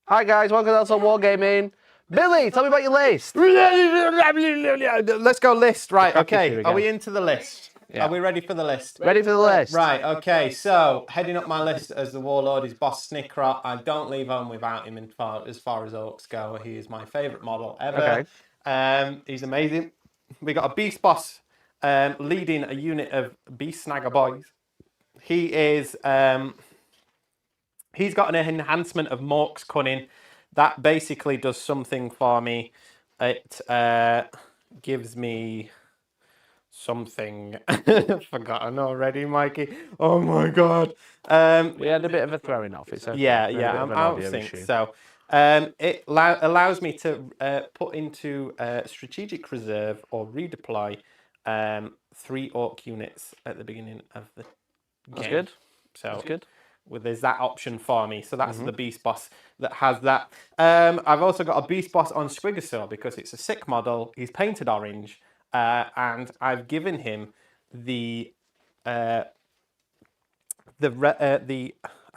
Hi guys, welcome to Hellstorm Wargaming. Billy, tell me about your list. Let's go list. Right, okay. Are we into the list? Yeah. Are we ready for the list? Ready for the list? Right, okay. So, heading up my list as the Warlord is Boss Snickrot. I don't leave home without him as far as Orks go. He is my favourite model ever. Okay. He's amazing. We got a Beast Boss leading a unit of Beast Snagger boys. He is... he's got an enhancement of Mork's Cunning. That basically does something for me. It gives me something. Forgotten already, Mikey. Oh my god. We had a bit of a throwing off. It's okay. Yeah, I'm out of sync. So it allows me to put into strategic reserve or redeploy 3 Ork units at the beginning of the game. That's good. So that's good. Well, there's that option for me. So that's the Beast Boss that has that. I've also got a Beast Boss on Squigosaur because it's a sick model. He's painted orange. And I've given him the I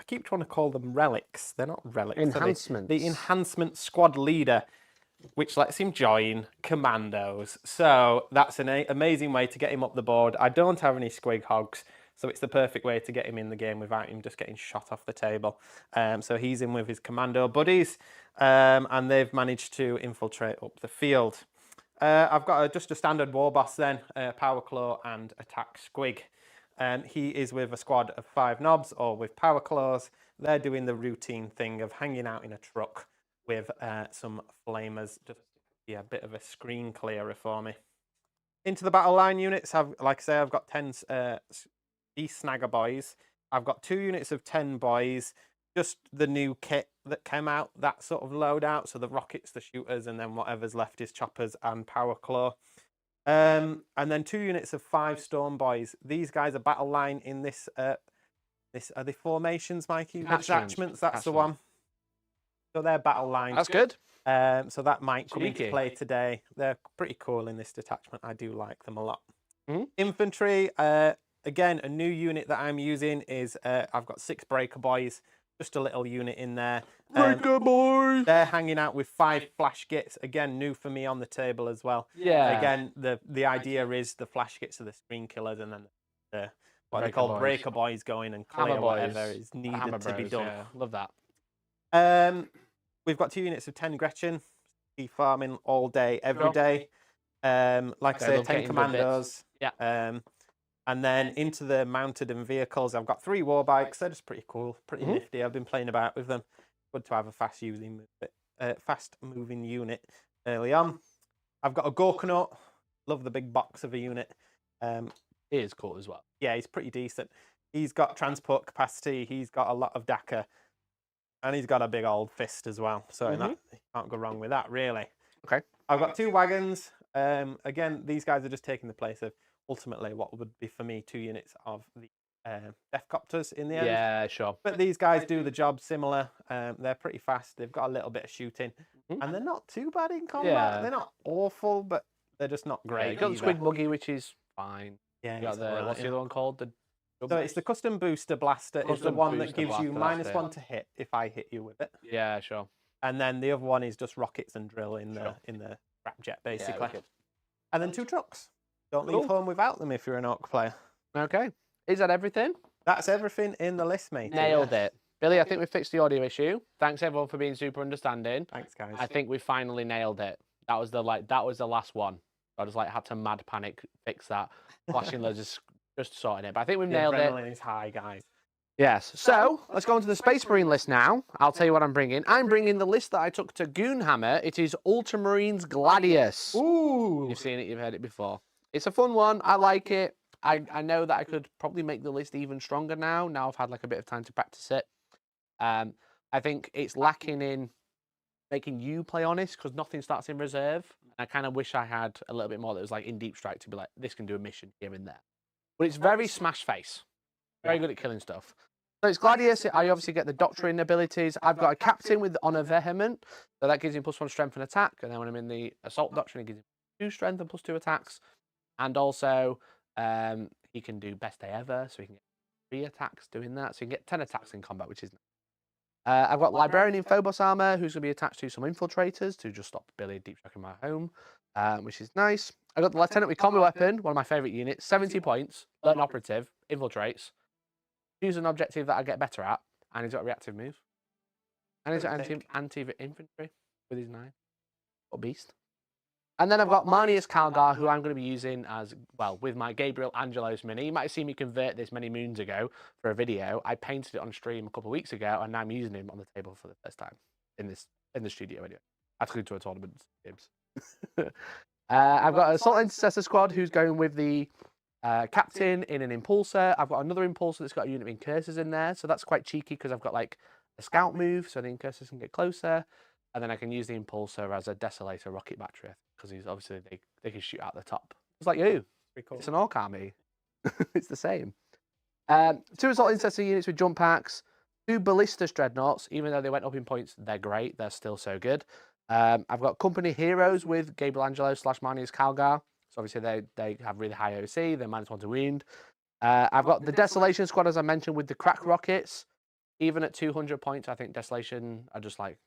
keep trying to call them relics. They're not relics. Enhancements. The enhancement squad leader, which lets him join commandos. So that's an amazing way to get him up the board. I don't have any squig hogs, so it's the perfect way to get him in the game without him just getting shot off the table. So he's in with his commando buddies, and they've managed to infiltrate up the field. I've got just a standard war boss then, Power Claw and Attack Squig. He is with a squad of 5 knobs, or with Power Claws. They're doing the routine thing of hanging out in a truck with some flamers, just a bit of a screen clearer for me. Into the battle line units, like I say, I've got 10 Beast Snagger boys. I've got 2 units of 10 boys. Just the new kit that came out, that sort of loadout. So the rockets, the shooters, and then whatever's left is choppers and Power Claw. And then 2 units of 5 Storm Boys. These guys are battle line in this. Are they formations, Mikey? Detachments. That's the one. So they're battle line. That's good. So that might come into play today. They're pretty cool in this detachment. I do like them a lot. Infantry. Again, a new unit that I'm using is I've got 6 Breaker Boys. Just a little unit in there. Breaker Boys! They're hanging out with 5 Flash Gits. Again, new for me on the table as well. Yeah. Again, the idea is the Flash Gits are the screen killers, and then what they call Breaker Boys going and clear whatever is needed to be done. Yeah, love that. We've got 2 units of 10 Gretchen. Keep farming all day, every day. Like I say, 10 commandos. Yeah. And then into the mounted and vehicles, I've got 3 war bikes. They're just pretty cool, pretty nifty. I've been playing about with them. Good to have a fast moving unit early on. I've got a Gorkanaut. Love the big box of a unit. He is cool as well. Yeah, he's pretty decent. He's got transport capacity. He's got a lot of DACA. And he's got a big old fist as well. So you can't go wrong with that, really. Okay. I've got 2 wagons. Again, these guys are just taking the place of ultimately what would be for me 2 units of the Deathcopters in the end. Yeah, sure. But these guys do the job similar. They're pretty fast. They've got a little bit of shooting. And they're not too bad in combat. Yeah. They're not awful, but they're just not great. Yeah, you got the Squig Buggy, which is fine. Yeah, you got what's the other one called? So it's the Custom Booster Blaster. It's the one that gives you -1 to hit if I hit you with it. Yeah, sure. And then the other one is just rockets and drill in the scrap jet, basically. Yeah, and then 2 trucks. Don't leave home without them if you're an Ork player. Okay. Is that everything? That's everything in the list, mate. Nailed it. Billy, I think we fixed the audio issue. Thanks everyone for being super understanding. Thanks, guys. I think we finally nailed it. That was the last one. I just had to mad panic fix that. Flashing loads of just sorting it. But I think we've nailed it. Adrenaline is high, guys. Yes. So let's go on to the Space Marine list now. I'll tell you what I'm bringing. I'm bringing the list that I took to Goonhammer. It is Ultramarines Gladius. Ooh. You've seen it. You've heard it before. It's a fun one. I like it. I know that I could probably make the list even stronger now. Now I've had a bit of time to practice it. I think it's lacking in making you play honest because nothing starts in reserve. I kind of wish I had a little bit more that was in Deep Strike to be like, this can do a mission here and there. But it's very smash face. Very good at killing stuff. So it's Gladius. I obviously get the Doctrine abilities. I've got a Captain with Honor Vehement. So that gives him +1 strength and attack. And then when I'm in the Assault Doctrine, it gives him 2 strength and +2 attacks. And also, he can do Best Day Ever. So he can get 3 attacks doing that. So you can get 10 attacks in combat, which is nice. I've got Librarian in Phobos armor, who's going to be attached to some infiltrators to just stop Billy deep tracking my home, which is nice. I've got the Lieutenant with combi weapon, one of my favourite units, 70 points, learn operative, infiltrates, choose an objective that I get better at, and he's got a reactive move. And he's got anti-infantry with his 9. What a beast. And then I've got Marnius Calgar, who I'm going to be using as, well, with my Gabriel Angelos mini. You might have seen me convert this many moons ago for a video. I painted it on stream a couple of weeks ago, and now I'm using him on the table for the first time in the studio anyway. I have to go to a tournament. I've got an Assault Intercessor squad who's going with the captain in an Impulsor. I've got another Impulsor that's got a unit of Incursors in there, so that's quite cheeky because I've got like a scout move, so the Incursors can get closer. And then I can use the Impulsor as a Desolator rocket battery because he's obviously they can shoot out the top. It's like you. Cool. It's an Ork army. It's the same. 2 Assault Intercessor units with jump packs. 2 Ballistas Dreadnoughts. Even though they went up in points, they're great. They're still so good. I've got Company Heroes with Gabriel Angelo / Marnius Calgar. So obviously they have really high OC. They're -1 to wound. I've got the Desolation squad, as I mentioned, with the crack rockets. Even at 200 points, I think Desolation are just like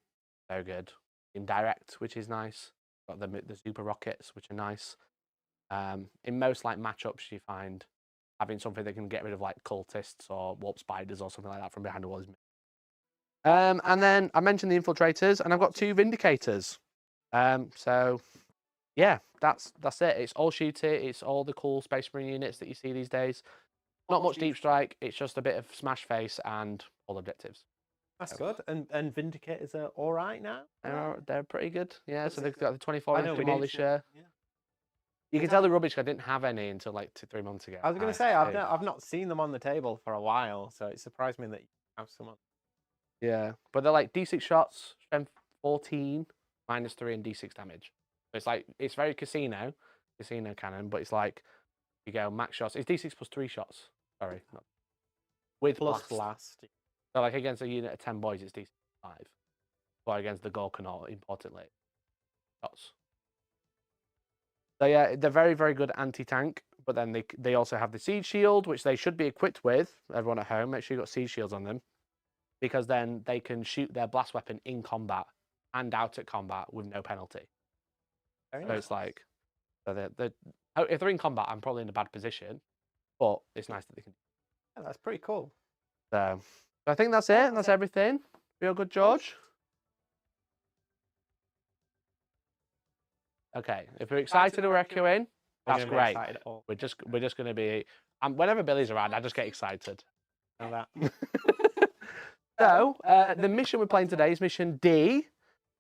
so good. Indirect, which is nice. Got the super rockets, which are nice. In most like matchups, you find having something that can get rid of like cultists or warp spiders or something like that from behind the walls. And then I mentioned the infiltrators, and I've got 2 vindicators. So yeah, that's it. It's all shooty. It's all the cool Space Marine units that you see these days. Not much deep strike. It's just a bit of smash face and all objectives. That's good. And Vindicators are all right now? They're pretty good. Yeah, so they've got the 24-inch Demolisher. You can tell the rubbish. I didn't have any until like 3 months ago. I was going to say, I've not seen them on the table for a while, so it surprised me that you have some on. Yeah, but they're like D6 shots, strength 14, -3, and D6 damage. So it's like, it's very casino cannon, but it's like, you go max shots. It's D6 plus 3 shots. Sorry. Not, with plus blast. So like against a unit of 10 boys, it's D6 5. But against the Gorkanaut, importantly, shots. So yeah, they're very, very good anti-tank. But then they also have the Siege Shield, which they should be equipped with. Everyone at home, make sure you've got Siege Shields on them. Because then they can shoot their blast weapon in combat and out at combat with no penalty. Very nice. It's like, so if they're in combat, I'm probably in a bad position. But it's nice that they can. Yeah, that's pretty cool. So I think that's it. That's everything. Feel good, George? Okay. If we're excited or echoing, that's great. We're just going to be. Whenever Billy's around, I just get excited. Know that. So the mission we're playing today is mission D.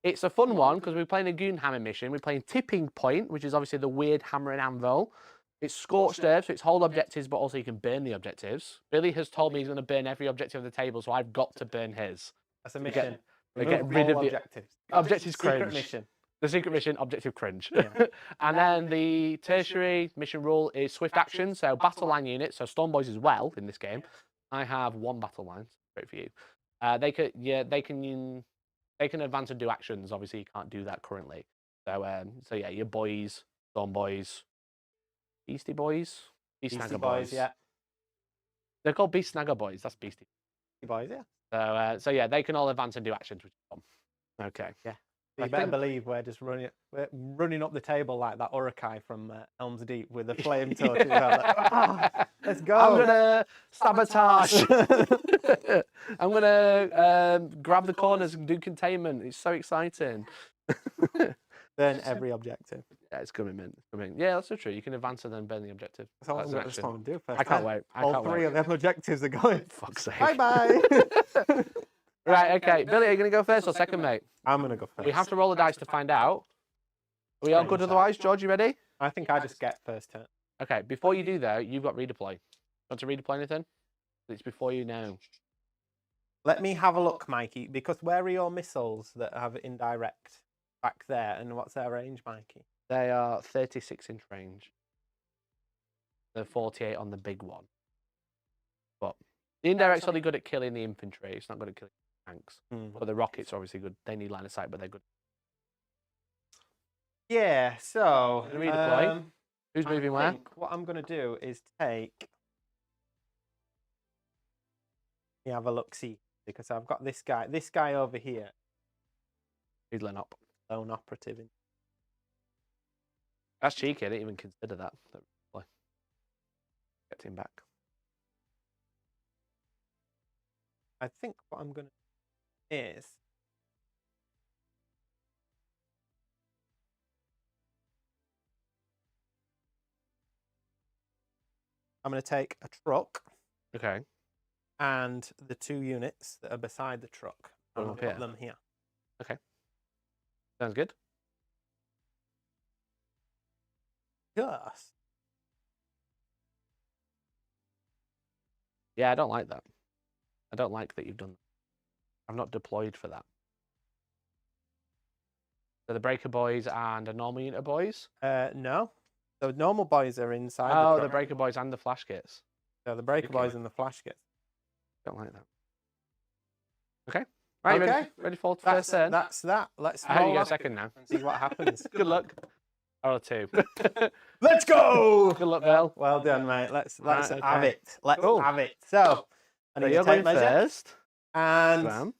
It's a fun one because we're playing a Goonhammer mission. We're playing Tipping Point, which is obviously the weird hammer and anvil. It's Scorched Earth, so it's hold objectives, but also you can burn the objectives. Billy has told me he's going to burn every objective on the table, so I've got to burn his. That's a mission. Get rid of the objectives. Objectives cringe. Secret mission. The secret mission, objective cringe. Yeah. And then the tertiary mission rule is swift action, so battle line units, so Storm Boys as well in this game. I have 1 battle line, great for you. They can advance and do actions. Obviously, you can't do that currently. So yeah, your boys, Storm Boys, Beastie Boys, Beast Snagger Boys. Yeah. They're called Beast Snagger Boys. That's Beastie Boys, yeah. So yeah, they can all advance and do actions, which is fun. Okay. Yeah. You better believe we're just running up the table like that Urukai from Elms Deep with a flame torch. Let's go. I'm gonna sabotage. I'm gonna grab the corners and do containment. It's so exciting. Burn every objective. Yeah, it's coming, man. It's coming. Yeah, that's so true. You can advance and then burn the objective. That's all I'm going to do first. I can't wait. All 3 of them objectives are going. Fuck's sake. Bye-bye. Right, okay. Billy, are you going to go first or second, mate? I'm going to go first. We have to roll the dice to find out. Are we all good otherwise? George, you ready? I think I just get first turn. Okay, before you do though, you've got redeploy. Want to redeploy anything? It's before you know. Let me have a look, Mikey, because where are your missiles that have indirect back there, and what's their range, Mikey? They are 36-inch range. They're 48 on the big one. But the indirect's only good at killing the infantry. It's not good at killing tanks. But the rockets are obviously good. They need line of sight, but they're good. Yeah, so... redeploy. Who's moving where? What I'm going to do is take... Let me have a look-see. because I've got this guy over here. He's lone up. Lone operative. That's cheeky. I didn't even consider that. Get him back. I think what I'm going to do is I'm going to take a truck. Okay. And the 2 units that are beside the truck. Put I'm them going up to put them here. Okay. Sounds good. Yes. Yeah, I don't like that. I don't like that you've done that. I'm not deployed for that. So the breaker boys and a normal unit of boys? No. The normal boys are inside the Oh, truck. the breaker boys and the flash kits. So the breaker Okay. boys and the flash kits. Don't like that. Okay. Right, Okay. ready for first turn? That's that. Let's I hope you roll get a up second now. and see what happens. Good luck. Or 2. Let's go! Good luck, Bill. Well done, mate. Let's Right, have okay. it. Let's Cool. have it. So, I So need you're to tape going measure. first. And Ram.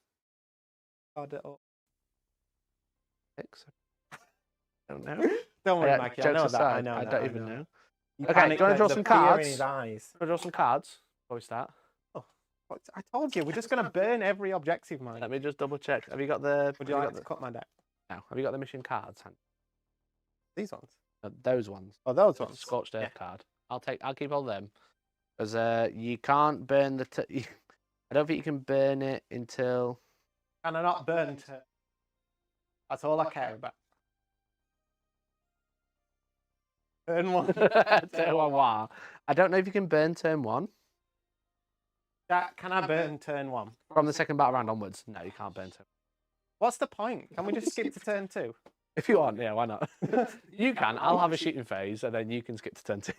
Hold it up. 6. Don't know. Don't worry, Mikey. I Jokes know aside, that. I know I that. don't even know. You Okay, panicked do you wanna at draw the some fear cards? in his eyes. I'll draw some cards before we start. What? I told you, we're just going to burn every objective, Mike. Let me just double check. Have you got the? Would you like to cut my deck? No. Have you got the mission cards? These ones? Those ones. Oh, those ones. Scorched Earth Yeah. card. I'll keep all them. Because you can't burn the. I don't think you can burn it until. And are not burnt. That's all I care about. Turn 1. Turn 1. Wow. I don't know if you can burn turn 1. Can I burn turn 1? From the second battle round onwards. No, you can't burn turn. What's the point? Can we just skip to turn 2? If you want, yeah, why not? You can. I'll have a shooting phase, and then you can skip to turn 2.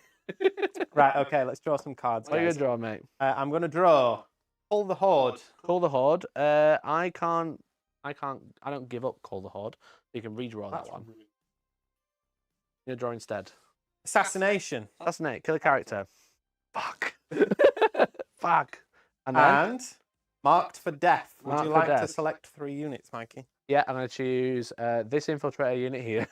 Right. Okay. Let's draw some cards. What are you Guys. gonna draw, mate? I'm gonna draw. Call the Horde. Call the Horde. I don't give up Call the Horde. You can redraw that one. You're draw instead. Assassination. Assassinate. Kill a character. Fuck. Fuck. And then? And marked for death. Would Marked you for like to death. select 3 units, Mikey? Yeah, I'm going to choose this infiltrator unit here,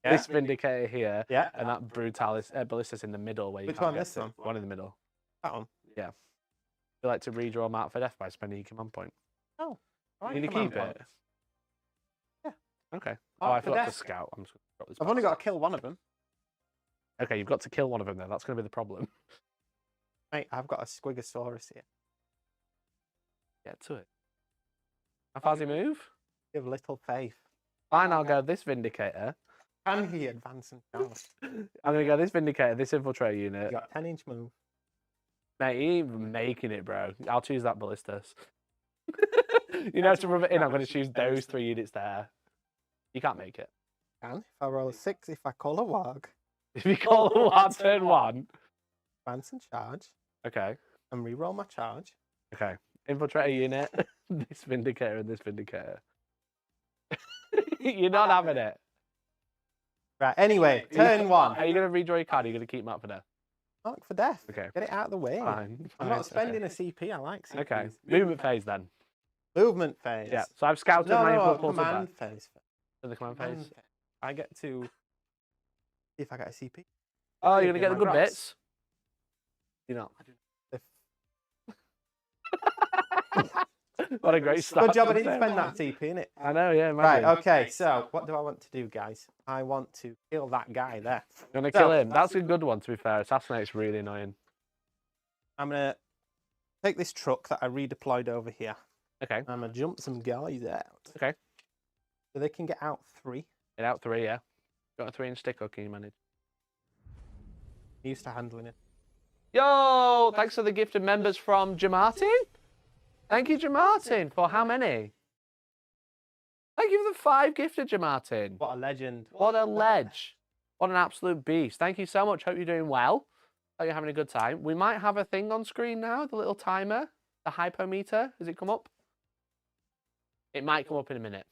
Yeah. this vindicator here, Yeah. and that brutalis ballistus in the middle. Where you Which can't one? get This to. one? One in the middle. That one. Yeah. You like to redraw mark for death by spending your command point. Oh. You need to keep it. Yeah. Okay. Oh, Mark I for forgot to death. scout. I'm just going to drop this. I've only back. got to kill one of them. Okay, you've got to kill one of them then. That's going to be the problem. Mate, I've got a Squigosaurus here. Get to it. How far does he move? You have little faith. Fine, I'll go this vindicator. Can he advance and charge? I'm going to go this vindicator, this infiltrator You unit. got 10-inch move. Mate, you ain't even making it, bro. I'll choose that ballistus. You know, to rub it in, I'm going to choose those 3 units there. You can't make it. Can if I roll a 6, if I call a warg, If you call the war turn 1. advance and charge, Okay. and re-roll my charge. Okay. Infiltrator unit, this vindicator and this vindicator. You're not having it. Right. Anyway, turn 1. Are you going to redraw your card? Or are you going to keep mark for death? Mark for death. Okay. Get it out of the way. Fine. I'm not spending a CP. I like CPs. Okay. Movement phase then. Movement phase. Yeah. So I've scouted No, my no, input portal command back. phase. To the command Command phase. phase. I get to see if I get a CP. Oh, you're going to get the good My drops. bits? You're not. The- What a great start. Good job I to didn't the spend turn. that CP in it. I know, yeah. Right, Imagine. okay, so what do I want to do, guys? I want to kill that guy there. You're going to So- kill him. That's a good one, to be fair. Assassinate's really annoying. I'm going to take this truck that I redeployed over here. Okay. I'm going to jump some guys out. Okay. So they can get out 3. Get out 3, yeah. Got a 3-inch stick, or can you manage? Used to handling it. Yo! Thanks for the gifted members from Jamartin. Thank you, Jamartin. For how many? Thank you for the 5 gifted, Jamartin. What a legend. What a ledge. What an absolute beast. Thank you so much. Hope you're doing well. Hope you're having a good time. We might have a thing on screen now, the little timer, the hypometer. Has it come up? It might come up in a minute.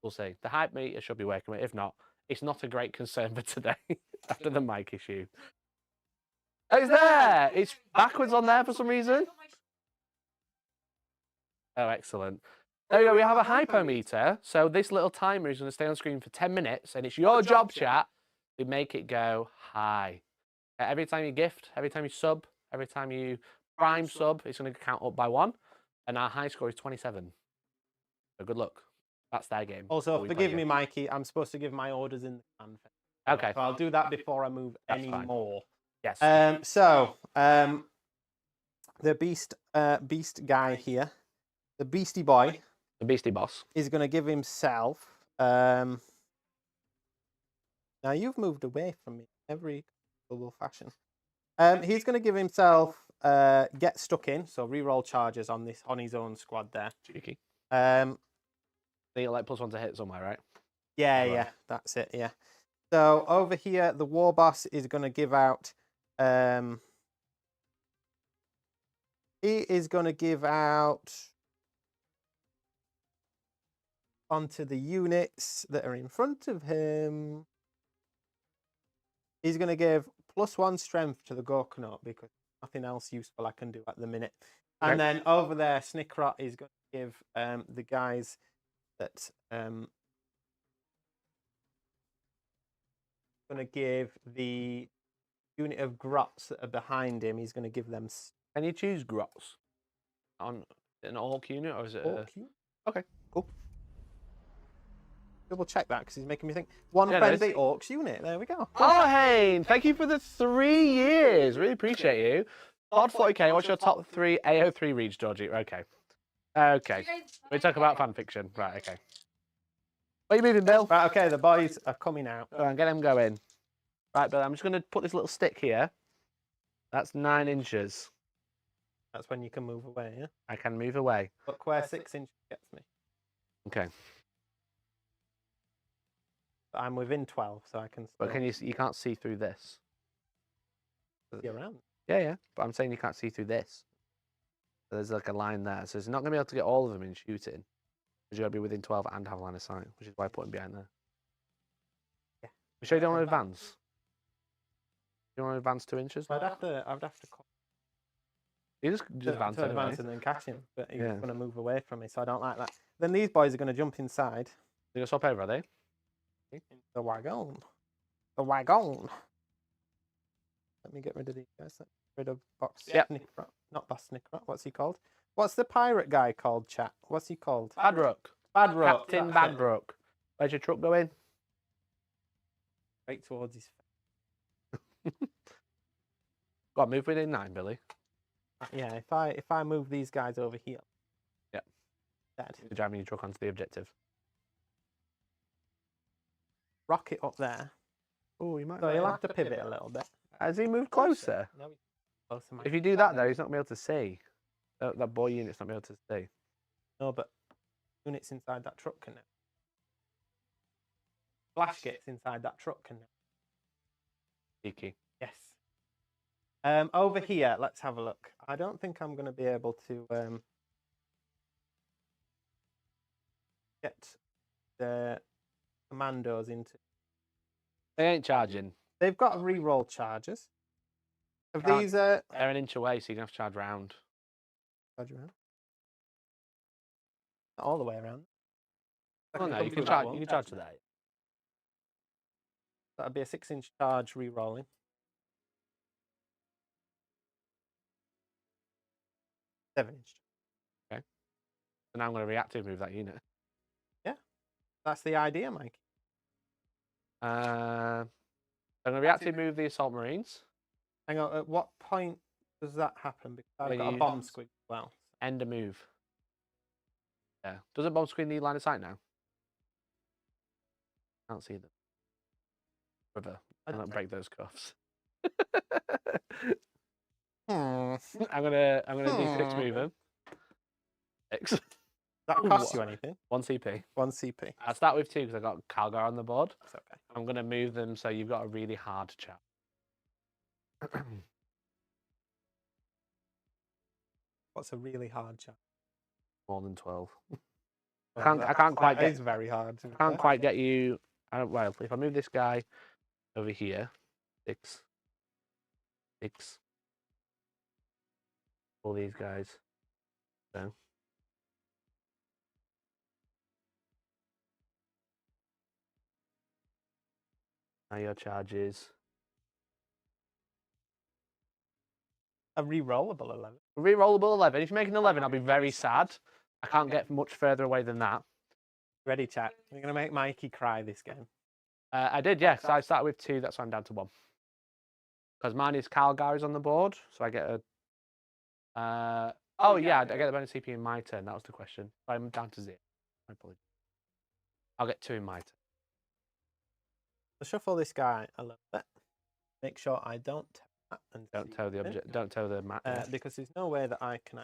We'll see. The hype meter should be working. If not, it's not a great concern for today after the mic issue. Oh, it's there. It's backwards on there for some reason. Oh, excellent. There you go. We have a hypometer. So this little timer is going to stay on screen for 10 minutes, and it's your job, chat, to make it go high. Every time you gift, every time you sub, every time you prime sub, it's going to count up by 1, and our high score is 27. So good luck. That's their game. Also, forgive me, Mikey. I'm supposed to give my orders in the can. Okay. So I'll do that before I move any more. Yes. The beast guy here, the beastie boy, the beastie boss, is going to give himself. Now you've moved away from me every possible fashion. He's going to give himself get stuck in, so reroll charges on his own squad there. Cheeky. So you're like +1 to hit somewhere, right? Yeah, that's it. Yeah. So over here, the war boss is going to give out. He is going to give out onto the units that are in front of him. He's going to give +1 strength to the Gorkanaut because nothing else useful I can do at the minute. Okay. And then over there, Snickrot is going to give the guys that going to give the unit of grots that are behind him. He's going to give them. Can you choose grots on an orc unit, or is it? Okay, cool. Double check that because he's making me think. One friendly orcs unit. There we go. Oh, hey! Thank you for the 3 years. Really appreciate you. Pod 40k. What's your top 3 AO3 reads, Georgie? Okay. Okay. We talk about fan fiction. Right. Okay. What are you moving, Bill? Right. Okay. The boys are coming out. Go on, get them going. Right, Bill. I'm just going to put this little stick here. That's 9 inches. That's when you can move away, yeah? I can move away. Look where 6 inches gets me. Okay. But I'm within 12, so I can still... But you can't see through this. See around? Yeah. But I'm saying you can't see through this. So there's like a line there. So it's not going to be able to get all of them in shooting. Because you've got to be within 12 and have line of sight, which is why I put him behind there. Yeah. You sure you don't want to advance? You want to advance 2 inches? I'd have to You just advance and then catch him, but he's going to move away from me, so I don't like that. Then these boys are going to jump inside. They're going to swap over, are they? The wagon. The wagon. Let me get rid of these guys. Get rid of Box Snickrot. Not Box Snickrot. What's he called? What's the pirate guy called, chat? What's he called? Badrook. Badrook. Captain Badrook. Where's your truck going? Right towards his face. Go on, move within 9, Billy. Yeah, if I move these guys over here. Yeah. Dead. You're driving your truck onto the objective. Rocket up there. Oh, you might. So he'll have to pivot a little bit. Has he moved closer? No, he's closer. If you do that, though, he's not going to be able to see. That boy unit's not going to be able to see. No, but units inside that truck can now. Flash gets inside that truck can now. Cheeky. Yes. Over here, let's have a look. I don't think I'm going to be able to get the commandos into. They ain't charging. They've got reroll charges. Have these? They're an inch away, so you can have to charge round. Charge around. Not all the way around. Oh no, you can charge. You can charge to that. That'd be a 6-inch charge rerolling. Seven-inch. Okay. So now I'm going to reactive move that unit. Yeah, that's the idea, Mike. I'm going to reactive move the assault marines. Hang on. At what point does that happen? Because I've got a bomb squig as well. End a move. Yeah. Doesn't bomb squig need line of sight now? Can't see them. Brother, I don't break those cuffs. I'm gonna D6 move him. 6. Does that cost you anything? 1 CP. 1 CP. I'll start with 2 because I got Calgar on the board. That's okay. I'm gonna move them so you've got a really hard chat. What's a really hard chat? More than 12. Well, I can't quite get. It's very hard. I can't quite get you. Well, if I move this guy over here, 6, 6. All these guys. So Now your charges. A re-rollable 11. Rerollable 11. If you make an 11, I'll be very sad. I can't get much further away than that. Ready, chat? You're going to make Mikey cry this game. I did, yes. I started with 2, that's why I'm down to 1. Because mine is Calgari's on the board, so I get a... oh, yeah, I get the bonus CP in my turn. That was the question. I'm down to 0. My apologies. I'll get 2 in my turn. I'll shuffle this guy a little bit. Make sure I don't tap and Don't tell the object. Don't tell the map. because there's no way that I can.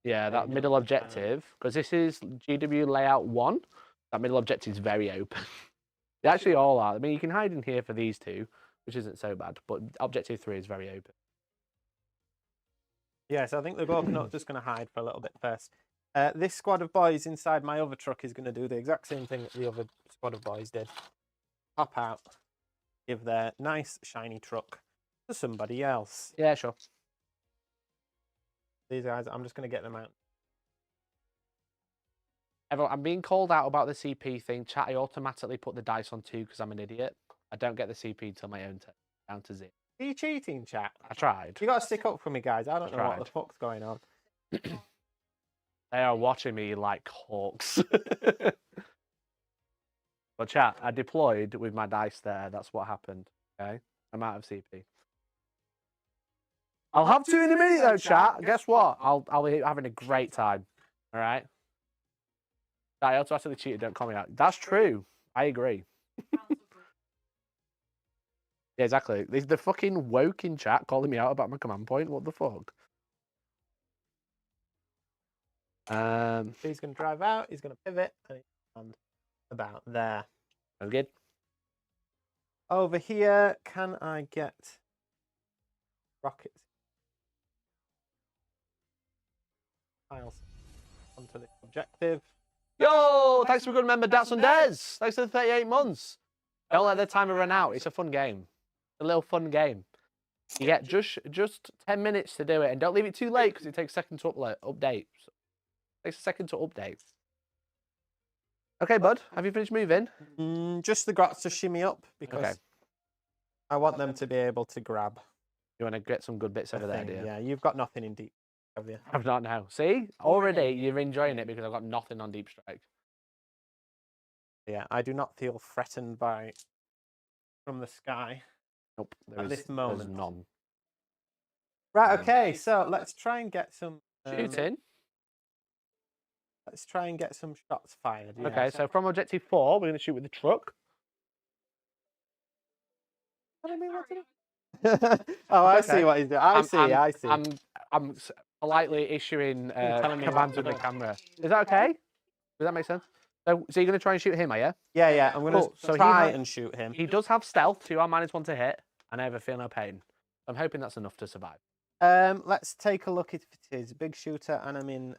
Yeah, that middle objective, because this is GW layout 1. That middle objective is very open. They actually all are. I mean, you can hide in here for these 2, which isn't so bad. But objective 3 is very open. Yeah, so I think they're both not just going to hide for a little bit first. This squad of boys inside my other truck is going to do the exact same thing that the other squad of boys did. Hop out, give their nice shiny truck to somebody else. Yeah, sure. These guys, I'm just going to get them out. Everyone, I'm being called out about the CP thing. Chat, I automatically put the dice on 2 because I'm an idiot. I don't get the CP until my own turn. Down to 0. Are you cheating, chat? I tried. You got to stick up for me, guys. I don't know what tried. the fuck's going on. They are watching me like hawks. But chat, I deployed with my dice there. That's what happened. Okay, I'm out of CP. I'll have 2 in a minute though, chat. Guess what? I'll be having a great time. All right. I automatically cheated. Don't call me out. That's true. I agree. Yeah, exactly. They're fucking woke in chat calling me out about my command point. What the fuck? He's going to drive out. He's going to pivot, and he's land about there. Sounds good. Over here, can I get rockets? Files onto the objective. Yo, thanks for a good member, Dats and Des. Thanks for the 38 months. Don't let the timer run out. It's a fun game. It's a little fun game. You get just 10 minutes to do it, and don't leave it too late because it takes a second to update. It takes a second to update. Okay, bud, have you finished moving? Just the grots to shimmy up because Okay. I want them to be able to grab. You want to get some good bits over there, do you? Yeah, you've got nothing in deep, have you? I've not now. See, already you're enjoying it because I've got nothing on Deep Strike. Yeah, I do not feel threatened by from the sky. Nope, At this moment. there's none. Right, okay, so let's try and get some Shooting. Let's try and get some shots fired. Yeah. Okay, so from objective 4, we're going to shoot with the truck. Oh, I Okay. see what he's doing. I see. I'm politely issuing telling me commands what with to the camera. Is that okay? Does that make sense? So you're going to try and shoot him, are you? Yeah, I'm going to Cool. So try and shoot him. He does have stealth, 2 -1 to hit, and I have a feel no pain. I'm hoping that's enough to survive. Let's take a look if it is. Big shooter, and I'm in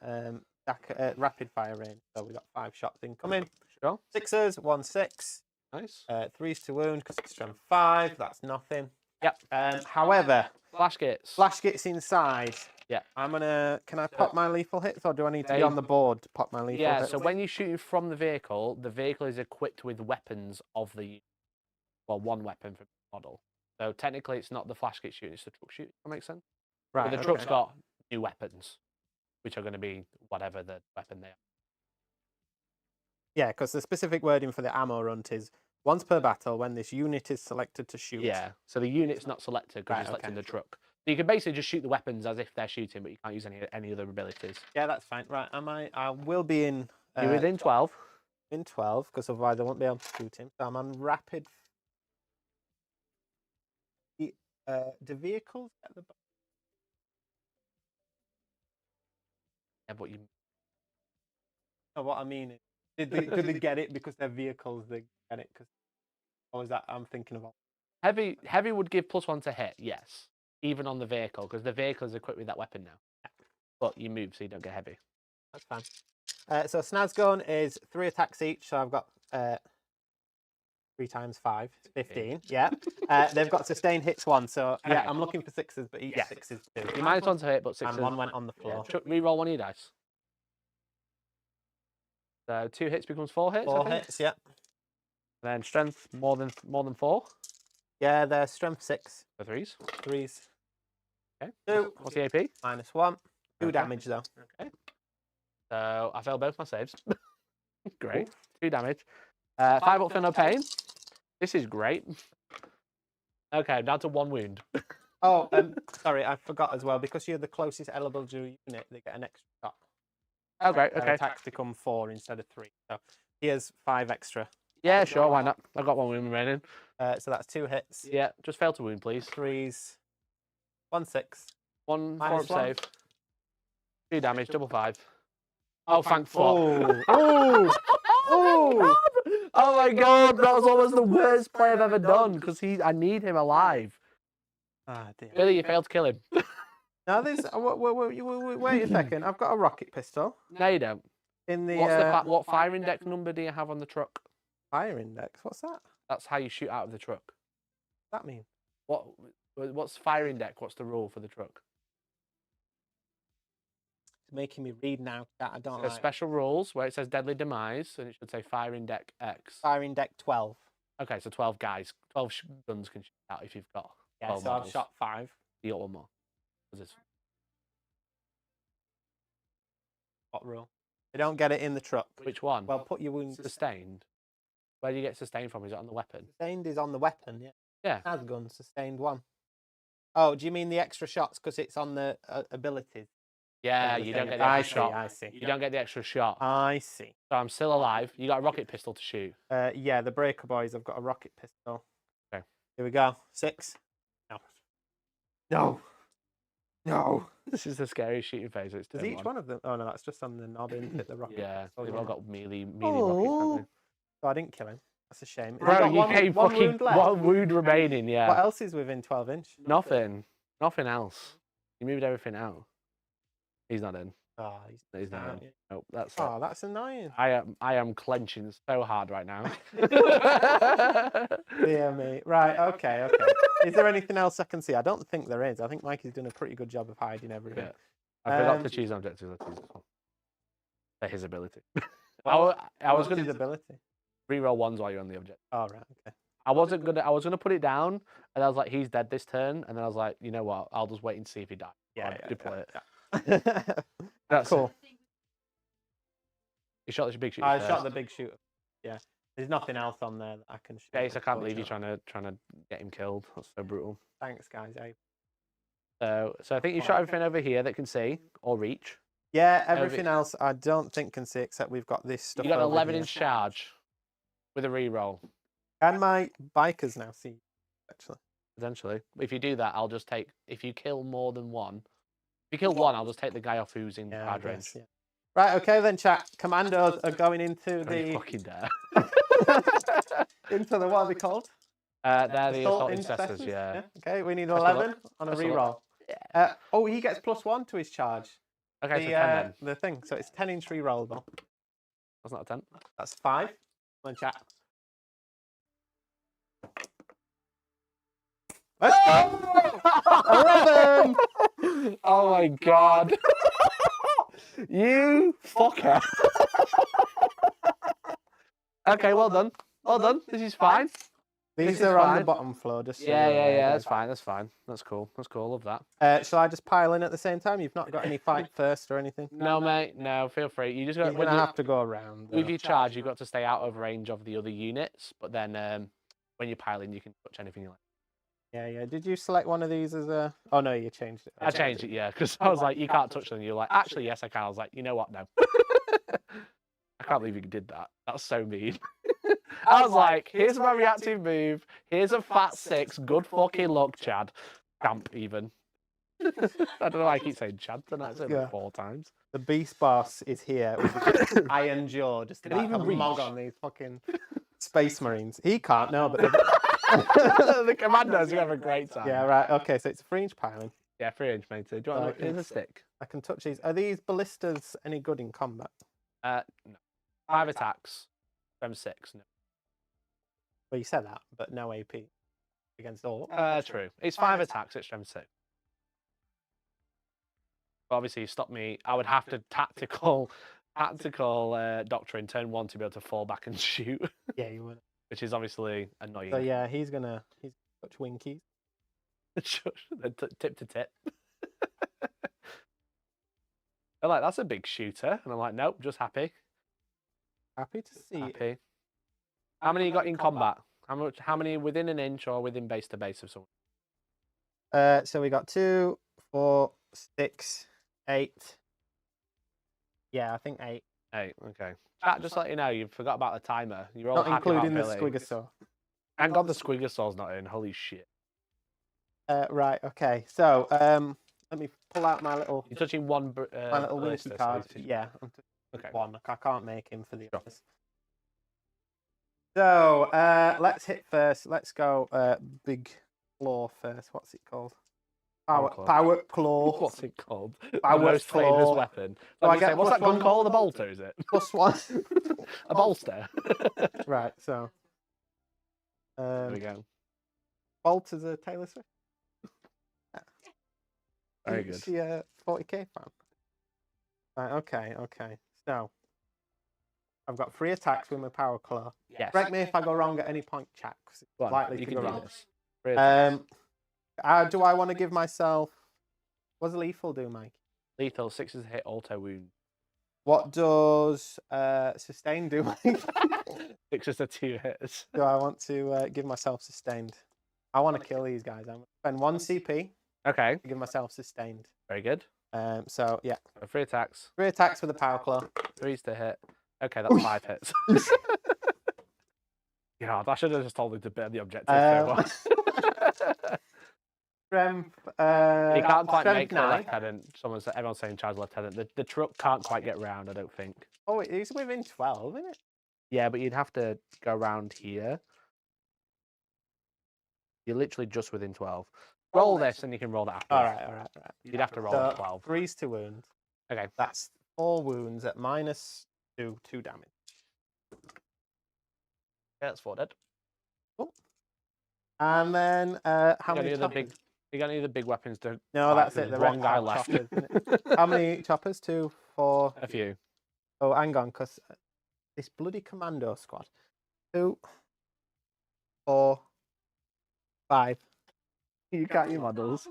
rapid fire range. So we've got 5 shots incoming. Sure. 6s, 1 6. Nice. 3s to wound because it's strength 5. That's nothing. Yep. However, Flash gets. flash gets inside. Yeah. I'm gonna. Can I pop my lethal hits, or do I need to be on the board to pop my lethal Yeah. hits? So when you're shooting from the vehicle is equipped with weapons of the, well, 1 weapon from the model. So technically, it's not the flash gate shooting; it's the truck shooting. That makes sense. Right. But the truck's got new weapons, which are going to be whatever the weapon they are. Yeah, because the specific wording for the ammo runt is once per battle when this unit is selected to shoot. Yeah, so the unit's not selected because Right, you're selecting okay. the truck. So you can basically just shoot the weapons as if they're shooting, but you can't use any other abilities. Yeah, that's fine. Right, I will be in. You're within 12. In 12, because otherwise I won't be able to shoot him. So I'm on rapid. The vehicles at the. Yeah, but you. No, what I mean is, could they get it because they're vehicles? They get it because, or is that I'm thinking of? Heavy would give +1 to hit, yes, even on the vehicle because the vehicle is equipped with that weapon now. But you move so you don't get heavy. That's fine. So Snaz gun is 3 attacks each. So I've got 3 times 5, 15. Yeah. They've got sustained hits 1. So yeah, I'm looking for 6s, but each 6 is 2. You -1 to hit, but 6. And 1 went on the floor. Yeah. Reroll 1 of your dice. So 2 hits becomes 4 hits. 4 hits, yeah. And then strength more than 4 Yeah, they're strength 6. for 3s. 3s. Okay. 2. What's the AP? -1. 2 Okay. damage though. Okay. So I failed both my saves. Great. Oof. 2 damage. 5 up for no pain. This is great. Okay, down to 1 wound. Oh, sorry, I forgot as well. Because you're the closest eligible unit, they get an extra shot. Oh, great. Their Okay. attacks become 4 instead of 3. So here's 5 extra. Yeah, sure. Why not? I've got 1 wound remaining. So that's 2 hits. Yeah, just fail to wound, please. 3s. 1 6. 1 Minus 4-up 1. save. 2 damage, double 5. Oh, thank fuck. Oh, oh, oh. Oh my god, that was almost the worst play I've ever done because I need him alive. Ah, dear. Billy, you failed to kill him. Now this. Wait a second. I've got a rocket pistol No, you don't. in the. What fire index number do you have on the truck? fire index. What's that? That's how you shoot out of the truck. What's that mean? What's fire index? What's the rule for the truck? It's making me read now. That I don't There's like. special rules where it says deadly demise and it should say fire index X. Fire index 12. Okay, so 12 guys, 12 guns can shoot out if you've got. Yeah, 12 so I've models. shot 5. You got 1 more. What rule? They don't get it in the truck. Which one? Well, put your wounds. Sustained. Where do you get sustained from? Is it on the weapon? Sustained is on the weapon. Yeah. Yeah. Has gun sustained 1. Oh, do you mean the extra shots because it's on the abilities? Yeah, you don't get the extra shot. I see. You don't get the extra shot. I see. So I'm still alive. You got a rocket pistol to shoot. Yeah, the Breaker Boys have got a rocket pistol. Okay. Here we go. 6. No. No. No. This is the scariest shooting phase. It's Does each one of them? Oh no, that's just on the knob, isn't it? The rocket. Yeah, pistol, they've yeah. all got melee rockets, haven't So I didn't kill him. That's a shame. they? Has he Bro, got you one, came one fucking wound left? 1 wound remaining. What Yeah. else is within 12 inch? Nothing. Nothing else. You moved everything out. He's not in. Oh, He's not in. yeah. Nope, that's it. Oh, that's annoying. I am clenching so hard right now. Dear me. Right. Okay. Okay. Is there anything else I can see? I don't think there is. I think Mikey's done a pretty good job of hiding everything. Yeah. I forgot to choose objectives. Let's use this one. For his ability. I was going his to ability. reroll 1s while you're on the objective. Oh right. Okay. I was gonna put it down, and I was like, he's dead this turn, and then I was like, you know what? I'll just wait and see if he dies. Yeah. Deploy it. Yeah. That's cool. You shot the big shooter. I first. shot the big shooter. Yeah. There's nothing else on there that I can shoot. Ace, I can't believe you're trying to get him killed. That's so brutal. Thanks, guys. So I think you shot everything over here that can see or reach. Yeah, everything else I don't think can see except we've got this stuff. You got an over 11 here. inch charge with a reroll. Can my bikers now see? Actually, Potentially. If you do that, I'll just take. If you kill more than 1, if you kill 1, I'll just take the guy off who's in yeah, hard I range. guess, yeah. Right. Okay then, chat. Commandos are going into Don't you the fucking dare. into the what are they called? They're the assault intercessors, intercessors, yeah. Okay, we need Best of 11 on a Best of luck. reroll. Oh, he gets +1 to his charge. Okay, so 10 then. The thing. So it's 10 inch rerollable. That's not a 10. That's 5. Come on, chat. Let's go! 11! Oh my god. You fucker. Okay, well done. Well done. This is fine. These This is are on the fine. bottom floor. Just so Yeah, you're yeah, aware, yeah. guys. That's fine. That's fine. That's cool. That's cool. Love that. Shall I just pile in at the same time? You've not got any fight first or anything? No, mate. No, feel free. You just You're got going to have to go around. with though. your charge. You've got to stay out of range of the other units. But then when you're piling, you can touch anything you like. Yeah, yeah. Did you select one of these as a... Oh, no, you changed it. I changed it, yeah, because I was like, you can't touch them. You're like, actually, yes, I can. I was like, you know what? No. I can't believe you did that. That's so mean. I was like, here's my reactive move. Here's a fat 6. Good fucking luck, Chad. Camp, even. I don't know why I keep saying Chad tonight. I said it 4 times. The beast boss is here with his iron jaw, just Can he about even to mog reach? on these fucking space marines. He can't, no, but... The commandos, you have a great time. Yeah, right. Okay, so it's a 3 inch piling. Yeah, 3 inch, mate. Do you want Okay. here's a stick? I can touch these. Are these ballistas any good in combat? No. 5 attacks. From 6. No. Well, you said that, but no AP against all. True. It's 5 attacks at strength 6. But obviously, you stop me. I would have to tactical doctrine turn 1 to be able to fall back and shoot. Yeah, you would. which is obviously annoying. So yeah, he's touch winkies. Tip to tip. They're like, that's a big shooter. And I'm like, nope, just happy. Happy to see it. Happy. How many you got in combat? How many within an inch or within base to base of someone? So we got 2, 4, 6, 8. Yeah, I think 8. 8, okay. Chat, just let you know, you forgot about the timer. You're all Not happy including the about Billy. squigosaur. Thank God the squigosaw's not in. Holy shit. Right, okay. So, let me pull out my little... You're touching one my little winky ballista, card. so Yeah, I'm okay. one. I can't make him for the Sure. others. So, let's hit first. Let's go big claw first. What's it called? Power claw. What's it called? Power The most famous claw. weapon. So Like I you get say, what's that gun +1? called? A bolter, is it? +1. A bolster. Right, so. There we go. Bolt is a Taylor Swift. Very Is good. she a 40k fan? Right, okay. So, I've got 3 attacks with my power claw. Yes. Correct me if I go wrong at any point, chat, 'cause it's Go on, likely you to can go do wrong. this. Three attacks. Do I want to give myself... What does lethal do, Mike? Lethal, 6 is a hit, auto wound. What does sustain do, Mike? 6 is a 2 hits. Do I want to give myself sustained? I want to kill these guys. I'm going to spend 1 CP Okay, to give myself sustained. very good. So, yeah. 3 attacks, 3 attacks with the power claw. 3's to hit. Okay, that's 5 hits. God, I should have just told him to burn the objective. Strength. He can't quite strength make the 9. lieutenant. Everyone's saying charge lieutenant. The truck can't quite get round, I don't think. Oh, it's within 12, isn't it? Yeah, but you'd have to go around here. You're literally just within 12. Roll this and you can roll that after. All right. You'd have to roll So, at 12. 3's to wound. Okay. That's 4 wounds at -2 damage. Yeah, that's 4 dead. Cool. And then, how many choppers? You got any of the big weapons to No, that's There's it. The one guy left. choppers, isn't it? How many choppers? 2, 4. A few. Oh, hang on, because this bloody commando squad. 2, 4, 5. You got your models.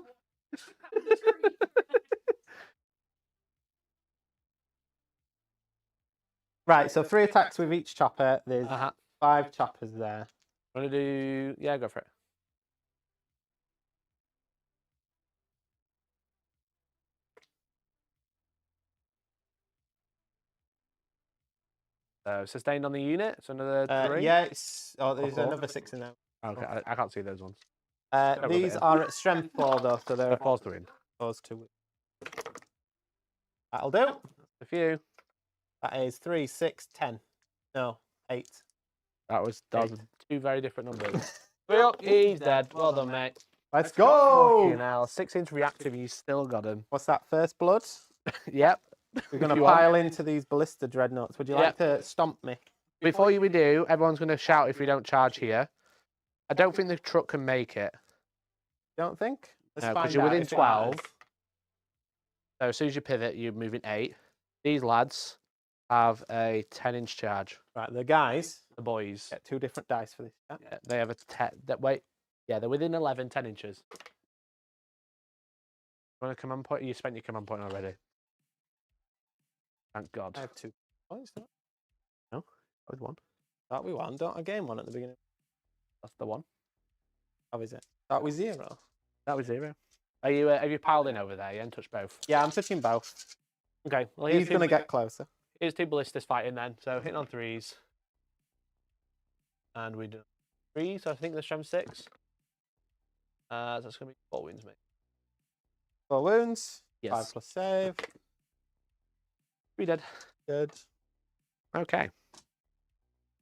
Right, so 3 attacks with each chopper. There's Uh-huh. 5 choppers there. Want to do... Yeah, go for it. So, sustained on the unit. So another 3. Yeah, there's 4. another 6 in there. Okay, I can't see those ones. These are at strength 4 though, so they're The 4's to win. those 2. That'll do. A few. That is 3, 6, 10. No, 8. That was 2 very different numbers. Well, he's dead. Well done, mate. Let's go! Fucking hell. 6-inch reactive, you still got him. What's that? First blood? Yep. We're going to You want? pile into these ballista dreadnoughts. Would you like to stomp me? Before we do, everyone's going to shout if we don't charge here. I don't think the truck can make it. Don't think? Let's No, find because you're out within if it 12. matters. So as soon as you pivot, you're moving 8. These lads have a 10-inch charge. Right, the guys The boys. get 2 different dice for this. Yeah. Yeah, they have a 10. Wait. Yeah, they're within 11, 10 inches. Want a command point? You spent your command point already. Thank God. I have 2 points. Don't No, that was 1. Start with 1. Don't I gain 1 at the beginning? That's the 1. How is it? Start with 0. That was 0. Are you? Have you piled in over there? You haven't touched both. Yeah, I'm touching both. Okay. Well, He's going to get closer. Here's 2 ballistas fighting then. So hitting on 3s. And we do 3, so I think the strength 6. So that's going to be 4 wounds, mate. 4 wounds. Yes. 5 plus save. 3 dead. Good. Okay.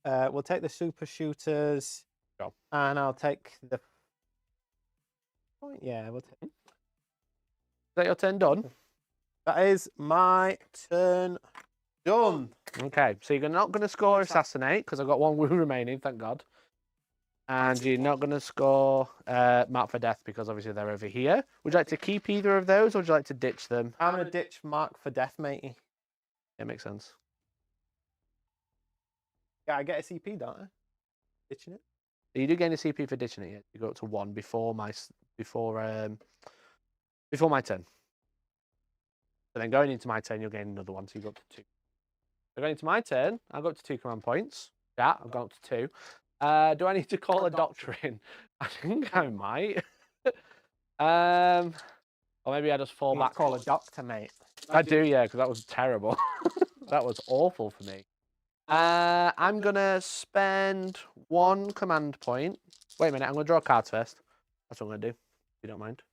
We'll take the super shooters. Go. And I'll take the... Yeah, we'll take... Is that your turn done? That is my turn done. Okay, so you're not going to score assassinate because I've got 1 wound remaining, thank God. And you're not going to score mark for death because obviously they're over here. Would you like to keep either of those or would you like to ditch them? I'm going to ditch mark for death, matey. It makes sense. Yeah, I get a CP, don't I? Ditching it. You do gain a CP for ditching it. You go up to 1 before my turn. So then going into my turn, you'll gain another 1, so you go up to 2. So going into my turn, I'll go up to 2 command points. Yeah, I've gone up to 2. Do I need to call a doctrine? I think I might. Or maybe I just fall back. Call a doctor, mate. I do, yeah, because that was terrible. That was awful for me. I'm going to spend 1 command point. Wait a minute, I'm going to draw cards first. That's what I'm going to do, if you don't mind.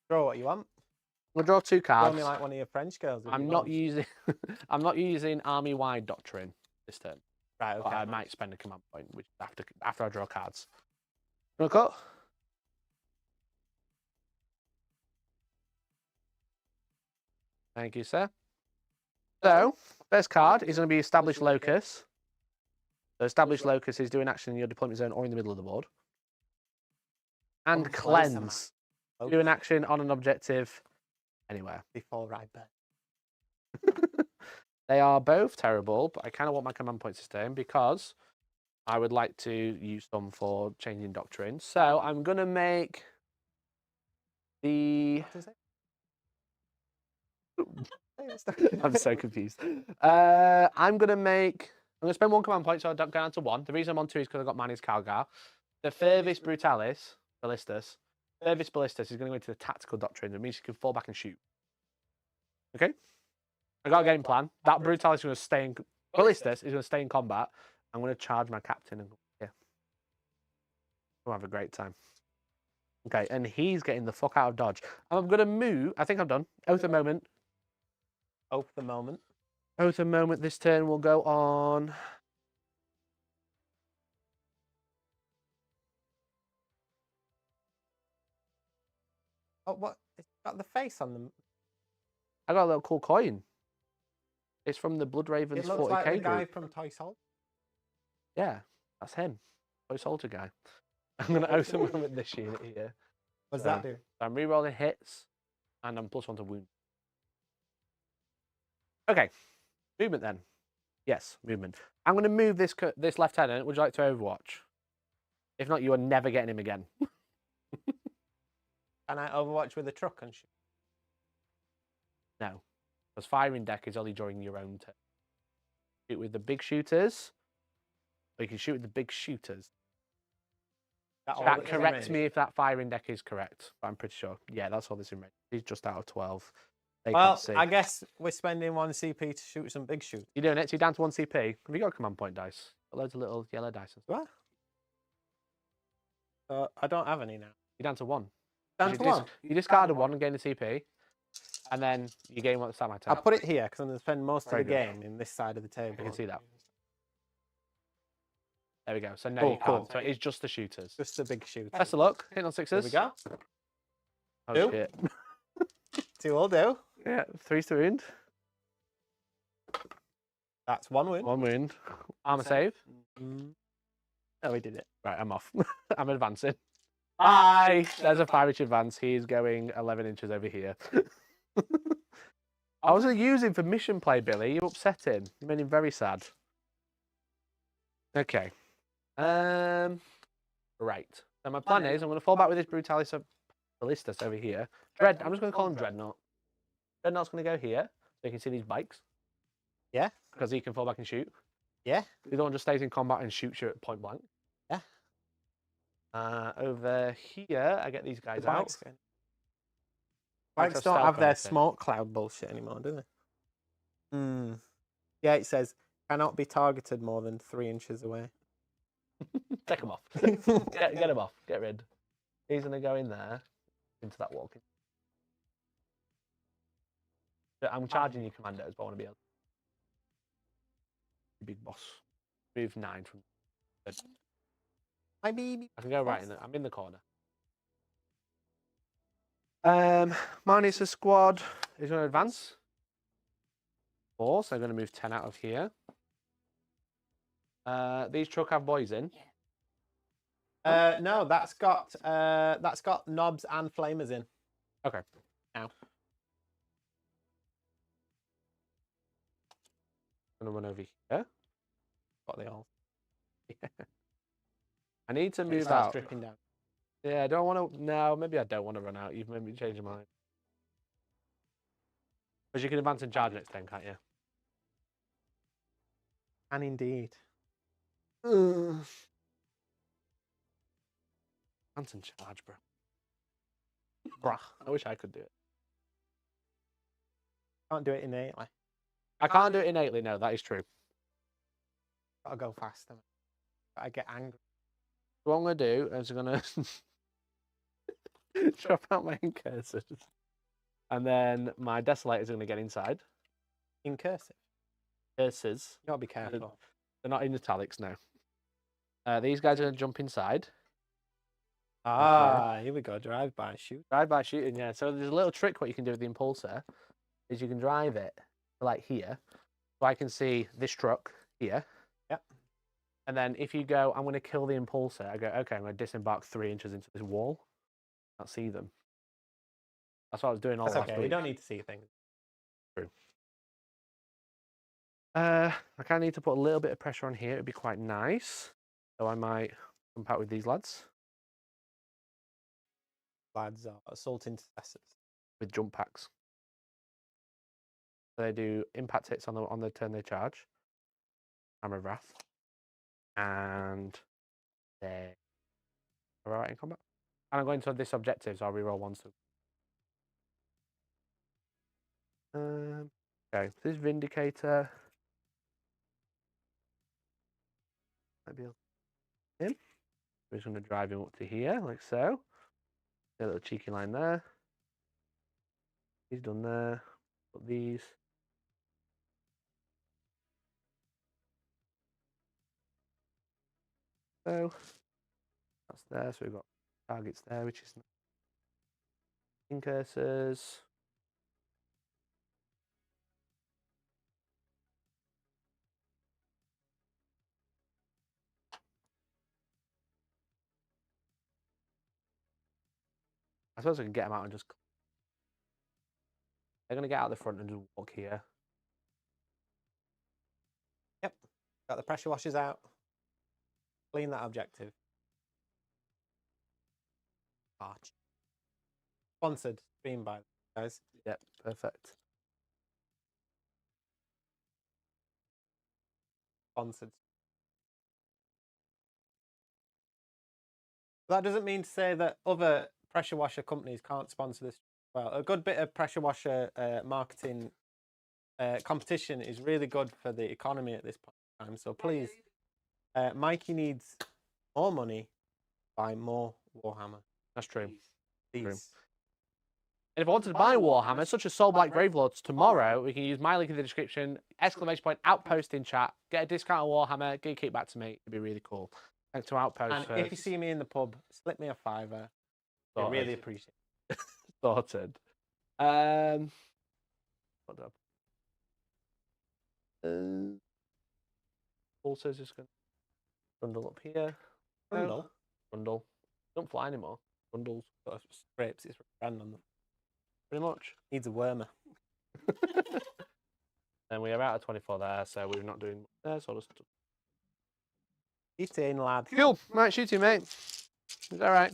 Draw what you want. I'm going to draw 2 cards. Draw me like one of your French girls. I'm not using I'm not using army-wide doctrine this turn. Right, okay. But I might spend a command point which after I draw cards. You want to cut? Thank you, sir. So, first card is going to be Established Locus. So, Established Locus is doing action in your deployment zone or in the middle of the board. And Cleanse. Doing action on an objective anywhere. Before right back. They are both terrible, but I kind of want my command point system because I would like to use them for changing doctrine. So, I'm going to make the... I'm so confused. I'm going to spend 1 command point, so I don't go down to 1. The reason I'm on 2 is because I've got Manny's Calgar. The Furvis Brutalis, Ballistus, Furvis Ballistus is going to go into the tactical doctrine. That means you can fall back and shoot. Okay? I got a game plan. That Brutalis is going to stay in... Ballistus is going to stay in combat. I'm going to charge my captain and go here. We'll have a great time. Okay, and he's getting the fuck out of dodge. I'm going to move... I think I'm done. Oath a moment. Oath the moment. Oath a moment. This turn will go on... Oh, what? It's got the face on them. I got a little cool coin. It's from the Blood Ravens 40k It looks like the guy group. from Toy Soldier. Yeah, that's him. Toy Soldier guy. I'm going to oath a moment this unit here. What's that do? I'm re-rolling hits, and I'm +1 to wound. Okay, movement then. Yes, movement. I'm going to move this lieutenant. Would you like to Overwatch? If not, you are never getting him again. Can I Overwatch with a truck and shoot? No, because firing deck is only during your own turn. Shoot with the big shooters, or you can shoot with the big shooters. That corrects me if that firing deck is correct, but I'm pretty sure. Yeah, that's all this in range. He's just out of 12. Well, I guess we're spending 1 CP to shoot some big shoot. You're doing it, so you're down to 1 CP. Have you got a command point dice? Got loads of little yellow dice. What? I don't have any now. You're down to 1. Down to 1? You discarded 1 and gain a CP, and then you gain 1 at the start of my turn. I'll put it here because I'm going to spend most of the game in this side of the table. I can see that. There we go. So now you can't. Cool. So it's just the shooters. Just the big shooters. Best of luck. Hit on 6s. There we go. Oh, 2. shit. 2 will do. Yeah, 3's to wound. That's 1 wound. 1 wound. Armor save. Oh, we did it. Right, I'm off. I'm advancing. Bye. There's a 5-inch advance. He's going 11 inches over here. I was going to use him for mission play, Billy. You upset him. You made him very sad. Okay. Right. So my plan is I'm going to fall back with this Brutalis Ballistus over here. I'm just going to call him Dreadnought. Dreadnought's going to go here, so you can see these bikes. Yeah. Because he can fall back and shoot. Yeah. The other one just stays in combat and shoots you at point blank. Yeah. Over here, I get these guys out. Bikes don't have their smoke cloud bullshit anymore, do they? Yeah, it says cannot be targeted more than 3 inches away. Take them off. Get them off. Get rid. He's going to go in there, into that walking. I'm charging you commandos, but I want to be able to. Big boss. Move 9 from. Good. My baby. I can go right in there. I'm in the corner. Minus a squad is going to advance. 4, so I'm going to move 10 out of here. These truck have boys in. No, that's got knobs and flamers in. Okay. Now. I'm going to run over here. Got the all. I need to It move starts out. dripping down. Yeah, I don't want to. No, maybe I don't want to run out. You've made me change your mind. Because you can advance and charge next turn, can't you? And indeed. Advance and charge, bro. Bruh. I wish I could do it. Can't do it innately. I can't do it innately. No, that is true. Gotta go faster. I get angry. What I'm going to do is I'm going to drop out my incursors. And then my desolators are going to get inside. In cursive. Cursors. You gotta be careful. They're not in italics now. These guys are going to jump inside. Ah, here we go. Drive by shoot. Drive by shooting, yeah. So there's a little trick what you can do with the impulsor is you can drive it like here. So I can see this truck here. Yep. And then if you go, I'm going to kill the impulsor, I go, okay, I'm going to disembark 3 inches into this wall. Can't see them. That's what I was doing all That's last okay. week. We don't need to see things. True. I kind of need to put a little bit of pressure on here. It'd be quite nice. So I might jump out with these lads. Lads are assault intercessors. With jump packs. So they do impact hits on the turn they charge. Hammer of Wrath. And they are alright in combat. And I'm going to this objective, so I'll reroll one. Okay, this Vindicator. Might be able to him. We're just going to drive him up to here, like so. A little cheeky line there. He's done there. Put these. So that's there. So we've got targets there, which is incursors. I suppose I can get them out and just. They're going to get out the front and just walk here. Yep. Got the pressure washers out. Clean that objective. Arch. Sponsored stream by guys. Yep, perfect. Sponsored. That doesn't mean to say that other pressure washer companies can't sponsor this. Well, a good bit of pressure washer marketing competition is really good for the economy at this point in time. So please, Mikey needs more money, buy more Warhammer. That's true. Please. True. And if I wanted to buy Warhammer, such as Soul Black Gravelords, tomorrow, we can use my link in the description, _Outpost in chat, get a discount on Warhammer, get your kickback to me. It'd be really cool. Thanks to Outpost. And for... if you see me in the pub, slip me a $5. I really appreciate it. Sorted. What up? Also, just going to bundle up here. Bundle? Bundle. Don't fly anymore. Bundles. Got scrapes. It's brand on them. Pretty much. Needs a wormer. Then we are out of 24 there, so we're not doing there. So I'll just. Eat in, lad. Cool. Right, shoot you, mate. Is that right?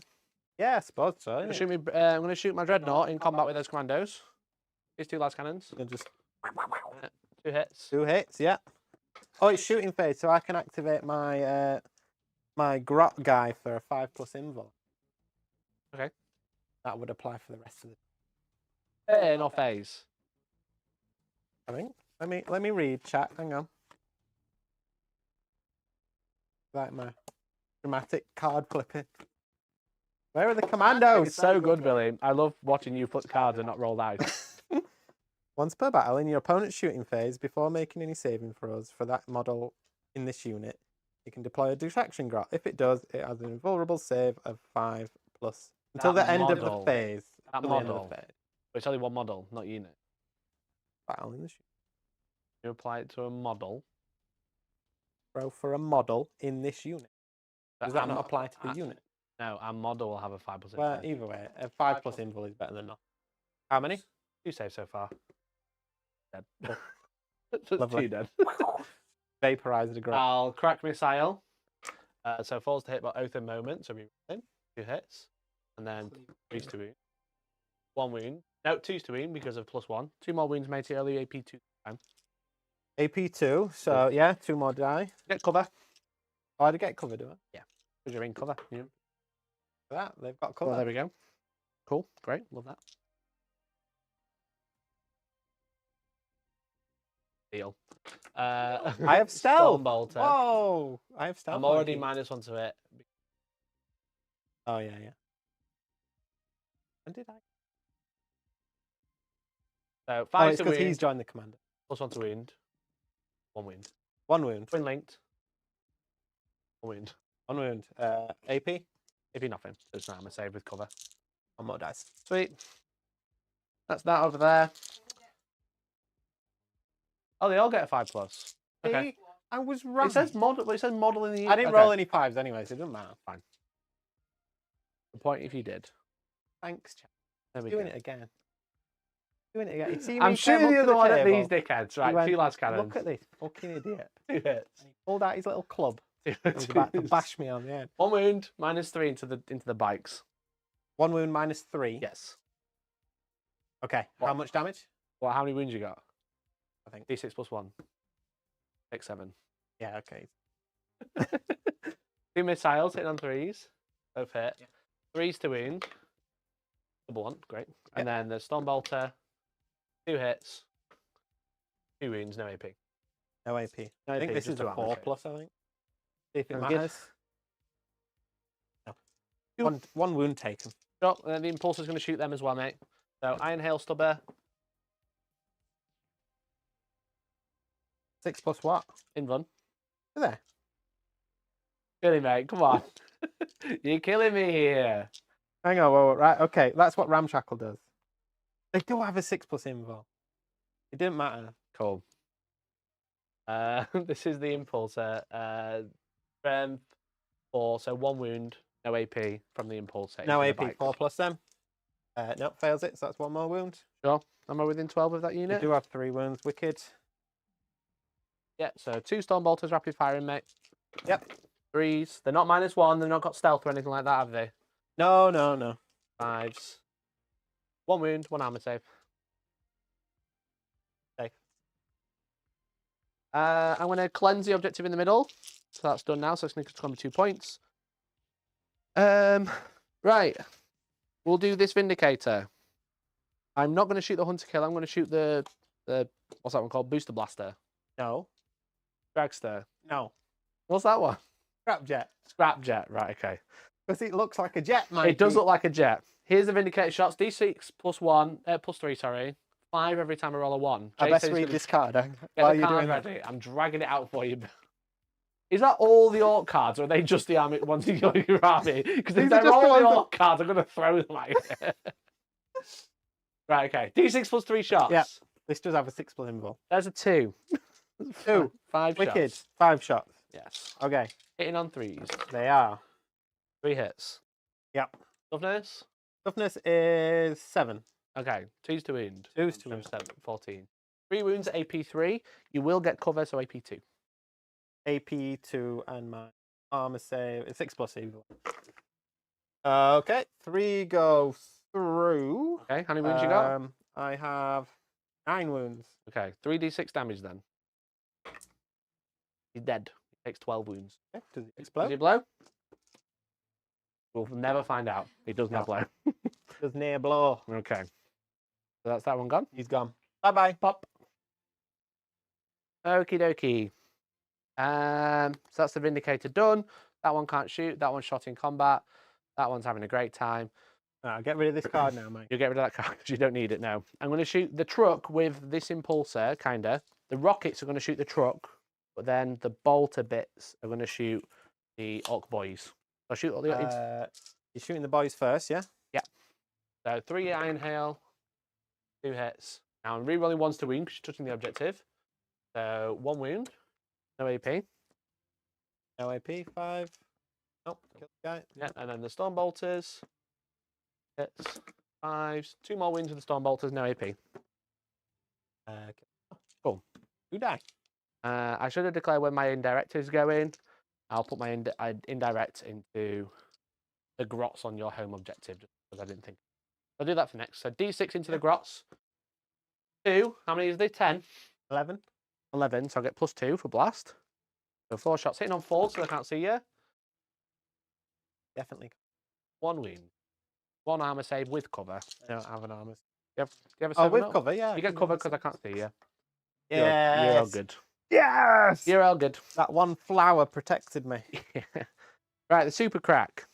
Yeah, I suppose so. I'm going to shoot my dreadnought in combat with those commandos. These 2 last cannons. Just 2 hits. 2 hits, yeah. Oh, it's shooting phase, so I can activate my my grot guy for a 5+ invul. Okay. That would apply for the rest of the. No phase. I think. Let me read chat. Hang on. Like my dramatic card flipping. Where are the commandos? It's so good, Billy. I love watching you flip cards and not roll dice. Once per battle in your opponent's shooting phase, before making any saving throws for that model in this unit, you can deploy a distraction grot. If it does, it has an invulnerable save of 5+ until the end of the phase. That model. But it's only one model, not unit. Battle in the shoot. You apply it to a model. Throw for a model in this unit. Does that not apply to the unit? No, our model will have a 5+. Well, either way, a 5+ invul is better than nothing. How many? 2 saves so far. Dead. Lovely. 2 dead. Vaporize the grot. I'll crack missile. So falls to hit by oath and moment. So we win 2 hits, and then 3's to wound. 1 wound. No, 2's to wound because of +1. 2 more wounds made to early AP 2 time. AP 2. So yeah, 2 more die. Get cover. Oh, I get cover, do I? Yeah, because you're in cover. Yeah. That they've got cover. Well, there we go. Cool. Great. Love that. Deal. I have stealth. Stormbolter. Whoa! I have stealth. I'm already -1 to it. Oh yeah. When did I? So Oh, 5 it's to because wound. he's joined the commander. +1 to wound. 1 wound. 1 wound. Twin linked. 1 wound. 1 wound. AP. AP nothing. It's not. I'm gonna save with cover. 1 more dice. Sweet. That's that over there. Oh, they all get a 5+. Okay. See? I was right. It says model. It says model in the. I didn't roll any 5s anyways. It doesn't matter. Fine. The point if you did. Thanks, Chad. There we Doing go. it again. Doing it again. You see I'm me shooting came the up other to one at table, these dickheads. he Right, went, 2 lads cannons. Look at this fucking idiot. 2 hits. He pulled out his little club. 2 He was about to bash me on the end. 1 wound, -3 into the bikes. 1 wound -3. Yes. Okay. How What? much damage? Well, how many wounds you got? I think. D6 +1. 6, 7. Yeah. Okay. 2 missiles hitting on 3s. Both hit. Yeah. 3's to wound. Double 1. Great. Yeah. And then the Stormbolter. 2 hits. 2 wounds. No AP. No AP. No I think AP, this just is a a 4+. I think. See if it Sounds good. matters. No. One wound taken. Sure. And then the Impulse is going to shoot them as well, mate. So Iron Hail Stubber. 6 plus what? Invuln. There. Really, mate. Come on. You're killing me here. Hang on. Well, right. Okay. That's what Ramshackle does. They do have a 6+ invul. It didn't matter. Cool. This is the Impulsor. Strength 4, so 1 wound, no AP from the Impulsor. No into the AP. bikes. 4+ then. Nope. Fails it. So that's 1 more wound. Sure. Am I within 12 of that You unit? do have 3 wounds. Wicked. Yeah, so 2 Stormbolters rapid firing, mate. Yep. 3s. They're not -1. They've not got stealth or anything like that, have they? No. No. No. 5s. 1 wound, 1 armor save. Safe. I'm going to cleanse the objective in the middle. So that's done now. So it's going to come 2 points. Right. We'll do this Vindicator. I'm not going to shoot the Hunter Kill. I'm going to shoot the what's that one called? Booster Blaster. No. Dragster. No. What's that one? Scrapjet. Scrapjet. Right, okay. Because it looks like a jet, mate. It does look like a jet. Here's the Vindicator shots. D6 +3, sorry. 5 every time I roll a 1. I Jay best says he's read gonna this card get while the you're card doing that. ready. I'm dragging it out for you. Is that all the Orc cards, or are they just the army ones in your army? Because if These are they're just all the the ones that- Orc cards, I'm going to throw them at you. Right, okay. D6 +3 shots. Yeah. This does have a 6+ invul. There's a 2. 2. 5 Wicked. shots. 5 shots. Yes. Okay. Hitting on 3s. They are. 3 hits. Yep. Toughness? Toughness is 7. Okay. 2's to wound. 2's to So wound. 7, 14. 3 wounds, AP 3. You will get cover, so AP 2. AP 2 and my armor save. 6+ evil. Okay. 3 go through. Okay. How many wounds you got? I have 9 wounds. Okay. 3d6 damage then. He's dead. He takes 12 wounds. Okay. Does it Does explode? he blow? We'll never find out. He does not blow. Does near blow. Okay. So that's that one gone. He's gone. Bye bye. Pop. Okie dokie. So that's the Vindicator done. That one can't shoot. That one's shot in combat. That one's having a great time. Right, get rid of this card now, mate. You'll get rid of that card because you don't need it now. I'm going to shoot the truck with this Impulsor, kind of. The rockets are going to shoot the truck, but then the bolter bits are going to shoot the Orc boys. I'll shoot all the... You're shooting the boys first, yeah? Yeah. So 3 Iron Hail, 2 hits. Now I'm re-rolling 1s to wound because you're touching the objective. So 1 wound, no AP. No AP, 5. Nope, kill the guy. Yeah, and then the Stormbolters. Hits, 5s. 2 more wounds with the Stormbolters, no AP. Cool. You die. I should have declared where my indirect is going. I'll put my indirect into the grots on your home objective, just because I didn't think. I'll do that for next. So D6 into the grots. 2. How many is there? 10. 11. 11. So I'll get +2 for blast. So 4 shots hitting on 4, so I can't see you. Definitely. 1 wound. 1 armor save with cover. I don't have an armor. Do you have a 7 Oh, with up? cover, yeah. You get cover because I can't see you. Yes. You're all good. Yes. You're all good. That one flower protected me. Right, the super crack.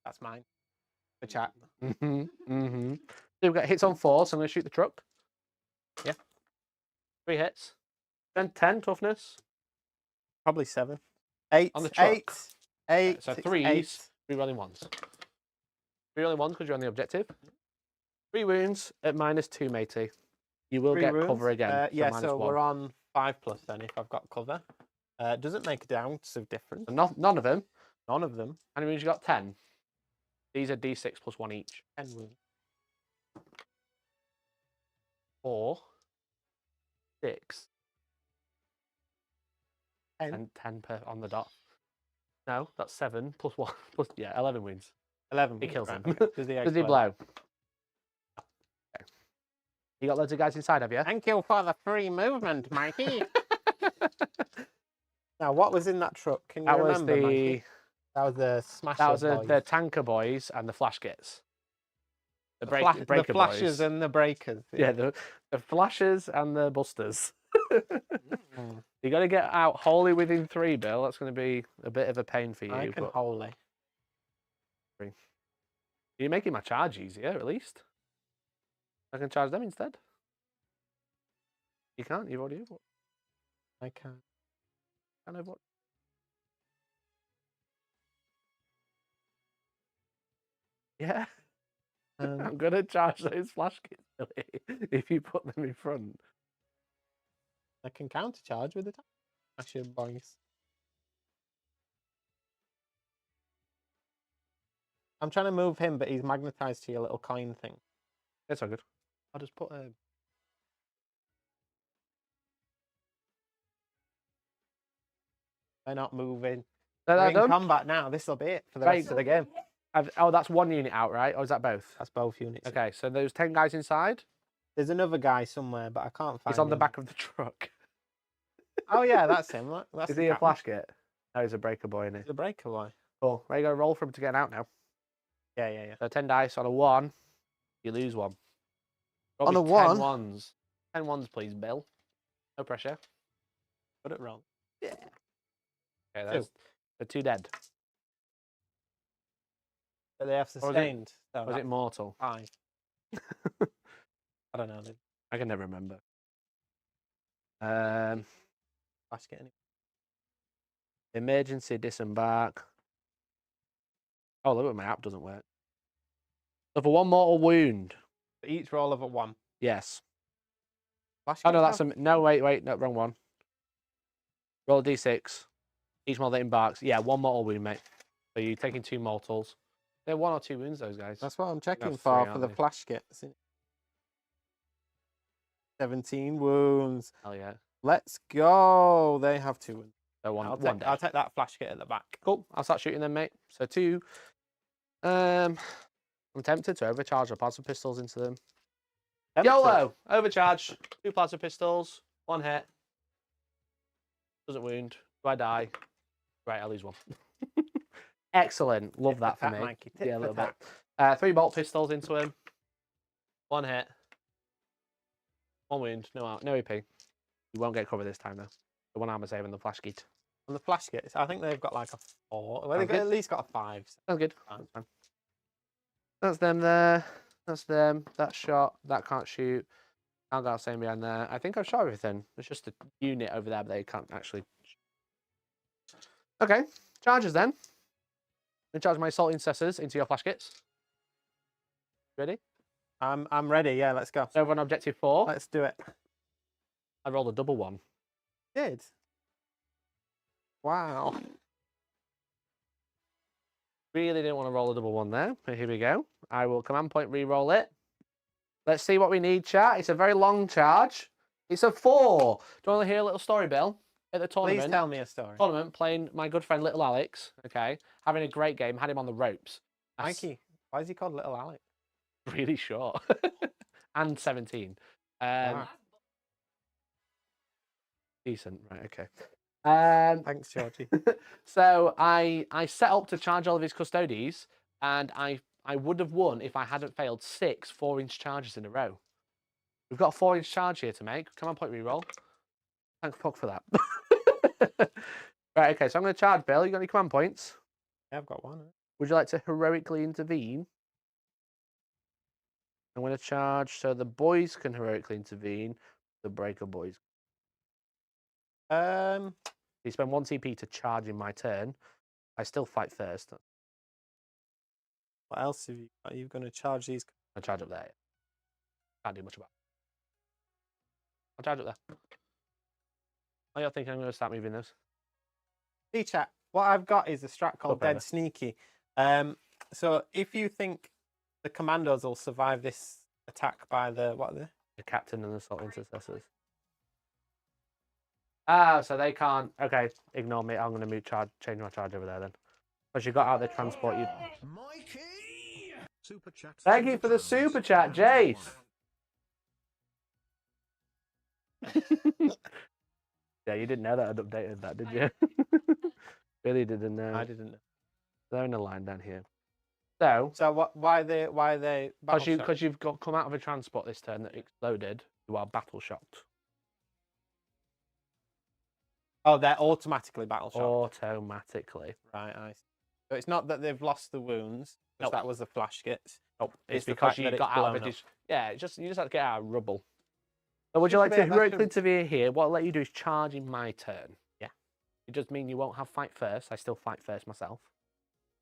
That's mine. The chat. So we've got hits on 4, so I'm going to shoot the truck. Yeah. 3 hits. Then 10 toughness. Probably 7. 8. On the truck. 8. 8. So 3s. 3 rolling 1s. 3 rolling 1s because you're on the objective. 3 wounds at -2, matey. You will get cover again. Yeah, so so -1. we're on 5+ then if I've got cover. Doesn't make a ounce of difference. So none of them. None of them. How many wounds you got? 10. These are D6 + 1 each. 10 wounds. 4, 6, 10. and 10 per on the dot. No, that's 7 + 1 plus 11 wounds. 11. He kills him. Okay. Does Does he blow? Okay. You got loads of guys inside, have you? Thank you for the free movement, Mikey. Now, what was in that truck? Can you That was remember, the Mikey? That was the smasher that was boys. the tanker boys and the flash kits. The breaker the flashers boys. and the breakers. Yeah, the flashers and the busters. You got to get out wholly within 3, Bill. That's going to be a bit of a pain for you. I can wholly. You're making my charge easier, at least. I can charge them instead. You can't. You've already overwatched. I can't. Can't overwatch. Yeah. I'm going to charge those flash kits Billy, if you put them in front. I can countercharge with the smasher boys. I'm trying to move him, but he's magnetized to your little coin thing. That's all good. I'll just put a... They're not moving. They're We're in done? combat now. This will be it for the rest of the game. Oh, that's 1 unit out, right? Or is that both? That's both units. Okay, so there's 10 guys inside. There's another guy somewhere, but I can't find He's on him. the back of the truck. Oh, yeah, that's him. That's Is he a flash kit? No, he's a breaker boy, isn't he? He's a breaker boy. Cool. There you go. Roll for him to get out now. Yeah. So 10 dice on a 1. You lose 1. Roll On a me 1? 10 ones. 10 ones, please, Bill. No pressure. Got it wrong. Yeah. Okay, that's the 2 dead. But they have sustained. Was it mortal? 5. I don't know. I can never remember. Emergency disembark. Oh, look at my app doesn't work. So for 1 mortal wound. For each roll of a 1. Yes. Flash Oh no, kits that's no. Wait, no, wrong one. Roll a d6. Each mortal that embarks. Yeah, 1 mortal wound, mate. So you're taking 2 mortals. They're 1 or 2 wounds, those guys. That's what I'm checking Got for 3, the aren't they? flash kits. 17 wounds. Hell yeah. Let's go. They have 2 wounds. So I'll one dead. take that flash kit at the back. Cool. I'll start shooting them, mate. So 2. I'm tempted to overcharge our plasma pistols into them. YOLO! Overcharge. 2 plasma pistols. 1 hit. Doesn't wound. Do I die? Right, I lose 1. Excellent. Love that for me. Mikey. Yeah, a little bit. 3 bolt pistols into him. 1 hit. 1 wound. No EP. You won't get cover this time, though. The 1 armor save and the flash kit. On the flash kits, I think they've got like a 4. Well, they've got, at least got a 5. So. Sounds good. That's fine. That's them there. That's them. That shot. That can't shoot. Can't go same behind there. I think I've shot everything. There's just a unit over there, but they can't actually. Okay. Charges then. I'm charge my assault incessors into your flash kits. Ready? I'm ready. Yeah, let's go. Over on objective 4. Let's do it. I rolled a double 1. Did. Wow. Really didn't want to roll a double 1 there. But here we go. I will command point re-roll it. Let's see what we need, chat. It's a very long charge. It's a 4. Do you want to hear a little story, Bill? at the tournament. Please tell me a story. Tournament, playing my good friend Little Alex, okay, having a great game, had him on the ropes. Mikey, why is he called Little Alex? Really short. And 17. Wow. Decent, right, okay. Thanks, Georgie. So I set up to charge all of his custodies, and I would have won if I hadn't failed 6 4-inch charges in a row. We've got a 4-inch charge here to make. Come on, point reroll. Thank fuck for that. Right, okay, so I'm going to charge, Bill. You got any command points? Yeah, I've got one. Would you like to heroically intervene? I'm going to charge so the boys can heroically intervene. The breaker boys. You spend 1 CP to charge in my turn. I still fight first. What else have you got? Are you going to charge these? I'll charge up there. Can't do much about it. I'll charge up there. Oh, you're thinking I'm going to start moving this? Hey, chat. What I've got is a strat called Dead Sneaky. So if you think the commandos will survive this attack by the, what are they? The captain and the assault intercessors. Ah, so they can't. Okay, ignore me. I'm going to change my charge over there then. Because you got out the transport. Mikey! Super chat. Thank you for the super chat, Jace. Yeah, you didn't know that I'd updated that, did you? Really didn't know. I didn't know. They're in a line down here. So what? Why they? Because you've come out of a transport this turn that exploded. You are battle shocked. Oh, they're automatically battle shocked. Automatically. Right, I see. So it's not that they've lost the wounds. Nope. That was the flash kits. Nope. It's the because fact you that got it's out of blown it. up. Yeah, you just have to get out of rubble. So would you Just like a to bit of heroically action. intervene here? What I'll let you do is charge in my turn. Yeah. It does mean you won't have fight first. I still fight first myself.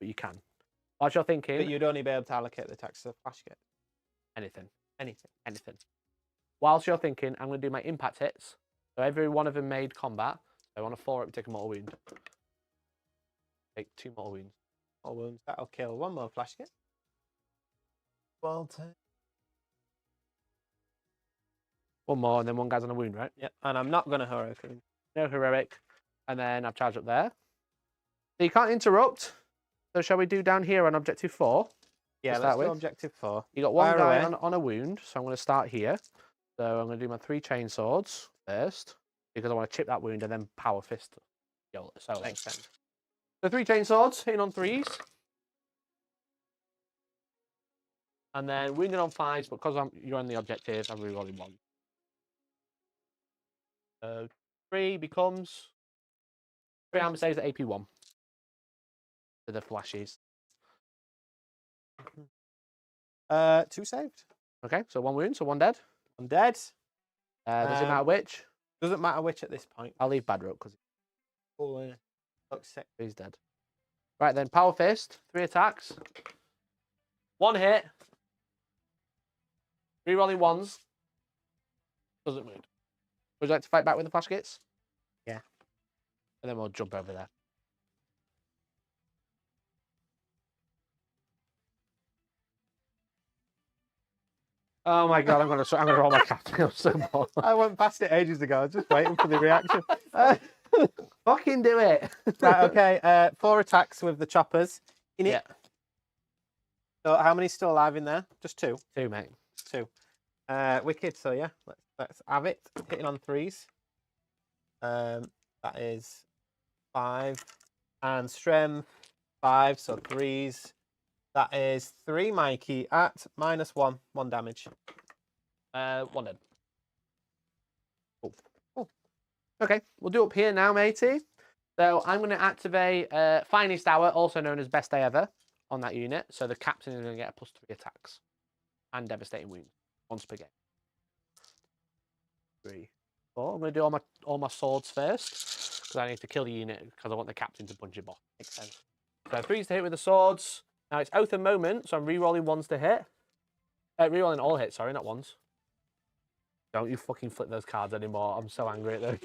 But you can. Whilst you're thinking... But you'd only be able to allocate the attacks to the flash kit. Anything. Whilst you're thinking, I'm going to do my impact hits. So every one of them made combat. So on a 4, it would take a mortal wound. Take 2 mortal wounds. Mortal wounds. That'll kill 1 more flash kit. Well taken. 1 more, and then 1 guy's on a wound, right? Yeah, and I'm not going to heroic. No heroic. And then I've charged up there. So you can't interrupt. So shall we do down here on objective 4? Yeah, let's do objective 4. You got 1 Fire guy away. on a wound, so I'm going to start here. So I'm going to do my 3 chain swords first, because I want to chip that wound and then power fist. So Makes sense. So 3 chain swords, hitting on 3s. And then wounded on 5s, but because you're on the objective, I'm rerolling 1. So 3 becomes 3 armor saves at AP 1. To the flashes. 2 saved. Okay, so 1 wound, so 1 dead. I'm dead. Does it matter which? Doesn't matter which at this point. I'll leave bad rope because Looks sick. he's dead. Right then, power fist, 3 attacks. 1 hit. Rerolling 1s. Doesn't wound. Would you like to fight back with the flash kits? Yeah. And then we'll jump over there. Oh my god, I'm gonna roll my captain. I'm so bored. I went past it ages ago. I was just waiting for the reaction. Fucking do it. Right, okay. 4 attacks with the choppers. In it. Yeah. So how many still alive in there? Just 2. 2, mate. 2. Wicked. So yeah, let's have it. Hitting on 3s. That is 5 and strength 5. So 3s. That is 3, Mikey, at -1. 1 damage. 1 dead. Oh. Okay, we'll do up here now, matey. So I'm going to activate Finest Hour, also known as Best Day Ever, on that unit. So the captain is going to get a +3 attacks and devastating wounds once per game. 3, 4. I'm going to do all my swords first because I need to kill the unit because I want the captain to punch it off. Makes sense. So 3s to hit with the swords. Now it's Oath and Moment, so I'm re-rolling 1s to hit. Re-rolling all hits, sorry, not 1s. Don't you fucking flip those cards anymore. I'm so angry at them.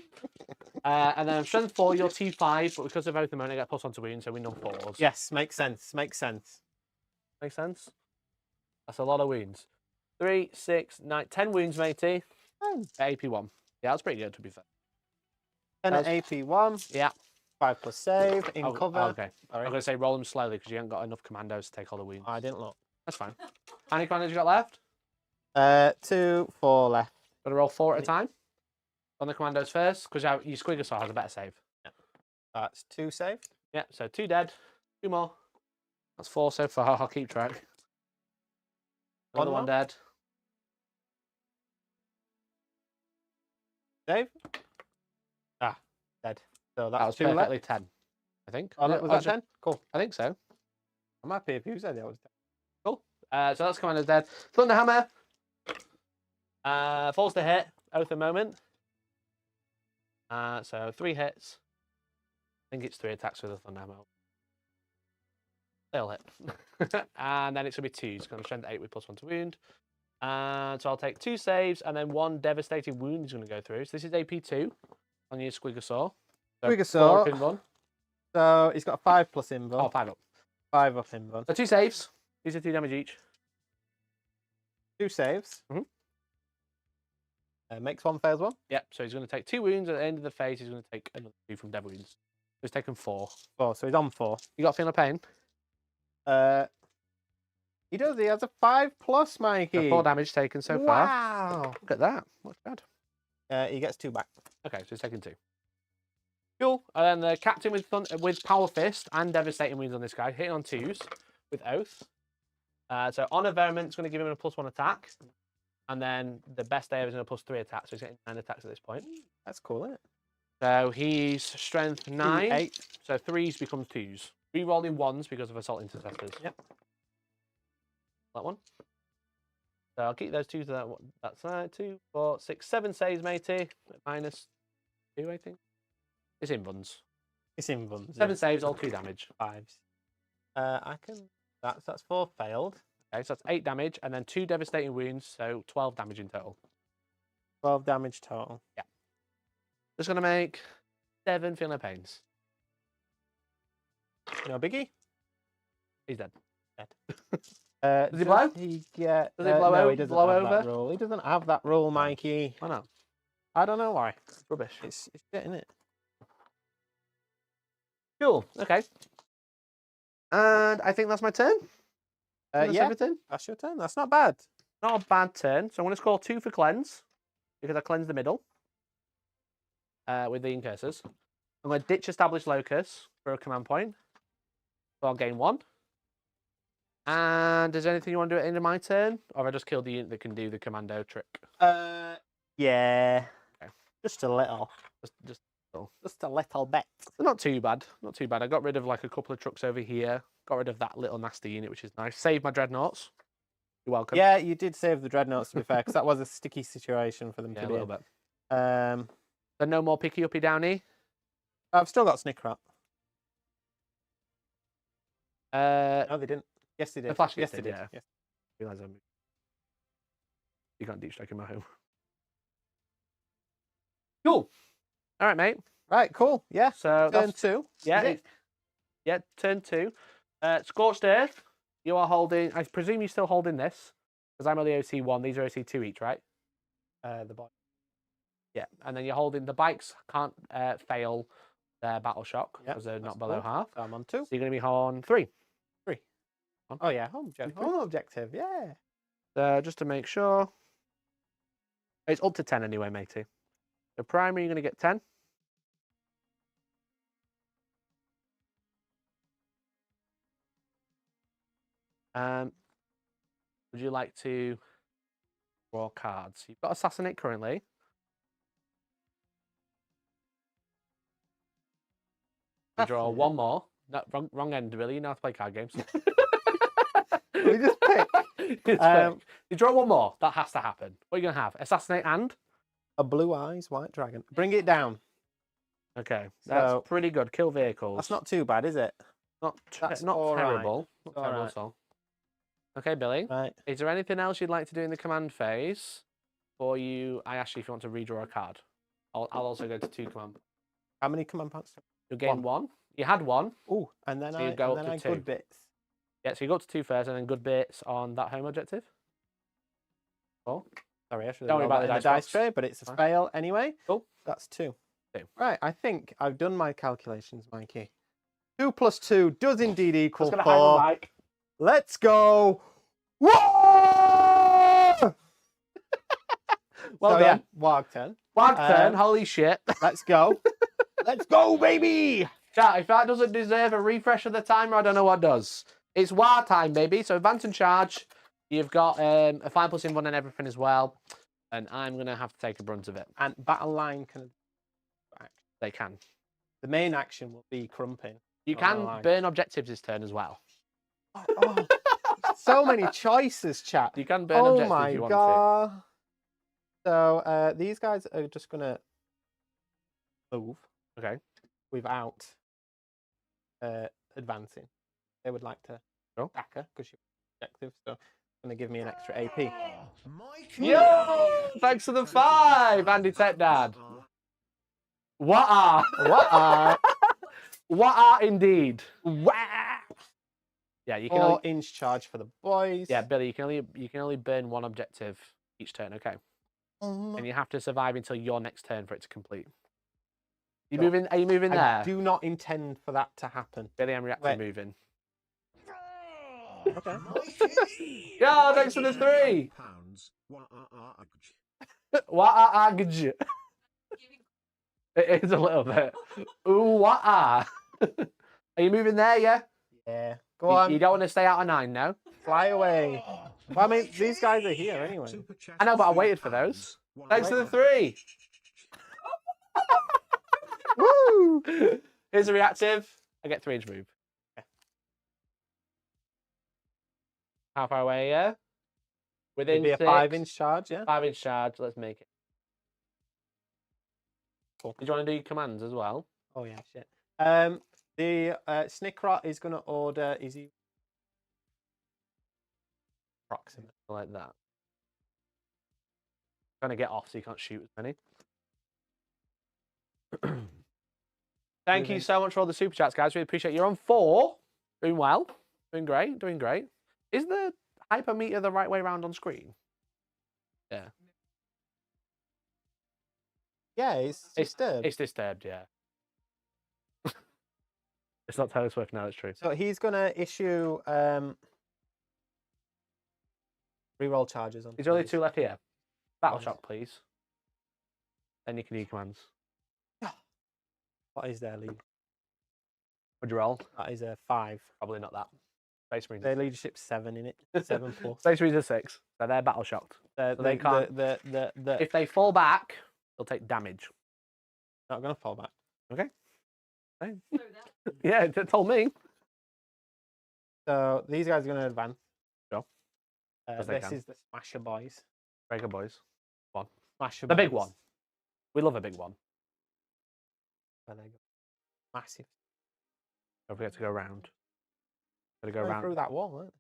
And then Strength 4, you're T5, but because of Oath and Moment, I get +1 to wound, so we know 4s. Yes, makes sense. Makes sense. Makes sense? That's a lot of wounds. 3, 6, 9, 10 wounds, matey. At AP 1. Yeah, that's pretty good, to be fair. 10 at Does. AP1. Yeah. 5+ save in cover. Okay. I'm Sorry. going to say roll them slowly because you haven't got enough commandos to take all the wounds. I didn't look. That's fine. How many commandos you got left? 2, 4 left. Got to roll 4 at a time. On the commandos first because your Squigosaur has a better save. Yeah. That's 2 saved. Yeah, so 2 dead. 2 more. That's 4 so far. I'll keep track. Another one dead. Save. Ah, dead. So that's That was 2 left. perfectly 10, I think. Oh, was that 10? Cool. I think so. I'm happy if you said that was 10. Cool. So that's commandos dead. Thunderhammer. Falls to hit. Oath a moment. So 3 hits. I think it's 3 attacks with a Thunderhammer. They'll hit. And then it's going to be 2. It's going to strength 8 with +1 to wound. So I'll take 2 saves and then 1 devastating wound is going to go through. So this is AP2 on your Squigosaur. Squigosaur. 4 up in one. So he's got a 5+ invul. Oh, 5 up. 5 up invul. So 2 saves. These are 2 damage each. 2 saves. Mhm. Makes 1, fails 1. Yep. So he's going to take 2 wounds at the end of the phase. He's going to take another 2 from dead wounds. So he's taken 4. 4, so he's on 4. You got a feeling of pain? He does. He has a 5+, Mikey. So 4 damage taken so far. Wow. Look at that. What's bad? He gets 2 back. Okay, so he's taken 2. Cool. And then the captain with power fist and devastating wounds on this guy, hitting on 2s with oath. So honor variment's going to give him a +1 attack, and then the best day is going to +3 attacks. So he's getting 9 attacks at this point. That's cool, isn't it? So he's strength 9. 8. So 3s becomes 2s. Rerolling 1s because of assault intercessors. Yep. That one. So I'll keep those 2 to that side. 2, 4, 6, 7 saves, matey. -2, I think. It's invuns. It's invuns. 7 saves, all 2 damage. 5s. I can. That's 4 failed. Okay, so that's 8 damage, and then 2 devastating wounds, so 12 damage in total. 12 damage total. Yeah. Just going to make 7 feeling of pains. No biggie. He's dead. Does he blow? He get, Does he blow no, over? he doesn't Blow have over? that rule. He doesn't have that rule, Mikey. Why not? I don't know why. Rubbish. It's getting it. Cool. Okay. And I think that's my turn. Yeah, Everything. that's your turn. That's not bad. Not a bad turn. So I'm going to score 2 for cleanse because I cleansed the middle with the incursors. I'm going to ditch established locus for a command point. So I'll gain 1. And is there anything you want to do at the end of my turn? Or have I just killed the unit that can do the commando trick? Yeah. Okay. Just a little. Just Just a little bit. not too bad. Not too bad. I got rid of like a couple of trucks over here. Got rid of that little nasty unit, which is nice. Saved my dreadnoughts. You're welcome. Yeah, you did save the dreadnoughts, to be fair, because that was a sticky situation for them Yeah, to a be little in. bit. So no more picky uppy downy. I've still got Snick Rat. No, No, they didn't. Yes, they did. the flash yes, did, they did. yeah. Yes. Realise I'm... You can't deep strike in my home. Cool. All right, mate. Right, cool. Yeah. So Turn that's 2. yeah, Is it? yeah. Turn 2. Scorched Earth. You are holding. I presume you're still holding this because I'm only OC1. These are OC2 each, right? The bike. Yeah, and then you're holding the bikes can't fail their battle shock because they're not below half. So I'm on 2. So you're going to be on 3. Oh, yeah. Home objective. Yeah. So just to make sure, it's up to 10 anyway, matey. So primary, you're going to get 10. Would you like to draw cards? You've got Assassinate currently. You draw 1 more. No, wrong end, really. You know how to play card games. We just pick. You draw 1 more. That has to happen. What are you going to have? Assassinate and? A blue eyes white dragon. Bring it down. Okay, that's So- pretty good. Kill vehicles. That's not too bad, is it? That's all not right. terrible. Not All terrible right. at all. Okay, Billy. Right. Is there anything else you'd like to do in the command phase? Or you, I asked you if you want to redraw a card. I'll also go to 2 command. How many command points? You'll gain 1. You had 1. Oh, and then So you I go and up then to I 2. good bits. Yeah, so you go up to 2 first, and then good bits on that home objective. Cool. Sorry, I should Don't worry have about rolled the that in dice box. tray, but it's a Fine. fail anyway. Cool. That's 2. Right, I think I've done my calculations, Mikey. 2 plus 2 does indeed equal Just gonna hide 4. the mic. Let's go. Whoa! Well so, done. yeah, Warg turn. Warg holy shit. Let's go. Let's go, baby! Chat, if that doesn't deserve a refresh of the timer, I don't know what does. It's war time, baby. So advance and charge. You've got a 5+ in one and everything as well. And I'm going to have to take a brunt of it. And battle line can... They can. The main action will be crumping. You can burn objectives this turn as well. Oh, so many choices, chat. You can burn objectives if you want to. Oh my god. So these guys are just going to move. Okay. Without advancing. They would like to attack her because she's objective. So it's going to give me an extra AP. Yo! Thanks for the 5, Andy Tech Dad. What are? What are? What are indeed? Wow. Yeah, you can 4-inch charge for the boys. Yeah, Billy, you can only burn 1 objective each turn, okay? And you have to survive until your next turn for it to complete. You moving? Are you moving there? I do not intend for that to happen. Billy, I'm reacting moving. Okay. Yeah, thanks for the 3. What It is a little bit. Ooh, what are? Are you moving there? Yeah. Yeah. Go on. You don't want to stay out of 9 now. Fly away. Well, I mean, these guys are here anyway. I know, but I waited for those. Thanks for the 3. Woo! Here's a reactive. I get 3-inch move. Okay. How far away? Yeah. Within It'd be a 5-inch charge. Yeah. 5-inch charge. Let's make it. Cool. Did you want to do your commands as well? Oh yeah, shit. The Snickrot is going to order. Is he Approximate like that? Trying to get off so you can't shoot as many. Thank you so much for all the super chats, guys. Really appreciate it. You're on 4. Doing well. Doing great. Doing great. Is the hypermeter the right way around on screen? Yeah. Yeah, it's disturbed. It's disturbed, yeah. It's not Taylor Swift now, it's true. So he's going to issue reroll charges on. There's only 2 left here. Battle shock, please. Then you can do commands. What is their lead? Would you roll? That is a 5. Probably not that. Space Marines. Their leadership's 7 in it. 7 plus. Space Marines are 6. So they're battle shocked. So they can't. If they fall back, they'll take damage. Not going to fall back. Okay. Yeah, it told me. So these guys are going to advance. Sure. This is the Smasher Boys. Breaker Boys. One. Smasher The Boys. big one. We love a big one. Where they go. Massive. Don't forget to go around. Gotta go Going around. through that wall, weren't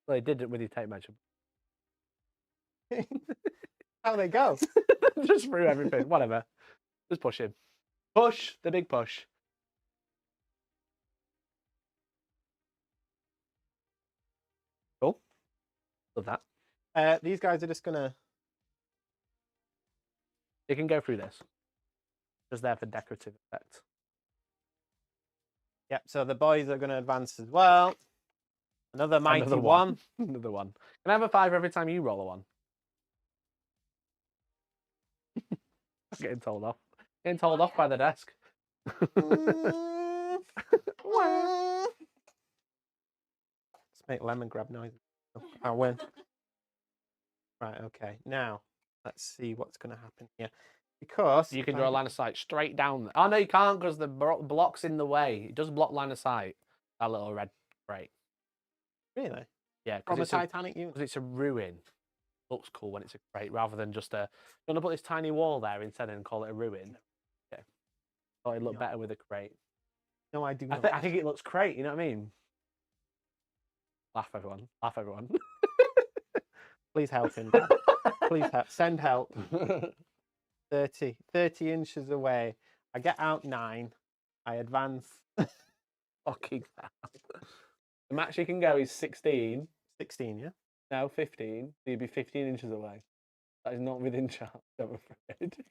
Well, they did it with your tape measure. they? How they go? Just through everything. Whatever. Just push him. Push. The big push. Cool. Love that. These guys are just going to... You can go through this. Just there for decorative effect. Yep, so the boys are going to advance as well. Another mighty one. Another one. Can I have a 5 every time you roll a 1? Getting told off. Getting told off by the desk. Let's make lemon grab noises. I win. Right, okay. Now, let's see what's going to happen here. Because... You can draw a line of sight straight down there. Oh, no, you can't because the block's in the way. It does block line of sight. That little red crate. Really? Yeah. From a Titanic unit? Because it's a ruin. Looks cool when it's a crate rather than just a... You want to put this tiny wall there instead and call it a ruin? Yeah. Thought it'd look better with a crate. No, I do not. I think it looks great, you know what I mean? Laugh, everyone. Laugh, everyone. Please help him. Dad. Please help. Send help. 30 inches away. I get out 9. I advance. Fucking hell. The max you can go is 16. 16, yeah? No, 15. So you'd be 15 inches away. That is not within chance, I'm afraid.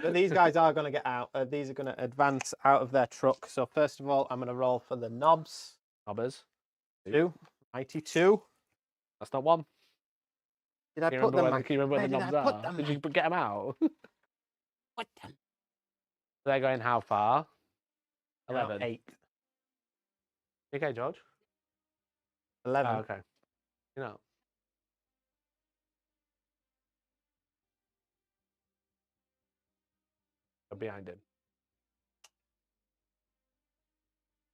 But these guys are going to get out. These are going to advance out of their truck. So first of all, I'm going to roll for the knobs. Knobbers. 2. Mighty 2. That's not one. Did I Can you put them? remember can you remember Where what the did knobs I put are? them? Did you get them out? Put them. They're going how far? Now 11. 8. Okay, George. 11. Oh, okay. You know. Go behind him.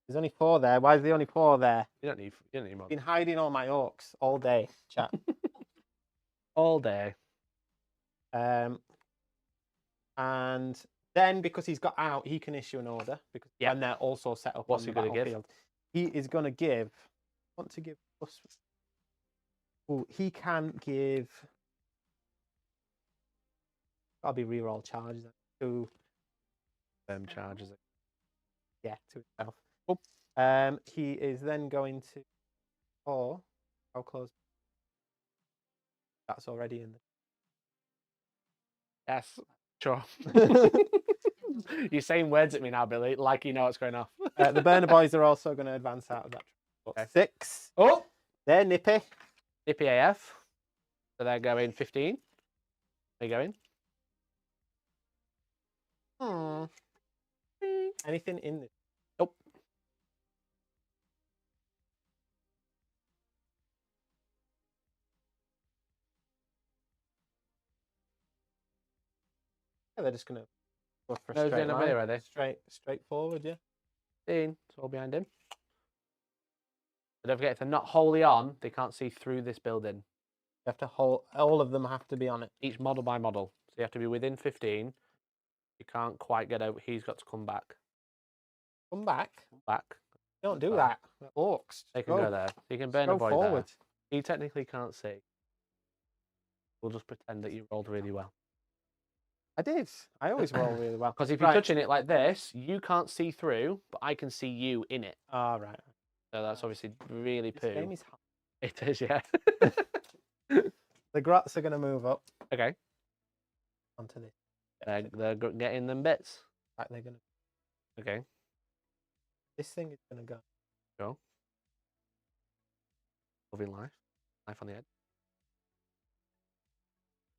There's only 4 there. Why is there only 4 there? You don't need more. I've been hiding all my orcs all day, chat. All day. And then because he's got out, he can issue an order because and they're also set up. What's on he the going to give? battlefield. He is going to give. Want to give plus? Oh, he can give. That'll be reroll charges to. Charges. Yeah, to itself. Oh. He is then going to. Oh, how close? That's already in the. Yes. Sure. You're saying words at me now, Billy, like you know what's going off. The burner boys are also going to advance out of that. Okay. 6. Oh, They're nippy. Nippy AF. So they're going 15. Are you going? Anything in this? Nope. Yeah, they're just going to go for a No, straight they're line. are they? Straight forward, yeah. 15. It's all behind him. But don't forget, if they're not wholly on, they can't see through this building. You have to hold. All of them have to be on it. Each model by model. So you have to be within 15. You can't quite get over. He's got to come back. Come back. Back. Don't do that. They're orcs. They can go there. You can burn a Go boy forward. there. He technically can't see. We'll just pretend that you rolled really well. I did. I always roll really well. Because if you're touching it like this, you can't see through, but I can see you in it. Ah, right. So that's obviously really This poo. game is hard. It is, yeah. The grots are going to move up Okay. onto this. They're getting them bits. Right, they're going to. Okay. This thing is going to go. Go. Loving life. Life on the edge.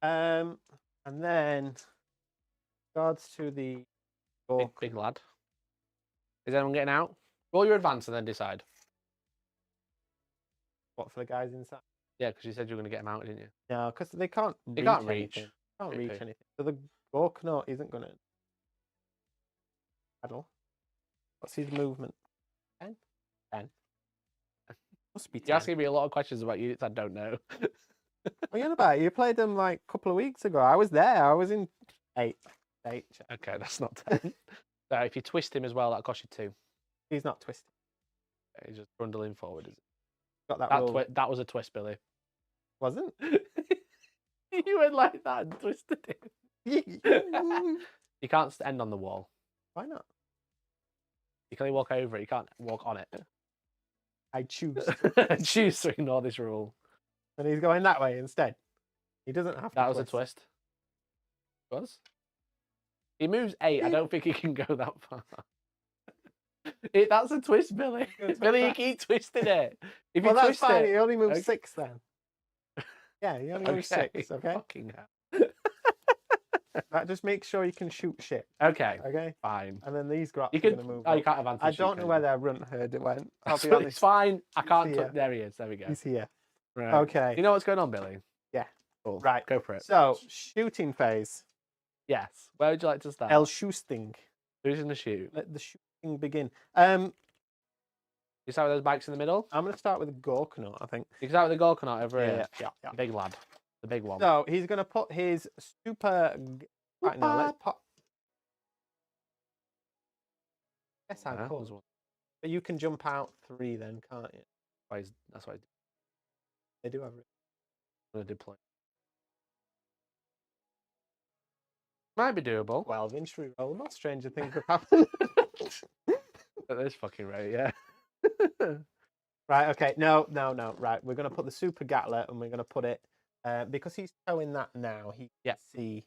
And then regards to the Big lad. Is anyone getting out? Roll your advance and then decide. What for the guys inside? Yeah, because you said you were going to get them out, didn't you? No, because they can't. They can't anything. reach. Can't Okay. reach anything. So the Gorknot isn't going to paddle. What's his movement? 10? 10. Must be 10. You're asking me a lot of questions about units I don't know. What are you on about? You played them like a couple of weeks ago. I was there. I was in 8. 8. Okay, that's not 10. So if you twist him as well, that'll cost you 2. He's not twisted. He's just trundling forward, is it? Got that rule. That was a twist, Billy. Wasn't? You went like that and twisted it. You can't end on the wall. Why not? You can only walk over it. You can't walk on it. I choose. Choose to ignore this rule. And he's going that way instead. He doesn't have to. That was a twist. Was? He moves 8. I don't think he can go that far. That's a twist, Billy. Billy, you keep twisting it. If you Well, twist that's fine. it, He only moves Okay. 6 then. Yeah, he only moves 6. Okay. Fucking hell. That just makes sure you can shoot shit. Okay. Okay. Fine. And then these grots You are can. going to move. Oh, you up. can't advance. I don't know where their runt herd went. I'll be It's honest. fine. I can't. here. There he is. There we go. He's here. Right. Okay. You know what's going on, Billy? Yeah. Cool. Right. Go for it. So shooting phase. Yes. Where would you like to start? El shooting. Who's in the shoot? Let the shooting begin. You start with those bikes in the middle. I'm going to start with the Gorknot, I think. You can start with the Gorknot over here. Yeah. Big lad. The big one. So he's going to put his super. Right now, let's pop. Guess how Yeah, cool. there's one. But you can jump out 3 then, can't you? That's why They do have. I did play. Might be doable. 12-inch reroll. Not stranger things have happened. At this fucking rate, yeah. Right, okay. No. Right, we're going to put the super Gatler and we're going to put it, because he's towing that now, he can see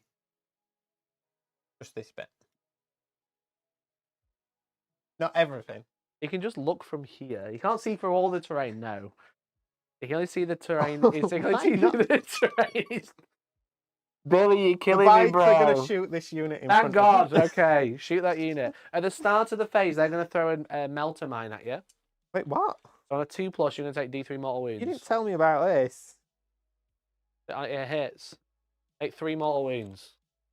Just this bit. Not everything. You can just look from here. You can't see through all the terrain, no. You can only see the terrain. Oh, You can only why see not? through the terrain. Billy, you're The killing me, bikes bro. are going to shoot this unit in Thank front God. of me. Okay, shoot that unit. At the start of the phase, they're going to throw a melter mine at you. Wait, what? On a 2+, you're going to take D3 mortal wounds. You didn't tell me about this. It hits. Take 3 mortal wounds.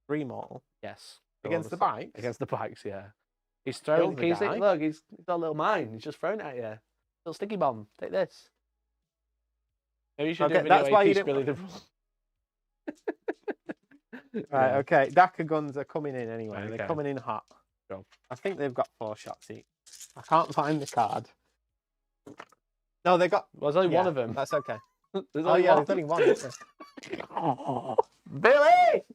3 mortal. Yes. Against the bikes? Against the bikes, yeah. He's throwing. Kills the Can you see? guy. Look, he's got a little mine. He's just thrown it at you. Little sticky bomb. Take this. Maybe you should do a Okay, video that's where why you you teach didn't Billy the Right, Yeah. okay. Dakka guns are coming in anyway. Okay. They're coming in hot. Go. I think they've got 4 shots each. I can't find the card. No, they got... Well, there's only one yeah, of them. That's okay. There's Oh, only yeah, one. there's only one, isn't there? Billy!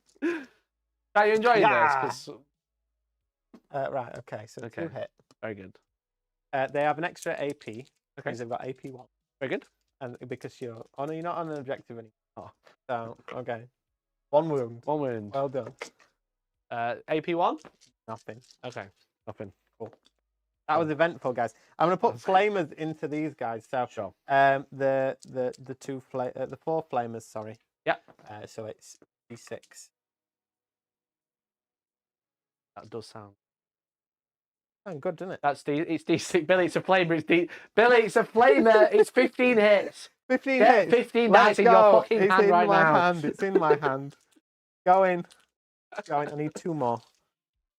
Are you enjoying Yeah. this? 'Cause- Right, okay. So Okay. 2 hit. Very good. They have an extra AP. Okay. Because they've got AP1. Very good. And because you're... Oh, no, you're not on an objective anymore. Oh. So, okay. 1 wound. 1 wound. Well done. AP1? Nothing. Okay. Nothing. Cool. That was eventful, guys. I'm going to put flamers into these guys. So, Sure. the 4 flamers. Sorry. Yep. So it's D6. That does sound. Oh, good, doesn't it? It's D6. Billy, it's a flamer. Billy, it's a flamer. It's 15 hits. 15 Get hits. 15 Let's dice in your go. fucking It's hand in right my now. hand. It's in my hand. Going. I need 2 more.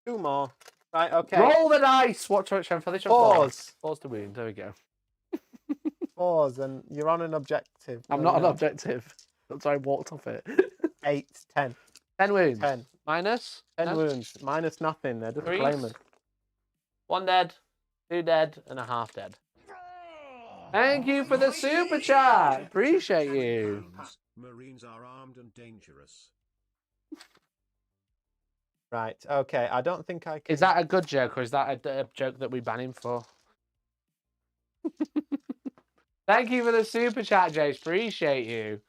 2 more. Right. Okay. Roll the dice. Watch for this. 4s. 4's to wound. There we go. 4s, and you're on an objective. I'm not an objective. That's why I walked off it. 8, 10. 10 wounds. 10. Minus? 10 wounds. Minus nothing. They're just Threes. flamers. 1 dead, 2 dead, and a half dead. Thank you for the super chat. Appreciate you. Marines are armed and dangerous. Right. Okay. I don't think I can. Is that a good joke, or is that a joke that we ban him for? Thank you for the super chat, Jace. Appreciate you.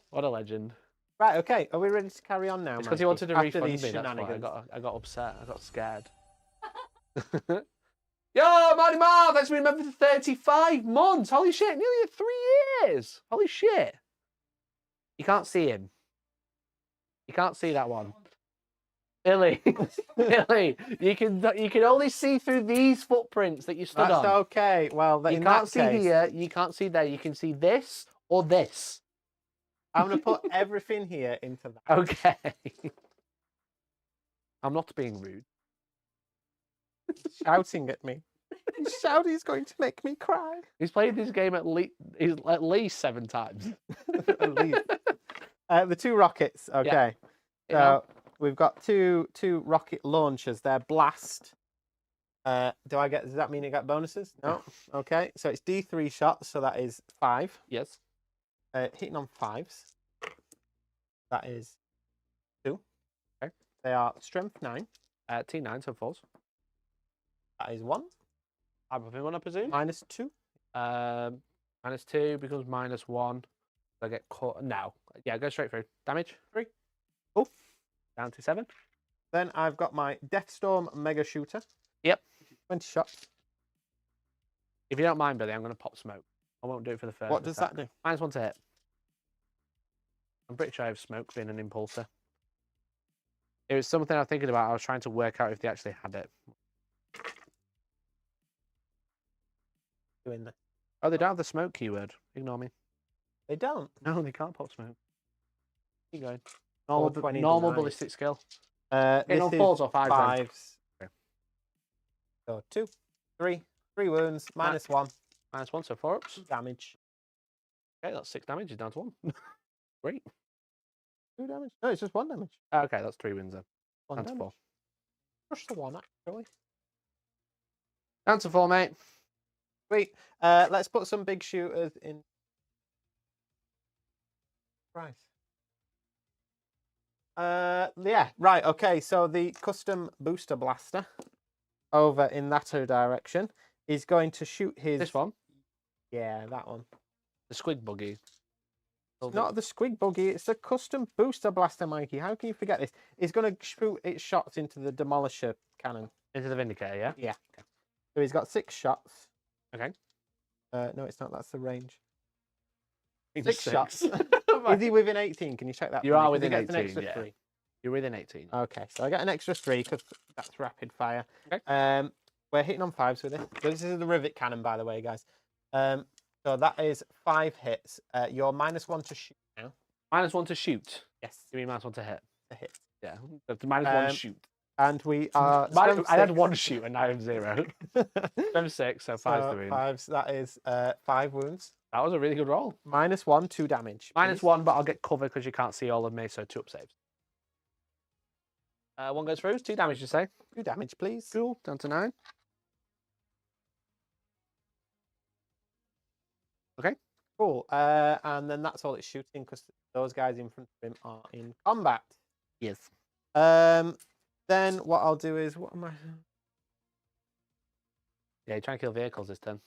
What a legend. Right. Okay. Are we ready to carry on now? It's because he Mikey? wanted to After refund these me. That's why shenanigans. I got upset. I got scared. Yo, Marty Marv, that's been a member for 35 months. Holy shit, nearly 3 years. Holy shit. You can't see him. You can't see that one. Billy, Billy, you can only see through these footprints that you stood That's on. okay. Well, You in can't that see case, here, you can't see there. You can see this or this. I'm going to put everything here into that. Okay. I'm not being rude. Shouting at me. Shouting is going to make me cry. He's played this game at least 7 times. At least. The 2 rockets. Okay. Yeah. So we've got two rocket launchers. They're blast. Does that mean you get bonuses? No. Okay. So it's D3 shots. So that is 5. Yes. Hitting on 5s. That is 2. Okay. They are strength 9. T9, so falls. That is 1. I'm having one, I presume. Minus 2. -2 becomes -1. I get caught. No. Yeah, go straight through. Damage? 3. Oh. Down to 7. Then I've got my Deathstorm Mega Shooter. Yep. 20 shots. If you don't mind, Billy, I'm going to pop smoke. I won't do it for the first. What does that do? -1 to hit. I'm pretty sure I have smoke being an impulsor. It was something I was thinking about. I was trying to work out if they actually had it. Doing that. Oh, they don't have the smoke keyword. Ignore me. They don't. No, they can't pop smoke. Keep going. Or Normal, 20 normal denied. ballistic skill. This on is 4s or 5s then? 5s. Okay. So 2, 3 wounds, -1 -1, so 4 ups. damage. Okay, that's 6 damage. He's down to 1. Great. 2 damage. No, it's just 1 damage. Okay, that's 3 wins then. 1 Down to damage. 4. Push the 1 actually. Down to 4, mate. Sweet. Let's put some big shooters in. Right. Yeah. Right. Okay. So the custom booster blaster over in that direction is going to shoot his. This one, Yeah, that one. the squig buggy. It's not the squig buggy, it's a custom booster blaster, Mikey. How can you forget this? It's going to shoot its shots into the demolisher cannon. Into the Vindicator, yeah? Yeah. Okay. So he's got 6 shots. Okay. No, it's not. That's the range. Into 6 shots. Oh Is he within 18? Can you check that? You for me? are 'Cause within he gets 18, an extra yeah. 3. You're within 18. Okay, so I get an extra 3 because that's rapid fire. Okay. We're hitting on 5s with it. So this is the rivet cannon, by the way, guys. So that is 5 hits. You're -1 to shoot now. -1 to shoot. Yes. You mean -1 to hit? To hit. Yeah. That's -1 shoot. And we are. I had 1 shoot and now I have 0. Strength 6, so 5's the wound. 5s. That is 5 wounds. That was a really good roll. -1, 2 damage. -1, but I'll get cover because you can't see all of me, so 2 up saves. 1 goes through. 2 damage, you say? 2 damage, please. Cool. Down to 9. Okay. Cool. And then that's all it's shooting because those guys in front of him are in combat. Yes. Then what I'll do is, what am I? Yeah, you try and kill vehicles this turn.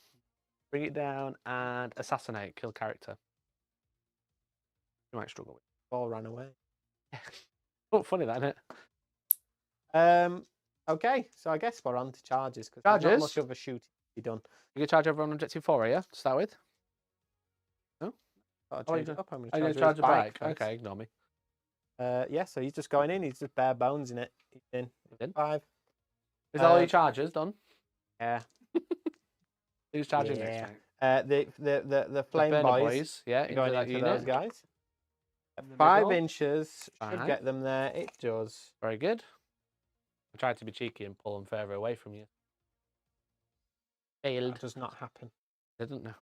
Bring it down and assassinate, kill character. You might struggle with it. Ball ran away. Oh, funny that, isn't it? Okay, so I guess we're on to charges because Charges? not much of a shooting to be done. You can charge everyone on objective 4, are you? To start with? No? I'll Oh, change it up. I'm Are you going going to to charge a bike? first. Okay, ignore me. Yeah, so he's just going in. He's just bare bones in it. He's in. In? 5. Is that all your charges done? Yeah. Who's charging Yeah. next? The flame Burner boys. Yeah, are into going that into unit. those guys. In the 5 middle. inches should Fine. get them there. It does. Very good. I tried to be cheeky and pull them further away from you. Failed. That does not happen. Didn't know.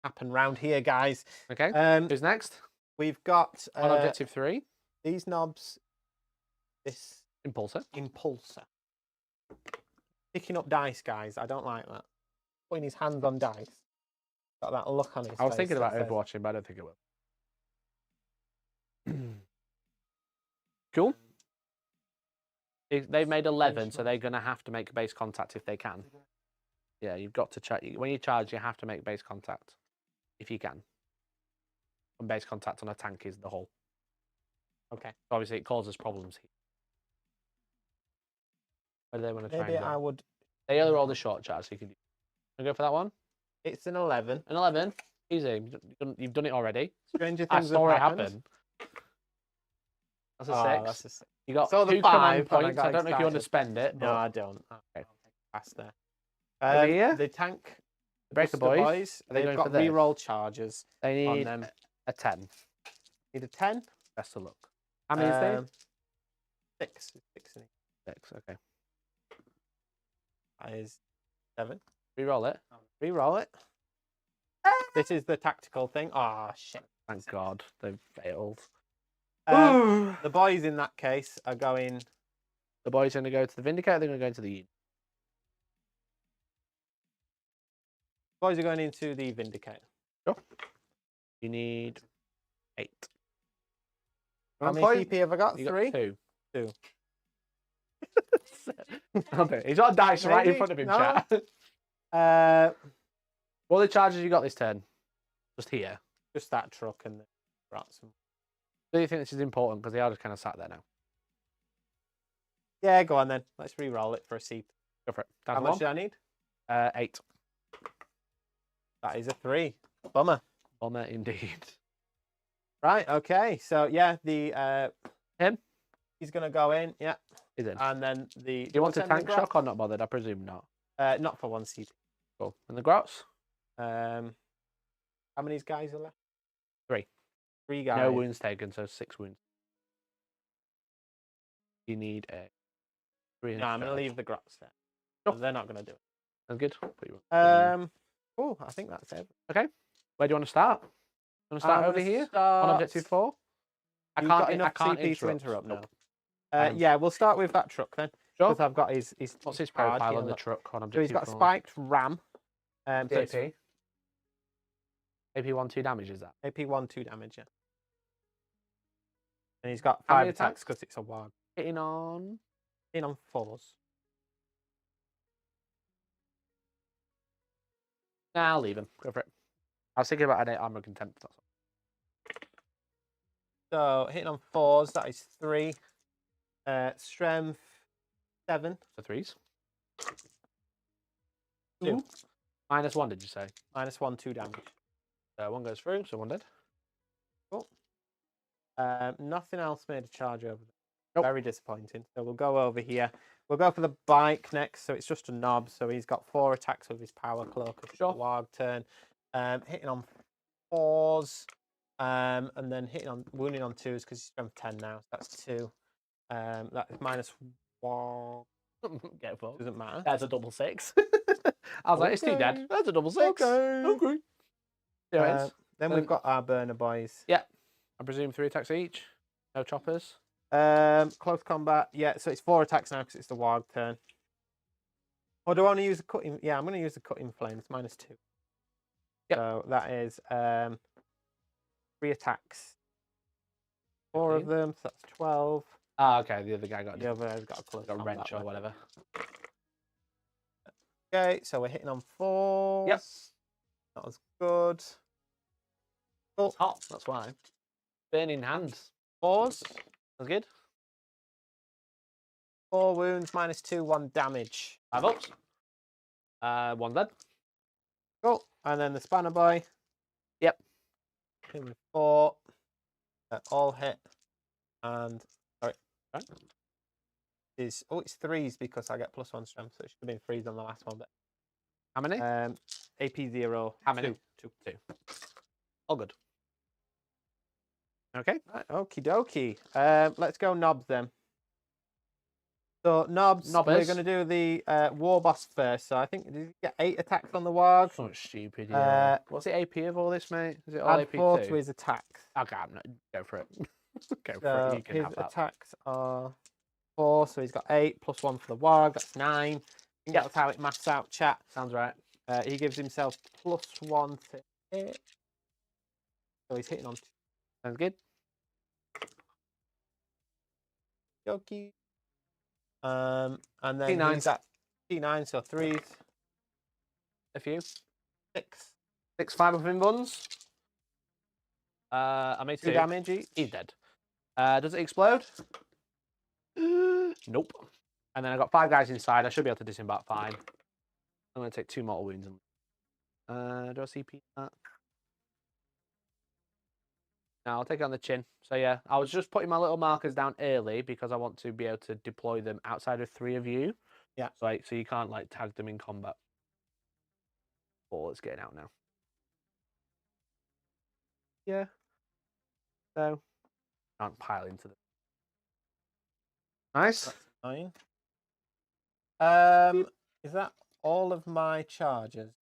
Happen round here, guys. Okay. Who's next? We've got On objective 3. these knobs. This Impulsor. impulsor. Picking up dice, guys. I don't like that. Putting his hands on dice. Got that look on his face. I was thinking about that says- overwatching, but I don't think it will. Cool. They've made 11, so they're going to have to make base contact if they can. Yeah, you've got to check. When you charge, you have to make base contact if you can. And base contact on a tank is the hull. Okay. Obviously, it causes problems here. Where do they want to try Maybe and go? I would. They only roll the short charge, so you can go for that one. It's an 11. An 11. Easy. You've done it already. Stranger I things saw have it happened. happen. That's a Oh, 6. that's a 6. You got So the 2 command 5, and I points. got I don't know if you want to excited. spend it. No, But I don't. Okay. Pass there. Over here? The tank. Breaker Buster boys. Are they They've going for got this? reroll charges They on need them. a 10. Need a 10. Best of luck. How many is there? 6. 6 in it. 6. Okay. That is 7. Reroll it. Reroll it. This is the tactical thing. Oh, shit. Thank God they've failed. The boys in that case are going. The boys are going to go to the Vindicator. They're going to go into the unit. Boys are going into the Vindicator. Sure. You need 8. How many PP have I got? You 3? got 2. 2. Okay. He's got a dice right in Maybe. front of him, No. chat. What are the charges you got this turn? Just here. Just that truck and the rats. Do you think this is important? Because they are just kind of sat there now. Yeah, go on then. Let's re-roll it for a seat. Go for it. How Down to much do I need? 8. That is a 3. Bummer. Bomber indeed. Right. Okay. So yeah, the Him? he's gonna go in. Yeah, Is it? and then the. Do you want to send the tank shock or not bothered? I presume not. Not for 1 seat. Cool. And the grots? How many guys are left? 3. 3 guys. No wounds taken, so 6 wounds. You need a 3. No, I'm gonna leave the grots there. Sure. They're not gonna do it. That's good. Put you- Oh, I think that's it. Okay. Where do you want to start? You want to start over here on objective 4? You've got enough I can't CP to interrupt now. Nope. Yeah, we'll start with that truck then. Sure. Because I've got his What's his card profile here, on the look. truck on So objective he's got a 4? spiked ram. So it's AP? AP 1, 2 damage, is that? AP 1, 2 damage, yeah. And he's got How 5 many attacks because it's a warg. Hitting on... In on 4s. Nah, I'll leave him. Go for it. I was thinking about an 8 armor contempt. That's all. So hitting on 4s, that is 3. Strength 7. So 3s. 2. -1, did you say? -1, 2 damage. So 1 goes through, so 1 dead. Cool. Nothing else made a charge over there. Nope. Very disappointing. So we'll go over here. We'll go for the bike next. So it's just a knob. So he's got 4 attacks with his power cloak. It's a warg turn. Hitting on 4s. And then wounding on 2s because he's strength 10 now. So that's 2. That is -1. Get fucked. Doesn't matter. That's a double 6. I was like, it's 2 dead. That's a double 6. Okay. Yeah, then we've got our burner boys. Yeah. I presume 3 attacks each. No choppers. Close combat. Yeah, so it's 4 attacks now because it's the warg turn. Or do I want to use the cutting? Yeah, I'm going to use the cutting flames. -2. Yep. So that is 3 attacks. 4 of them. So that's 12. Ah, okay. The other guy got The other has got a close a wrench or combat whatever. Okay, so we're hitting on 4s. Yep. That was good. Cool. It's hot, that's why. Burning hands. 4s. That's good. 4 wounds, -2, 1 damage. 5 ups. 1 dead. Cool. And then the spanner boy. Yep. Hit with 4. All hit. And sorry. It's 3s because I get +1 strength, so it should have been 3s on the last one. But How many? AP 0. How many? 2. 2. All good. Okay. Right, okie dokie. Let's go knobs then. So knobs, we're Knobbers. going to do the war boss first. So I think, did you get 8 attacks on the warg? So stupid, yeah. What's the AP of all this, mate? Is it all Add AP 4 2? to his attacks. Okay, go for it. Go for So it. You can his have that. attacks are 4, so he's got 8 +1 for the warg. That's 9. I think that's how it maths out, chat. Sounds right. He gives himself +1 to hit. So he's hitting on Sounds good. Yoki. And then T9s. he's at T9, so 3s. A few. 6. 6 5-up buns. I made 2 2 damage each. He's dead. Does it explode? Nope. And then I got 5 guys inside. I should be able to disembark fine. I'm going to take 2 mortal wounds. Do I CP that? No, I'll take it on the chin. So yeah, I was just putting my little markers down early because I want to be able to deploy them outside of 3 of you. Yeah. So you can't like tag them in combat. Oh, it's getting out now. Yeah. So can't pile into them. Nice. That's 9. Is that all of my charges?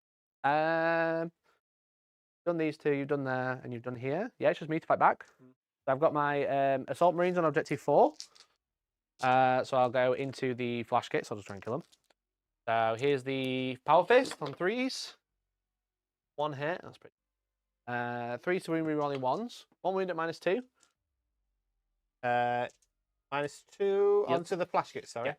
Done these 2, you've done there, and you've done here. Yeah, it's just me to fight back. So I've got my assault marines on objective 4. So I'll go into the flash kit, so I'll just try and kill them. So here's the power fist on 3s. 1 hit, that's pretty. 3 to wound rerolling 1s. 1 wound at -2. -2 Yep. onto the flash kit, sorry.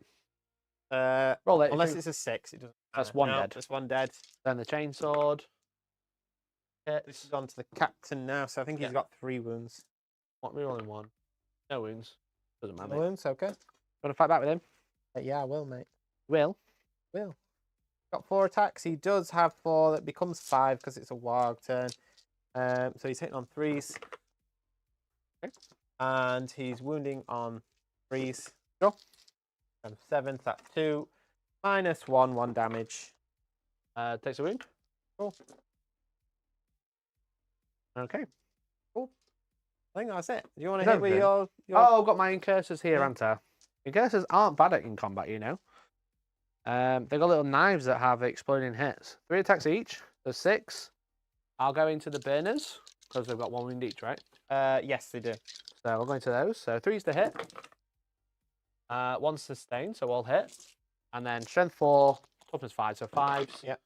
Roll it. Unless it's a 6, it doesn't That's matter. 1 No, dead. That's 1 dead. Then the chainsword. This is on to the captain now, so I think he's got 3 wounds. What rerolling 1? No wounds. Doesn't matter. No wounds, okay. Want to fight back with him? Yeah, I will, mate. Will. Got 4 attacks. He does have 4. That becomes 5 because it's a warg turn. So he's hitting on 3s. Okay. And he's wounding on 3s. Sure. And 7, that's 2. -1, 1 damage. Takes a wound. Cool. Okay. I think that's it. Do you want Is to hit with everything? your... Oh, I've got my incursors here, Yeah. haven't I? Incursors aren't bad in combat, you know. They've got little knives that have exploding hits. 3 attacks each. There's 6. I'll go into the burners because they've got 1 wound each, right? Yes, they do. So I'll go into those. So 3's to hit. 1's sustained, so all hit. And then strength 4, toughness 5, so 5s. Yep.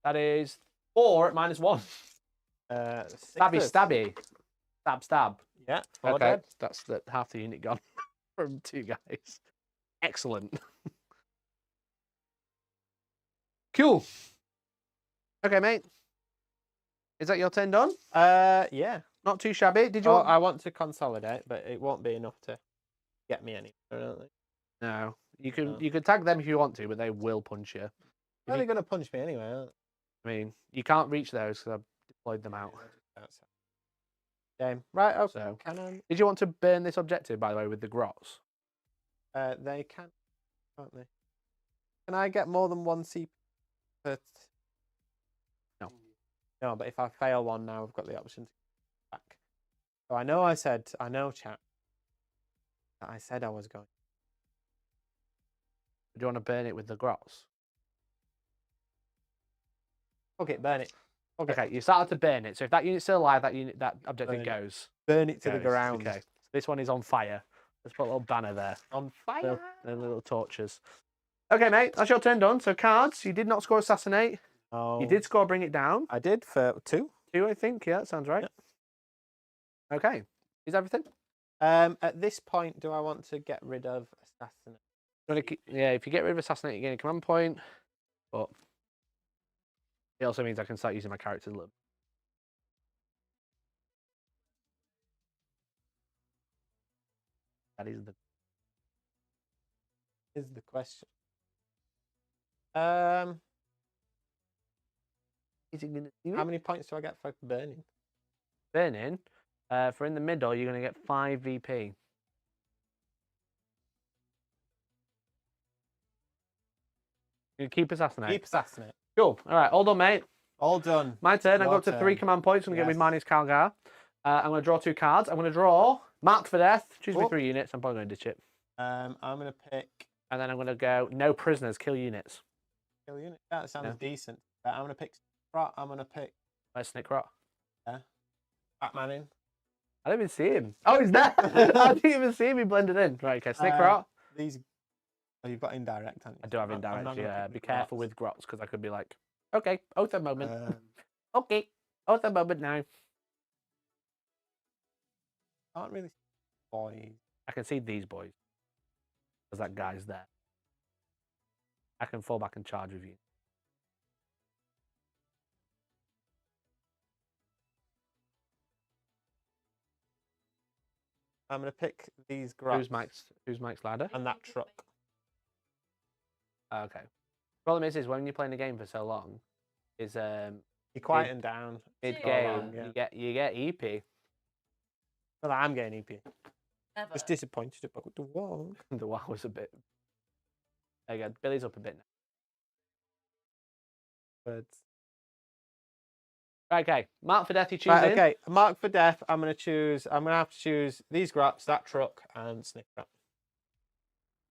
That is 4 at -1. Stabby, Sixes. stabby. Stab, stab. Yeah, 4 Okay, dead. that's half the unit gone from 2 guys. Excellent. Cool. Okay, mate. Is that your turn done? Yeah. Not too shabby. Did you Oh, want? I want to consolidate, but it won't be enough to get me any. I don't think. No. You No. could tag them if you want to, but they will punch you. They're only going to punch me anyway, aren't I mean, you can't reach those because I've deployed them out. they? Game. Right, okay. So, Cannon. did you want to burn this objective, by the way, with the grots? They can, can't they? Can I get more than one CP? No. No, but if I fail one now, I've got the option to go back. So I know, chat, that I said I was going. Do you want to burn it with the grots? Okay, burn it. Okay, you started to burn it. So if that unit's still alive, that objective Burn it. goes. Burn it to the Goes. ground. Okay. This one is on fire. Let's put a little banner there. On fire. Little torches. Okay, mate, that's your turn done. So cards, you did not score assassinate. Oh, You did score bring it down. I did for 2. 2, I think. Yeah, that sounds right. Yeah. Okay. Is everything? At this point, do I want to get rid of assassinate? Yeah, if you get rid of assassinate, you gain a command point. But it also means I can start using my characters a little. That is Is the question. How Is it gonna do many points do I get for burning? burning? For in the middle, you're going to get 5 VP. You keep assassinate. Keep assassinate. Cool. All right, all done, mate. All done. My turn. I Your got up to 3 turn. command points. I'm going to get with Yes. minus Calgar. I'm going to draw 2 cards. I'm going to draw Marked for Death. Choose me Oh. 3 units. I'm probably going to ditch it. I'm gonna pick And then I'm going to go no prisoners, kill units. kill unit. That sounds Yeah. decent. I'm gonna pick Sprot. I'm gonna pick Where's Snickrot? Batman in. I don't even see him. Oh, he's there. I didn't even see him. He blended in. Right, okay. Snickrot. These. Oh, you've got indirect, haven't you? I do have I'm not indirect. gonna Yeah, pick be the careful Grots. with grots because I could be like, okay, Oath of moment. Okay. Oath of moment now. Can't really. Boys. I can see these boys. Because that guy's there. I can fall back and charge with you. I'm gonna pick these Grots Who's Mike's ladder? and that truck. Okay. Problem is when you're playing the game for so long, is You quieten down. mid Go game along, yeah. you get EP. Well, I'm getting EP. Never. Just disappointed about the walk. The wow was a bit. There you go. Billy's up a bit now. But Right, okay. Mark for Death. You choose. right, okay. Mark for Death. I'm gonna have to choose these Grots, that truck, and Snickrat.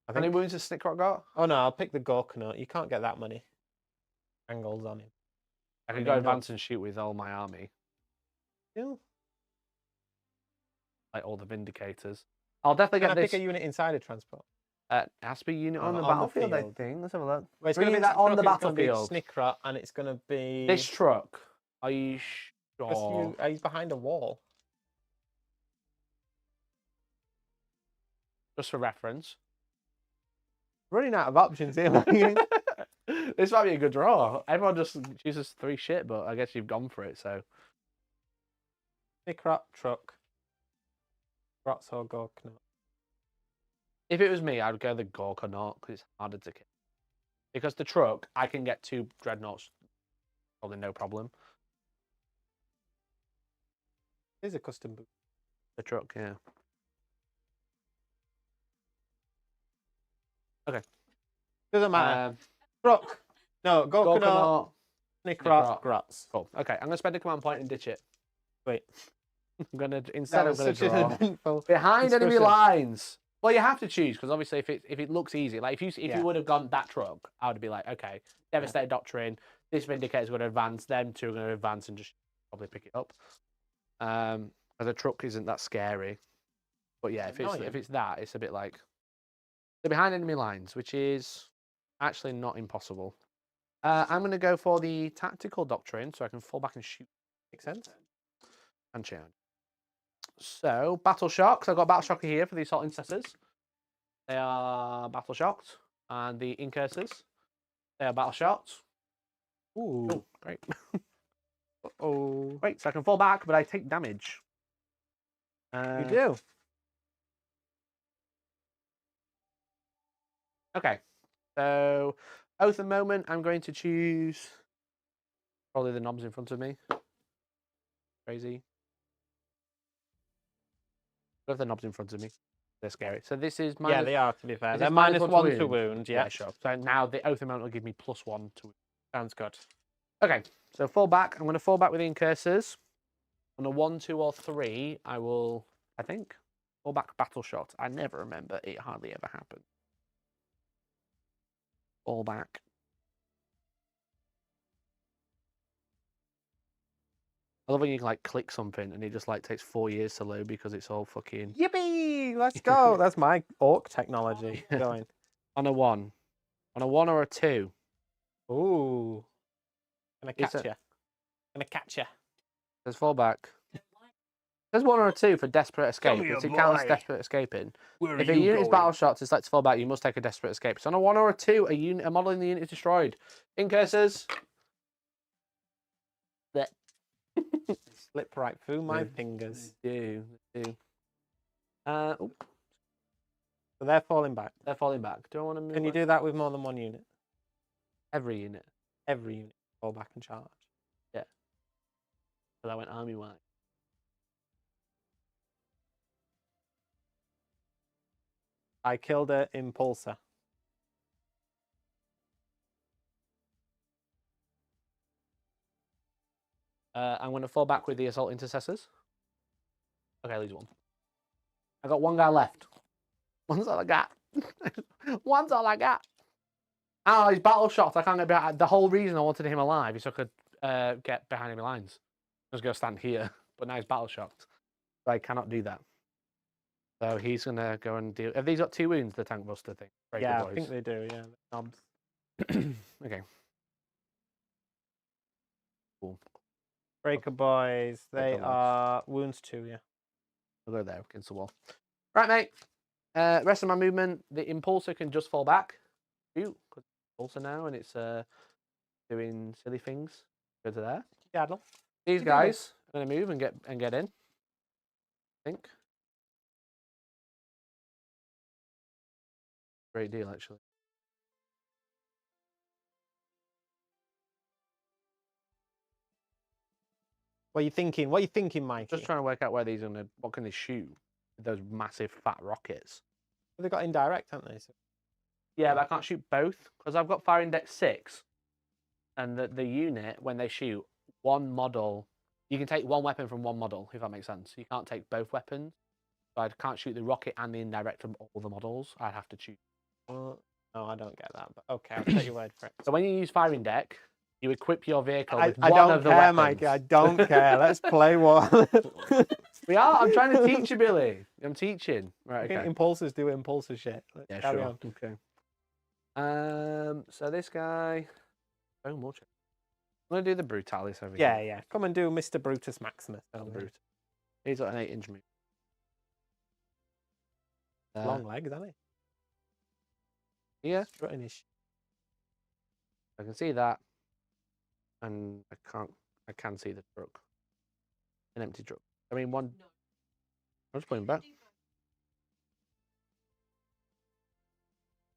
How many wounds has Snickrot got? Oh no, I'll pick the Gorkanaut. You can't get that many angles on him. I can mean, go no. advance and shoot with all my army, Yeah. like all the Vindicators. I'll definitely Can I get this. pick a unit inside a transport? It has to be a unit on the on the battlefield, I field. think. Let's have a look. Well, it's Three gonna be units that on the truck, it's gonna be battlefield. Snickrat, and it's gonna be This truck. Are you Because sure? he's behind a wall. Just for reference. Running out of options here. man. This might be a good draw. Everyone just chooses 3 shit, but I guess you've gone for it, so. Snickrat, truck, Grots or Gorkanaut. If it was me, I'd go the Gork or not, because it's harder to kill. Because the truck, I can get 2 dreadnoughts, probably no problem. Here's a custom boot. The truck, yeah. Okay. Doesn't matter. Um, Truck. No, Gorkanaut, Gorkanaut. Snickrat, Grots. Cool. Okay, I'm going to spend a command point and ditch it. Wait. I'm going to, That instead was I'm going to such an draw. eventful Behind enemy discussion. lines. Well, you have to choose because obviously, if it looks easy, like if Yeah. you would have gone that truck, I would be like, okay, Devastator Doctrine. This Vindicator's going to advance. Them 2 are going to advance and just probably pick it up. The truck isn't that scary, but yeah, if it's that, it's a bit like they're behind enemy lines, which is actually not impossible. I'm going to go for the Tactical Doctrine, so I can fall back and shoot. Makes sense. And charge. So, Battle Shocks. I've got Battle Shocker here for the Assault Intercessors. They are Battle Shocked. And the Incursors. They are Battle Shocked. Ooh. Cool. Great. Oh. Great. So I can fall back, but I take damage. You do. Okay. So, at the moment, I'm going to choose probably the knobs in front of me. Crazy. Got the knobs in front of me. They're scary. So this is Yeah, they are, to be fair. this They're is -1 to wound, yeah. Yeah, sure. So now the oath amount will give me +1 to wound. Sounds good. Okay, so fall back. I'm going to fall back with the incursors. On a 1, 2, or 3, I will, I think, fall back battle shot. I never remember. It hardly ever happened. Fall back. I love when you like click something and it just like takes 4 years to load because it's all fucking... Yippee! Let's go. That's my orc technology going. On a 1. On a 1 or a 2. Ooh. Gonna It's catch you. Gonna catch you. There's fall back. There's 1 or a 2 for desperate escape. me It's a it counts boy. desperate escaping. Where If a unit is battle shots, it's like to fall back, you must take a desperate escape. So on a 1 or a 2, a model in the unit is destroyed. Incursors. Slip right through my Yeah. fingers. Do. So they're falling back. They're falling back. Do I want to move? Can you do that with more than one unit? every unit? Every unit fall back and charge. So I went army wide. I killed a impulsor. I'm going to fall back with the assault intercessors. Okay, leaves 1. I got 1 guy left. One's all I got. One's all I got. Oh, he's battle shots. I can't get behind. The whole reason I wanted him alive is so I could get behind enemy lines. I was going to stand here, but now he's battle shocked. So I cannot do that. So he's going to go and deal. Have these got 2 wounds, the tank buster thing? Breaker Yeah, boys. I think they do, yeah. Knobs. Okay. Cool. Breaker boys. They Breaker boys. are wounds 2, yeah. I'll go there against the wall. Right, mate. Rest of my movement, the impulsor can just fall back. Shoot, impulsor now, and it's doing silly things. Go to there. Yaddle. These guys are going to move and get in. I think. Great deal, actually. What are you thinking? What are you thinking, Mikey? Just trying to work out where these are going to. What can they shoot with those massive fat rockets? They've got indirect, haven't they? So... Yeah, but I can't shoot both because I've got fire index 6, and the unit when they shoot one model, you can take 1 weapon from 1 model if that makes sense. You can't take both weapons. So I can't shoot the rocket and the indirect from all the models. I'd have to choose. No, I don't get that. But okay, I'll take your word for it. So when you use firing deck, you equip your vehicle with I one don't of the care, weapons. Mikey. I don't care. Let's play one. We are. I'm trying to teach you, Billy. I'm teaching. Right. Okay. Impulsors do impulsor shit. Let's Yeah, carry sure. on. Okay. So this guy. So much. I'm gonna do the brutalis over Yeah, here. yeah. Come and do Mr. Brutus Maximus. Brute. He's got an 8-inch move. Long legs, hasn't he? Yeah, Strutting his I can see that, and I can't. I can see the truck. An empty truck. I mean, one. I'm just putting back.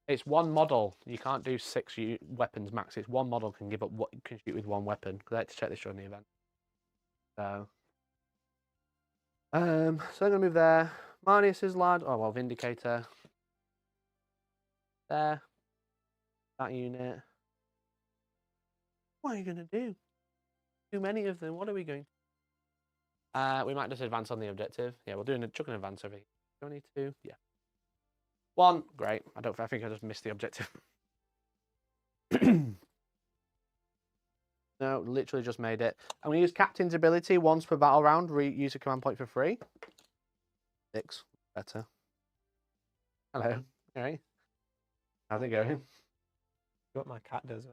It's 1 model. You can't do 6 weapons max. It's 1 model can give up what can shoot with 1 weapon. Because I had to check this during the event. So I'm gonna move there. Marnius's lad. Oh well, Vindicator. There. That unit. What are you gonna do? Too many of them. What are we going? We might just advance on the objective. Yeah, we'll do chuck an advance over here. Do I need 2? Yeah. 1. Great. I think I just missed the objective. No, literally just made it. I'm going to use Captain's ability once per battle round. Use a command point for free. 6. Better. Hello. All right. How's it going? What my cat does.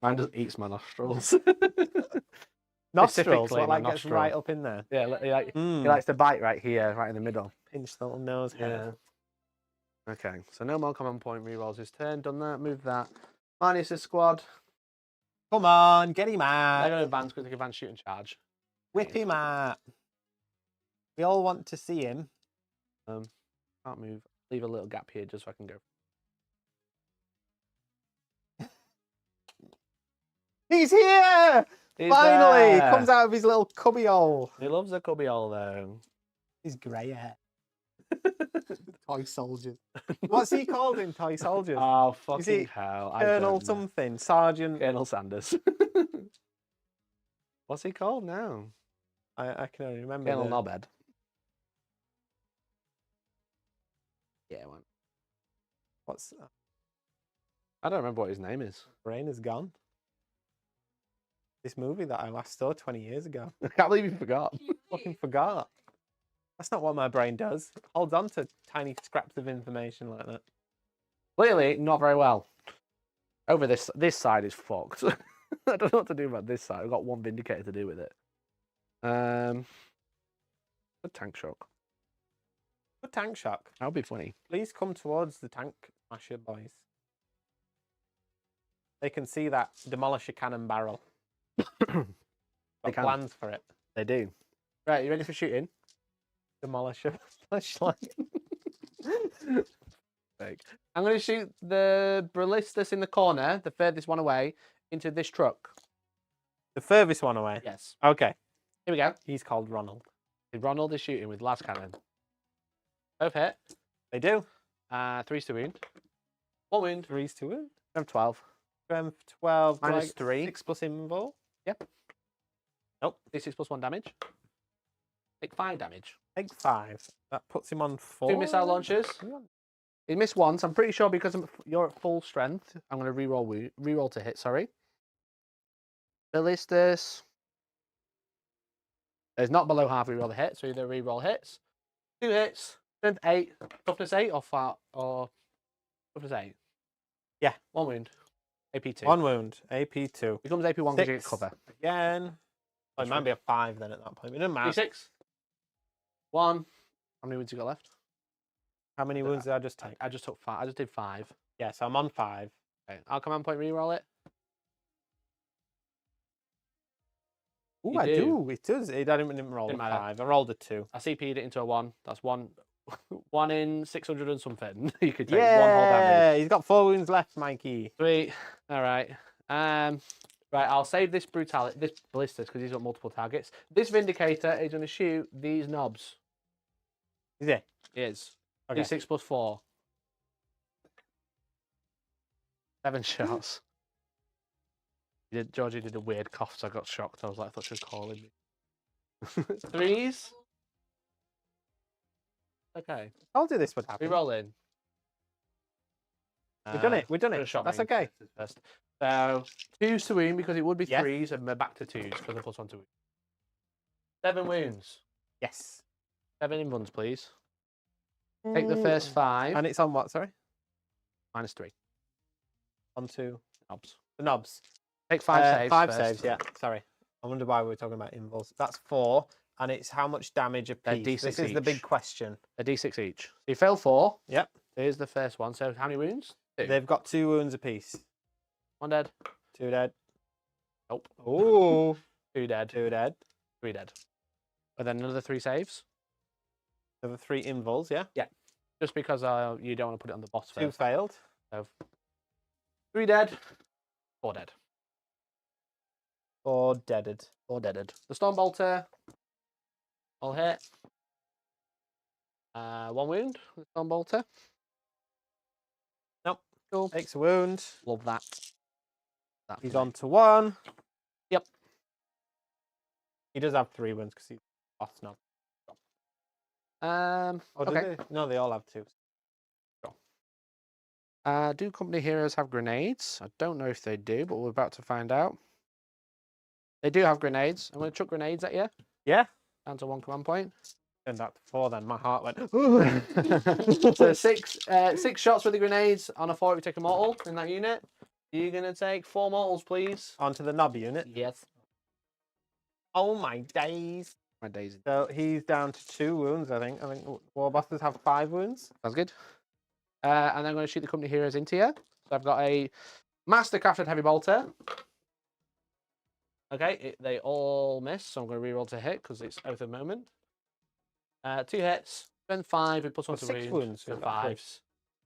Mine just eats my nostrils. Nostrils, Specifically what, my like gets nostril. right up in there. Yeah, he likes to bite right here, right in the middle. Pinch the little nose hair. Yeah. Okay, so no more command point rerolls his turn. Done that. Move that. Marnius' squad. Come on, get him They're out. going to advance because they can advance, shoot, and charge. Whip him out. We all want to see him. Can't move. Leave a little gap here just so I can go. He's here! He's Finally! He there. comes out of his little cubby hole. He loves a cubby hole though. His grey hair. Toy soldiers. What's he called in Toy Soldiers? Oh, Is fucking he hell. I Colonel don't know. something. Sergeant. Colonel Sanders. What's he called now? I can only remember. Colonel the... Knobhead. Yeah, one. What's I don't remember what his name is. brain is gone. This movie that I last saw 20 years ago. I can't believe you forgot. Fucking forgot. That's not what my brain does. It holds on to tiny scraps of information like that. Clearly, not very well. Over this side is fucked. I don't know what to do about this side. I've got one vindicator to do with it. A tank shock. Good tank shock. That would be funny. Please come towards the tank smasher boys. They can see that demolisher cannon barrel. They Got can. plans for it. They do. Right, you ready for shooting? Demolisher flashlight. I'm going to shoot the ballistas in the corner, the furthest one away, into this truck. The furthest one away. Yes. Okay. Here we go. He's called Ronald. Ronald is shooting with las cannon. Both hit. They do. 3's to wound. 1 wound. 3's to wound. I'm 12. Strength 12. Minus like 3. 6 plus invul. Yep. Nope. D6 plus 1 damage. Take 5 damage. Take 5. That puts him on 4. 2 missile launchers. He missed once. I'm pretty sure because you're at full strength. I'm going to reroll to hit. Sorry. Ballistas. It's not below half reroll the hit, so either reroll hits. 2 hits. Strength 8. Toughness 8 or toughness 8. Yeah. 1 wound. AP2. 1 wound. AP2. Becomes AP1 because you get 6 cover. Again. Oh, it might be a 5 then at that point. It doesn't matter. D6. 1. How many wounds you got left? How many wounds did I just take? I just took 5. I just did 5. Yeah, so I'm on 5. Okay. I'll command point reroll it. Ooh, You I do. do. It does. I didn't roll a Didn't matter. 5. I rolled a 2. I CP'd it into a 1. That's 1 in 600 and something. You could take 1 whole damage. Yeah, he's got 4 wounds left, Mikey. Sweet. All right. Right, I'll save this ballistas because he's got multiple targets. This vindicator is going to shoot these knobs. Is it? It is. Okay. D6 plus 4. 7 shots. Georgie did a weird cough, so I got shocked. I was like, I thought she was calling me. 3s. Okay. I told you this would happen. Reroll in. We've done it. We've done Could've it. shot That's my okay. first. So 2s to wound because it would be Yes. 3s and we're back to 2s because of +1 to wound. 7 wounds. Yes. 7 in runs, please. Take the first 5. And it's on what, sorry? -3. On 2. Knobs. The knobs. Take 5 saves. 5 first. saves, yeah. Sorry. I wonder why we were talking about invuls. That's 4. And it's how much damage a They're piece. D6 This is the big each. question. A D6 each. So you fail 4. Yep. Here's the first one. So how many wounds? 2. They've got 2 wounds apiece. 1 dead. 2 dead. Nope. Ooh. 2 dead. 2 dead. 3 dead. And then another 3 saves. There were 3 invuls, yeah? Just because you don't want to put it on the boss 2 first. failed. So 3 dead. 4 dead. 4 deaded. 4 deaded. The Stormbolter. All hit. 1 wound. The Stormbolter. Nope. Cool. Takes a wound. Love that. He's on to 1. Yep. He does have 3 wounds because he's boss now. Oh, do Okay. they? No, they all have 2. Do company heroes have grenades? I don't know if they do, but we're about to find out. They do have grenades. I'm going to chuck grenades at you. Yeah. Down to 1 command point. Turned out to 4 then. My heart went. So 6 shots with the grenades on a 4 if you take a mortal in that unit. You're going to take 4 mortals, please. Onto the knob unit. Yes. Oh my days. My daisy. So he's down to 2 wounds, I think. I think war bosses have 5 wounds. Sounds good. And I'm going to shoot the company heroes into you. So I've got a master crafted heavy bolter. Okay, they all miss, so I'm going to reroll to hit because it's out of the moment. 2 hits, then 5, and plus 1 to 6 wound. wounds, So we've got 3. 5s.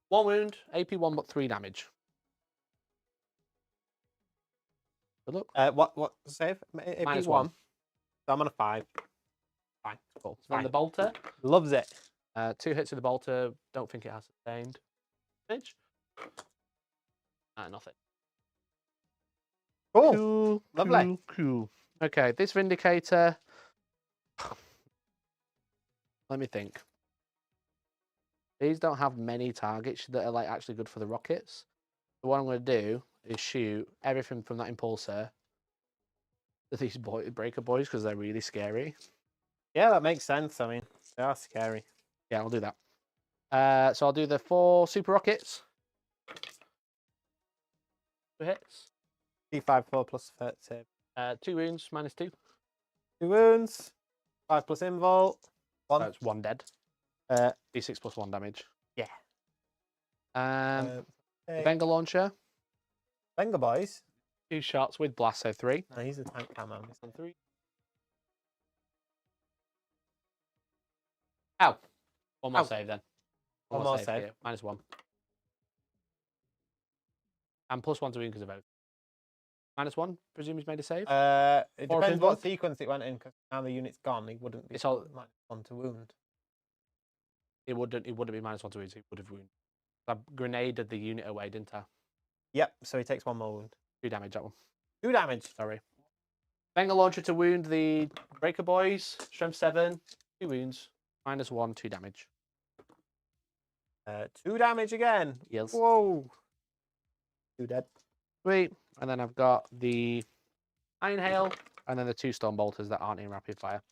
1 wound, AP 1, but 3 damage. Good luck. What save? AP -1. 1. So I'm on a 5. Fine. Cool. So Fine. then the bolter. Loves it. 2 hits with the bolter. Don't think it has sustained damage. Nothing. Cool. Lovely. Cool. Okay, this Vindicator. Let me think. These don't have many targets that are like actually good for the rockets. So what I'm going to do is shoot everything from that impulsor to these breaker boys because they're really scary. Yeah, that makes sense. I mean, they are scary. Yeah, I'll do that. So I'll do the 4 super rockets. 2 hits. D5 4 plus save. 2 wounds, -2. 2 wounds. 5 plus invul. 1. So it's 1 dead. D6 plus 1 damage. Yeah. The Hey. Bengal launcher. Benga boys. 2 shots with blast, so 3. No, he's a tank camo. He's on 3. Ow. One more Ow. save then. One more save. Here. -1. And +1 to wound because of both. -1, presume he's made a save. It Or depends pinball? what sequence it went in, because now the unit's gone, he wouldn't be It's all- -1 to wound. It wouldn't be -1 to wound, so he would have wounded. I grenaded the unit away, didn't I? Yep, so he takes 1 more wound. 2 damage, that one. 2 damage. Sorry. Bengal launcher to wound the breaker boys. Strength 7, 2 wounds. -1, 2 damage. 2 damage again. Yes. Whoa. 2 dead. Sweet. And then I've got the Iron Hail, and then the 2 Storm Bolters that aren't in rapid fire.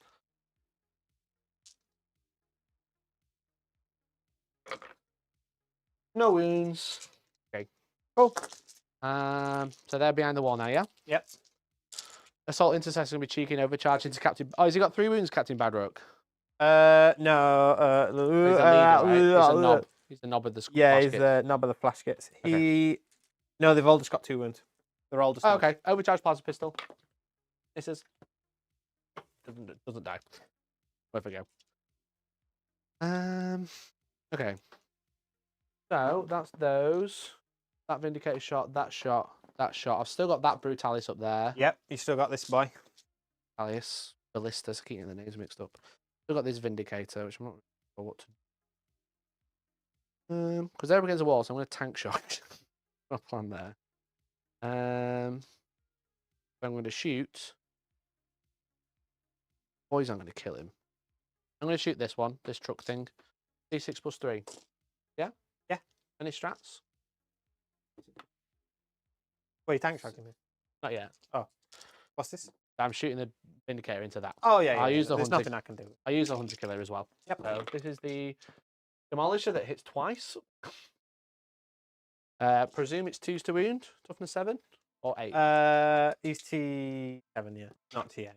No wounds. Okay. Cool. So they're behind the wall now, yeah? Yep. Assault Intercessor going to be cheeky and overcharge into Captain... Oh, has he got 3 wounds, Captain Badrock? No. He's a leader, right? He's a knob. He's the knob of the squad. Yeah, he's the knob of the flash kits. Okay. No, they've all just got 2 wounds. They're all just. Oh, okay. Overcharge plasma pistol. Misses. Doesn't die. Where we go? Okay. So that's those. That Vindicator shot. That shot. That shot. I've still got that Brutalis up there. Yep, you still got this boy. Alice, Ballistas. I keep getting the names mixed up. Still got this Vindicator, which I'm not sure what to. Because they're up against the wall, so I'm going to tank shot. My plan there. I'm going to shoot. Boys, I'm going to kill him. I'm going to shoot this one, this truck thing. D6 plus 3. Yeah? Yeah. Any strats? Wait, tank shotting me. Not yet. Oh. What's this? I'm shooting the Vindicator into that. Oh, yeah. I'll use the There's hunter. nothing I can do. I use the Hunter Killer as well. Yep. So this is the Demolisher that hits twice. Presume it's 2s to wound, toughness 7 or 8. He's T7, yeah, not T8.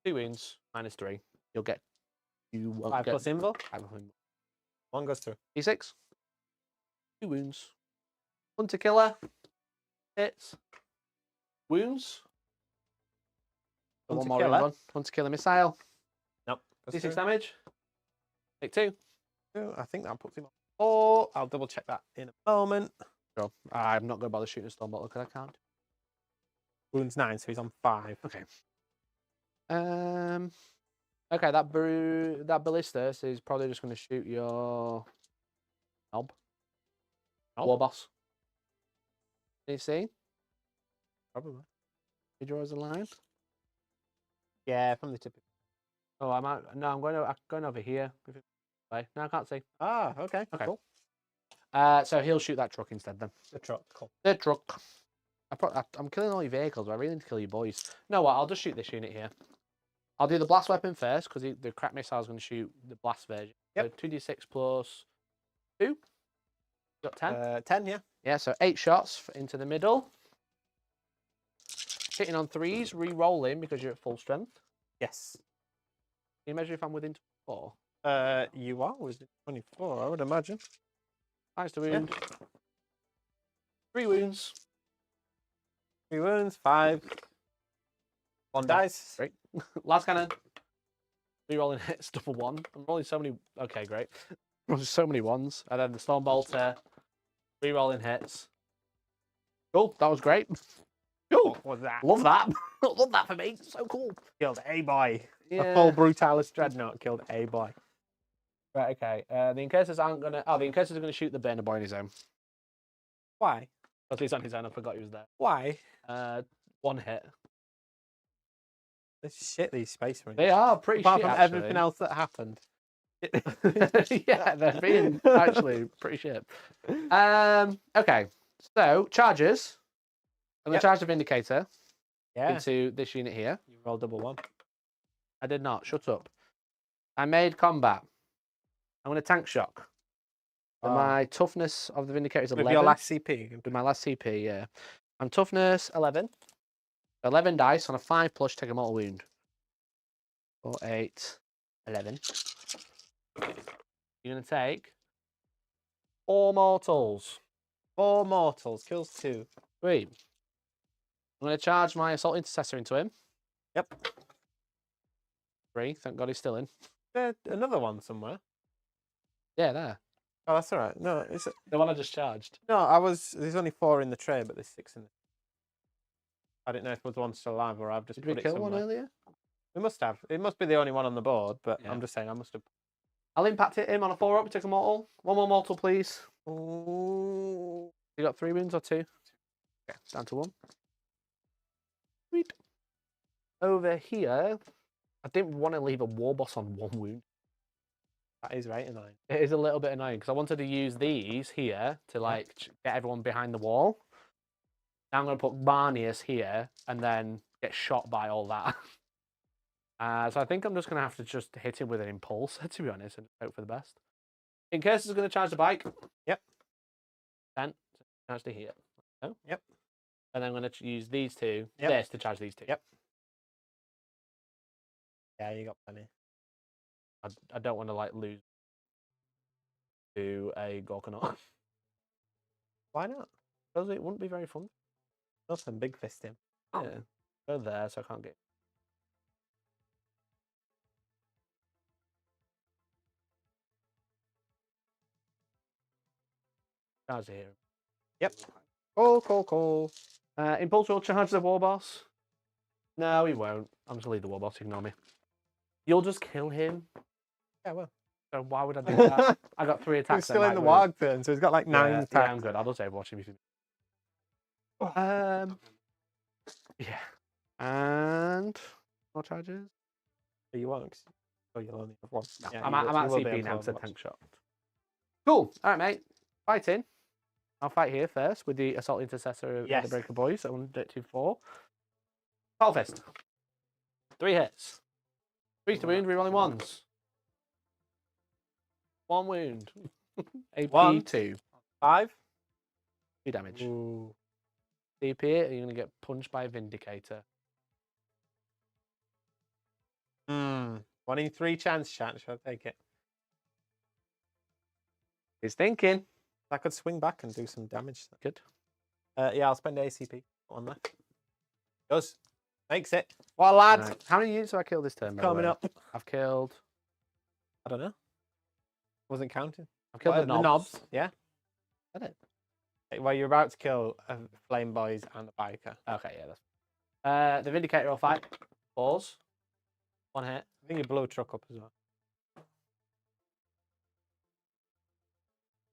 2 wounds, -3. You'll get. You won't 5 get. plus invul. 5 plus invul. 1 goes through. D6. 2 wounds. Hunter Killer. Hits. Wounds. Hunter One more Killer? in one. Hunter Killer missile. Nope. Goes D6 through. damage. Take 2. I think that puts him on 4. I'll double check that in a moment. Sure. I'm not going to bother shooting a storm bottle because I can't. Wounds 9, so he's on 5. Okay. Okay, that Ballistas is probably just going to shoot your knob. War boss. Can you see? Probably. He draws a line. Yeah, from the tip. Oh, I might. No, I'm going over here. No, I can't see. Ah, okay. Okay. Cool. So he'll shoot that truck instead then. The truck. Cool. The truck. I'm killing all your vehicles, but I really need to kill your boys. No, what? I'll just shoot this unit here. I'll do the blast weapon first because the crack missile is going to shoot the blast version. Yep. So 2d6 plus 2. Got 10. 10, yeah. Yeah, so 8 shots into the middle. Hitting on 3s, re-rolling because you're at full strength. Yes. Can you measure if I'm within 4? You are within 24, I would imagine. Nice to wound. 3 wounds. 3 wounds, 5. One dice. Great. Last cannon. Rerolling hits, double one. I'm rolling so many. Okay, great. Rolling so many ones. And then the Storm Bolter. Rerolling hits. Cool. That was great. Cool. What was that? Love that. Love that for me. So cool. Killed a boy. Yeah. A full Brutalis Dreadnought killed a boy. Right, okay. The Inquisitors aren't going to... Oh, the Inquisitors are going to shoot the Burner Boy on his own. Why? At least on his own. I forgot he was there. Why? One hit. They're shit, these Space Marines. They are pretty Apart shit, from actually. everything else that happened. Yeah, they're being actually pretty shit. Okay, so charges. I'm going to charge the Vindicator into this unit here. You roll double one. I did not. Shut up. I made combat. I'm going to tank shock. And my toughness of the Vindicator is 11. With your last CP. With my last CP, yeah. I'm toughness 11. 11 dice on a 5+, take a mortal wound. 4, 8, 11. You're going to take 4 mortals. 4 mortals. Kills 2. Sweet. I'm going to charge my Assault Intercessor into him. Yep. 3. Thank God he's still in. There's another one somewhere. Yeah, there. Oh, that's all right. No, it's The one I just charged. no. There's only 4 in the tray, but there's 6 in the. I didn't know if the one's still alive or I've just Did put we it kill somewhere. one earlier? We must have. It must be the only one on the board, but Yeah. I'm just saying I must have. I'll impact him on a 4-up, take a mortal. 1 more mortal, please. Ooh. You got 3 wounds or 2? Okay, down to 1. Sweet. Over here, I didn't want to leave a war boss on 1 wound. That is right annoying. It is a little bit annoying because I wanted to use these here to like get everyone behind the wall. Now I'm going to put Marnius here and then get shot by all that. So I think I'm just going to have to just hit him with an impulsor, to be honest, and hope for the best. In case he's going to charge the bike. Yep. 10. Charge to here. Oh. Yep. And then I'm going to use these two, Yep. this to charge these two. Yep. Yeah, you got plenty. I don't want to like lose to a Gorkanaut. Why not? Because it wouldn't be very fun. Nothing big fist him. Yeah. Go there, so I can't get. Charge here. Yep. Cool. Impulse will charge the war boss. No, he won't. I'm just gonna leave the war boss. Ignore me. You'll just kill him. Yeah, well. So why would I do that? I got 3 attacks. He's still in the Warg turn, so he's got like 9 attacks. Yeah, I'm good. I'll just Overwatch him if you. Yeah. And more charges. So you won't. Oh, you'll only have 1. No, Yeah, I'm you at will be CP able now, to so Overwatch. tank shot. Cool. All right, mate. Fighting. I'll fight here first with the Assault Intercessor of Yes. the Breaker Boys. So 1, 2, 4. Battle Fist. 3 hits. 3 to wound, rerolling 1s. 1 wound. AP 1. 2. 5. 2 damage. Ooh. CP, you're going to get punched by a Vindicator. 1 in 3 chance, chat. Shall I take it? He's thinking. I could swing back and do some damage. Good. Yeah, I'll spend ACP. 1 left. Does. Makes it. What a lad. Right. How many units have I killed this turn? by the Coming way? up. I've killed. I don't know. Wasn't counting. I've killed the knobs. Yeah. I did. Well, you're about to kill a Flame Boys and a Biker. Okay, yeah, that's. The Vindicator will fight. Pause. 1 hit. I think you blew a truck up as well.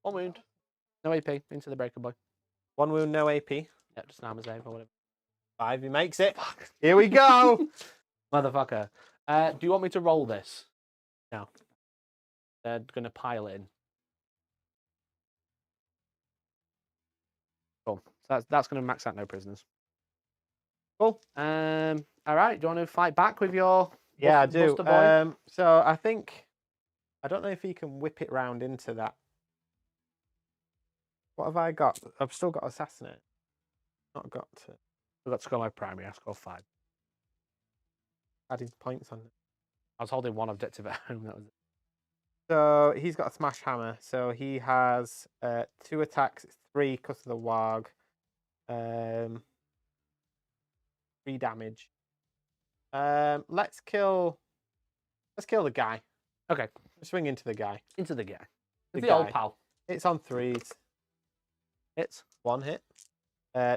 1 wound. No AP. Into the Breaker Boy. 1 wound, no AP. Yep, just an armor save or whatever. 5, he makes it. Here we go. Motherfucker. Do you want me to roll this? No. They're going to pile in. Cool. So that's going to max out no prisoners. Cool. All right. Do you want to fight back with your Yeah, I do. Buster Boy? So I think I don't know if he can whip it round into that. What have I got? I've still got Assassinate. Not got to We've got to go my primary. I scored 5. adding points on it. I was holding 1 objective at home. That was it. So he's got a Smash Hammer. So he has 2 attacks, 3 because of the Warg. 3 damage. Let's kill the guy. Okay, Swing into the guy. into the guy. The It's the old guy. pal. It's on 3s. Hits. 1 hit.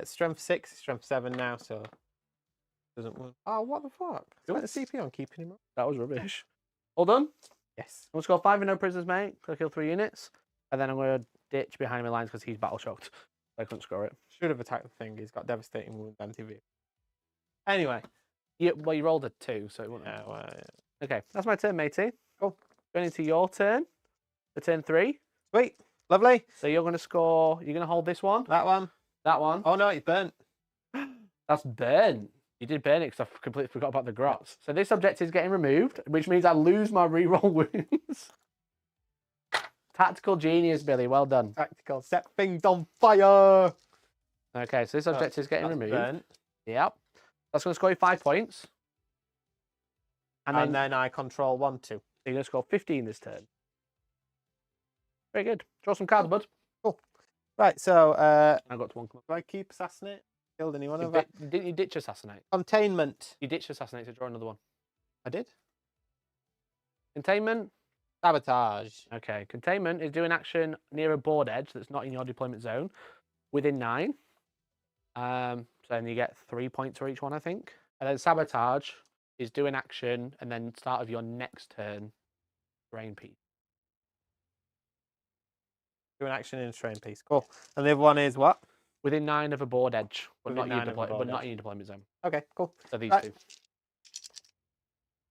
Strength 6, strength 7 now, so doesn't work. Oh, what the fuck? Spent the CP on keeping him up. That was rubbish. All done? Yes. I'm going to score 5 and no prisoners, mate. I'll kill 3 units. And then I'm going to ditch behind my lines because he's battle shocked. I couldn't score it. Should have attacked the thing. He's got devastating wound anti-vehicle. Anyway. Well, you rolled a 2, so it wouldn't. Yeah, well, yeah. Okay, that's my turn, matey. Cool. Going into your turn. For turn 3. Sweet. Lovely. So you're going to score. You're going to hold this one. That one. That one. Oh, no, it's burnt. That's burnt. You did burn it because I completely forgot about the grots. So this objective is getting removed, which means I lose my reroll wounds. Tactical genius, Billy. Well done. Tactical. Set things on fire. Okay, so this objective is getting removed. Burnt. Yep. That's going to score you 5 points. And then I control 1, 2. You're going to score 15 this turn. Very good. Draw some cards, bud. Cool. Right, so I got to one. do I keep assassinate? Killed anyone You over? didn't you ditch assassinate? Containment. You ditched assassinate to draw another one. I did. Containment. Sabotage. Okay. Containment is doing action near a board edge that's not in your deployment zone within 9. So then you get 3 points for each one, I think. And then sabotage is doing action and then start of your next turn, terrain piece. Do an action in a terrain piece. Cool. And the other one is what? Within 9 of a board edge, but not Within in 9 of a board not edge. in your deployment zone. Okay, cool. So these Right. 2.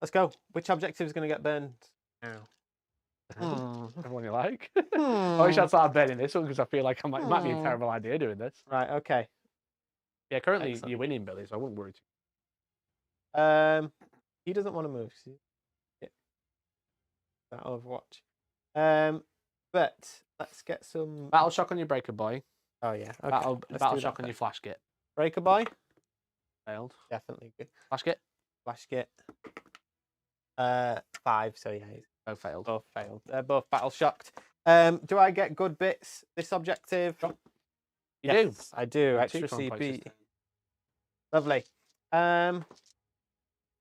Let's go. Which objective is going to get burned now? Everyone you like. I wish I'd started burning this one because I feel like it might be a terrible idea doing this. Right, okay. Yeah, currently Excellent. you're winning, Billy, so I wouldn't worry too He doesn't want to move. Yeah. That Overwatch. But let's get some. Battle shock on your breaker boy. Oh yeah. Okay. Battle shock on your flash git. Breaker boy. Failed. Definitely good. Flash git. Flash git. 5. So yeah, Both failed. both failed. They're both battle shocked. Do I get good bits? This objective. You do. Yes, I do. Got 2 Extra strong points this CP. turn. Lovely.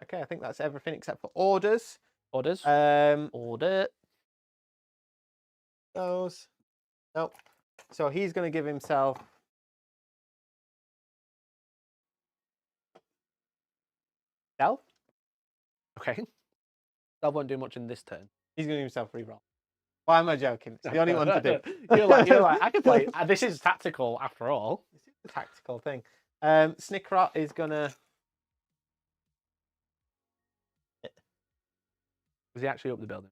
Okay, I think that's everything except for orders. Orders. Order. Those. Nope. So he's going to give himself. Stealth? Okay. That won't do much in this turn. He's going to give himself reroll. Why am I joking? It's the only one to do. you're like, I can play. This is tactical after all. This is a tactical thing. Snickrot is going to. Was he actually up the building?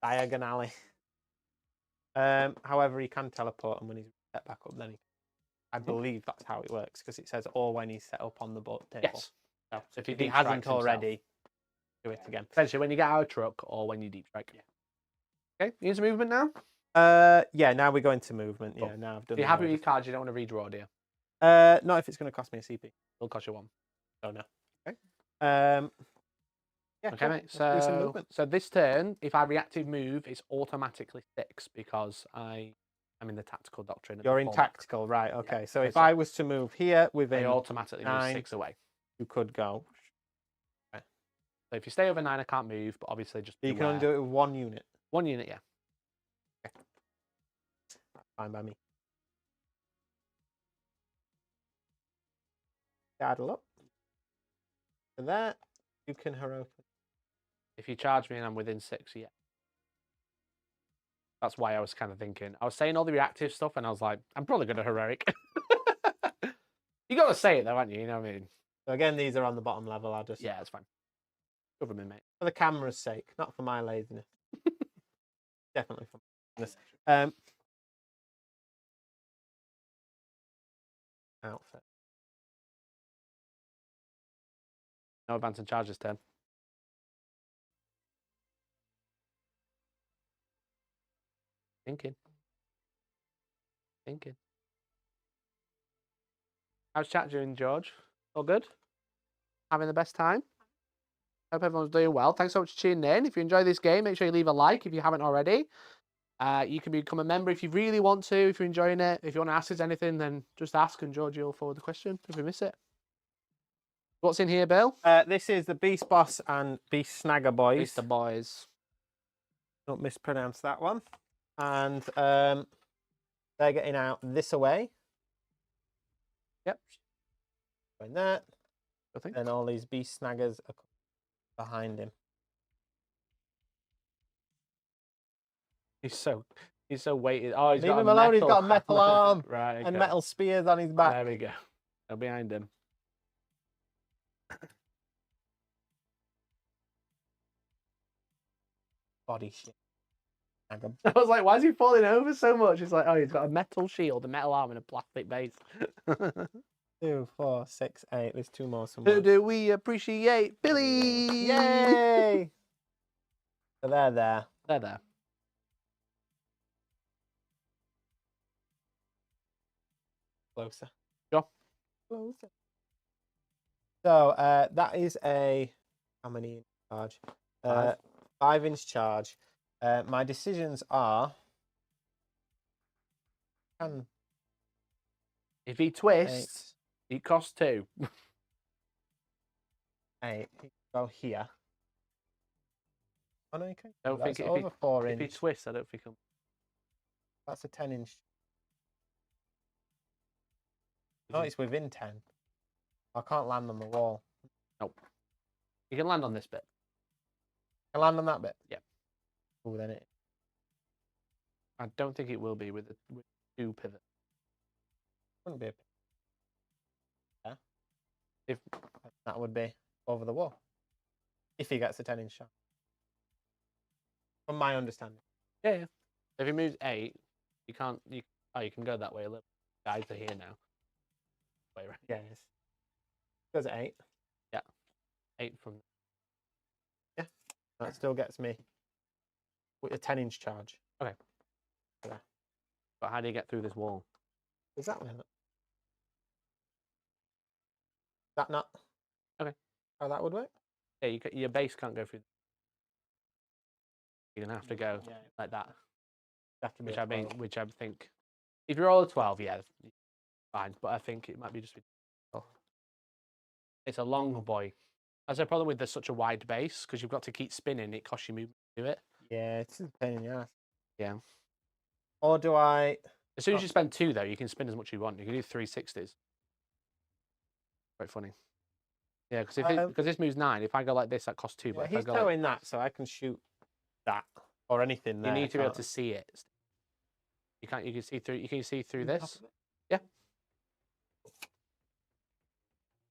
Diagonally. However, he can teleport, and when he's set back up, then he. I believe that's how it works because it says all when he's set up on the boat table. Yes. So if if he he deep hasn't strikes himself. already, do it again. Essentially, when you get out of truck or when you deep strike. Yeah. Okay. You need some movement now? Yeah. Now we go into movement. Yeah. Cool. Now I've done. If you're the happy with orders. your cards, you don't want to redraw, do you? Not if it's going to cost me a CP. It'll cost you 1. Oh no. Okay. Yeah. Okay, cool. mate. Let's do some So, movement. this turn, if I reactive move, it's automatically 6 because I am in the tactical doctrine. You're in tactical, right? Okay. So okay, if so- I was to move here They within, automatically move 9. 6 away. you could go. So if you stay over 9, I can't move, but obviously just You can only do it with 1 unit. 1 unit, yeah. Fine by me. Saddle up. And that you can heroic. If you charge me and I'm within 6, yeah. That's why I was kind of thinking. I was saying all the reactive stuff, and I was like, I'm probably going to heroic. You got to say it, though, aren't you? You know what I mean? So again, these are on the bottom level. I'll just Yeah, it's fine. Cover me, mate. for the camera's sake, not for my laziness. Definitely for my laziness. Outfit. No advance and charge this turn. Thinking. How's chat doing, George? All good? Having the best time? Hope everyone's doing well. Thanks so much for tuning in. If you enjoy this game, make sure you leave a like if you haven't already. You can become a member if you really want to, if you're enjoying it. If you want to ask us anything, then just ask and Georgie will forward the question if we miss it. What's in here, Bill? This is the Beast Boss and Beast Snagger boys. It's the boys. Don't mispronounce that one. And they're getting out this away. Yep. Going that. I think. And all these Beast Snaggers are behind him. He's so weighted. Oh, he's Leave got him a alone. He's metal got a metal arm right, okay. and metal spears on his back. There we go. They're behind him. Body shit. I was like, why is he falling over so much? It's like, oh, he's got a metal shield, a metal arm, and a plastic base. 2, 4, 6, 8. There's 2 more somewhere. Who do we appreciate? Billy! Yay! So they're there. They're there. Closer. Sure. Closer. So that is a how many inch charge? 5-inch charge. My decisions are. If he twists, it costs 2. 8. Go here. Oh no, you can't. I don't think That's if over 4 If inch. he twists, I don't think he'll. That's a 10-inch. Oh, it's within 10. I can't land on the wall. Nope. You can land on this bit. Can I land on that bit? Yeah. Oh, then it. I don't think it will be with 2 pivots. Wouldn't be a. Yeah. If that would be over the wall. If he gets a 10-inch shot. From my understanding. yeah. If he moves 8, you can't. You can go that way a little. Guys are here now. Way right. Yes. Goes at 8. Yeah. 8 from. Yeah. That still gets me with a 10-inch charge. Okay. Yeah. But how do you get through this wall? Exactly. That not. Okay. How that would work? Yeah, your base can't go through. You're gonna have to go like that. Have to be Which I think, if you're all a 12, yeah, fine. But I think it might be just. It's a long boy. That's a problem with such a wide base because you've got to keep spinning. It costs you movement to do it. Yeah, it's a pain in the ass. Yeah. Or do I? As soon as you spend 2, though, you can spin as much as you want. You can do 360s. Quite funny. Yeah, because this moves 9. If I go like this, that costs 2. But Yeah, if I he's go towing that, so I can shoot that or anything there. you need to be able to can't see it. You can't. You can see through. You can see through this. Yeah.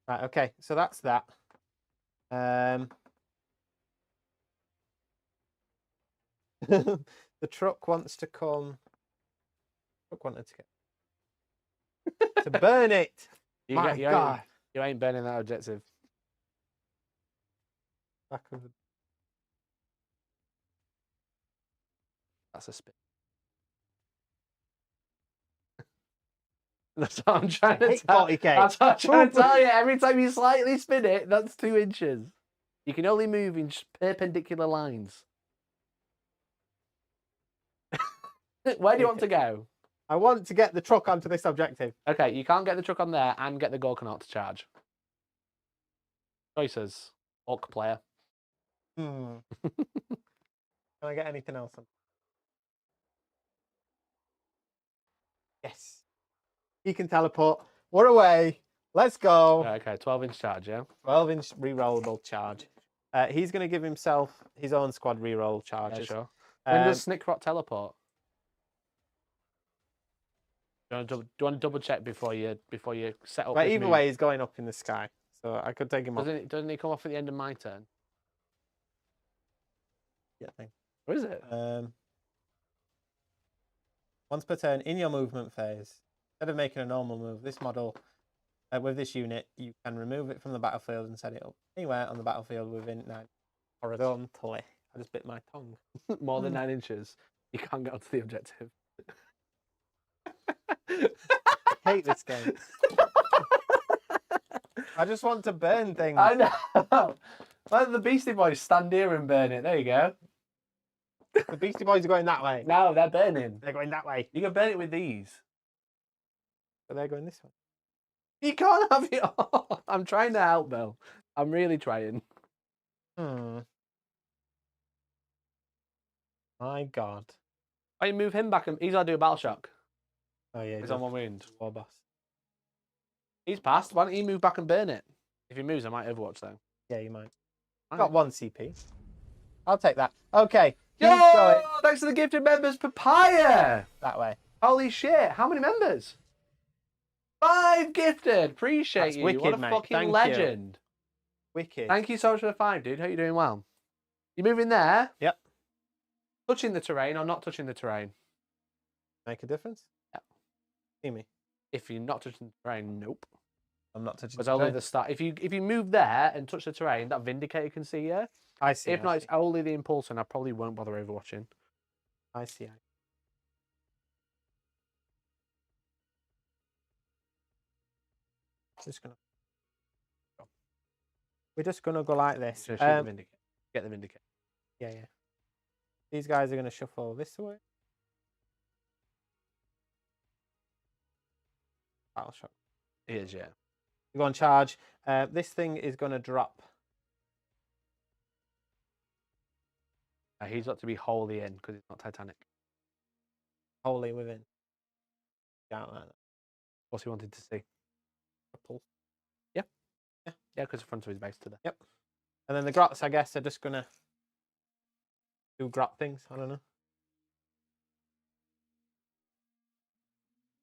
I? Right. Okay. So that's that. The truck wants to come. Truck wanted to get to burn it. My God. You ain't burning that objective. Back of the... That's a spin. That's what I'm trying to tell you. 40K. That's what I'm trying to tell you. Every time you slightly spin it, that's 2 inches. You can only move in perpendicular lines. Where do you want to go? I want to get the truck onto this objective. Okay, you can't get the truck on there and get the Goonhammer to charge. Choices. Orc player. Can I get anything else on? Yes. He can teleport. We're away. Let's go. Okay, 12-inch charge, yeah? 12-inch rerollable charge. He's going to give himself his own squad reroll charges. Yeah, sure. When does Snickrot teleport? Do you want to double check before you set up? But either way, he's going up in the sky, so I could take him off. Doesn't he come off at the end of my turn? Yeah, thing. Or is it? Once per turn in your movement phase, instead of making a normal move, this model with this unit, you can remove it from the battlefield and set it up anywhere on the battlefield within 9 horizontally. I just bit my tongue. More than 9 inches. You can't get onto the objective. I hate this game. I just want to burn things. I know. Let the Beastie Boys stand here and burn it. There you go. The Beastie Boys are going that way. No, they're burning. They're going that way. You can burn it with these. But they're going this way. You can't have it all. I'm trying to help, Bill. I'm really trying. My God. Oh, you move him back and he's got to do a battle shock. Oh, yeah. He's on one wound. War boss. He's passed. Why don't you move back and burn it? If he moves, I might overwatch though. Yeah, you might. Right. Got 1 CP. I'll take that. Okay. Yo! Keep going. Thanks to the gifted members, Papaya! That way. Holy shit. How many members? 5 gifted. Appreciate That's you. wicked, What a mate. fucking Thank you. legend. Wicked. Thank you so much for the 5, dude. Hope you're doing well. You moving there? Yep. Touching the terrain or not touching the terrain? Make a difference? Yeah. See me. If you're not touching the terrain, nope. I'm not touching Because the only terrain. the start. If you move there and touch the terrain, that Vindicator can see you. I see. If not, it's only the Impulse, and I probably won't bother overwatching. I see. Just gonna. We're just gonna go like this. Just shoot the Vindicator. Get the Vindicator. Yeah. These guys are gonna shuffle this way. Battle shock. He is, yeah. You go on charge. This thing is gonna drop. He's got to be wholly in because it's not Titanic. Wholly within. Down like that. What's he wanted to see? Purple. Yeah, because the front of his base today. Yep. And then the grots, I guess, are just gonna do grot things. I don't know.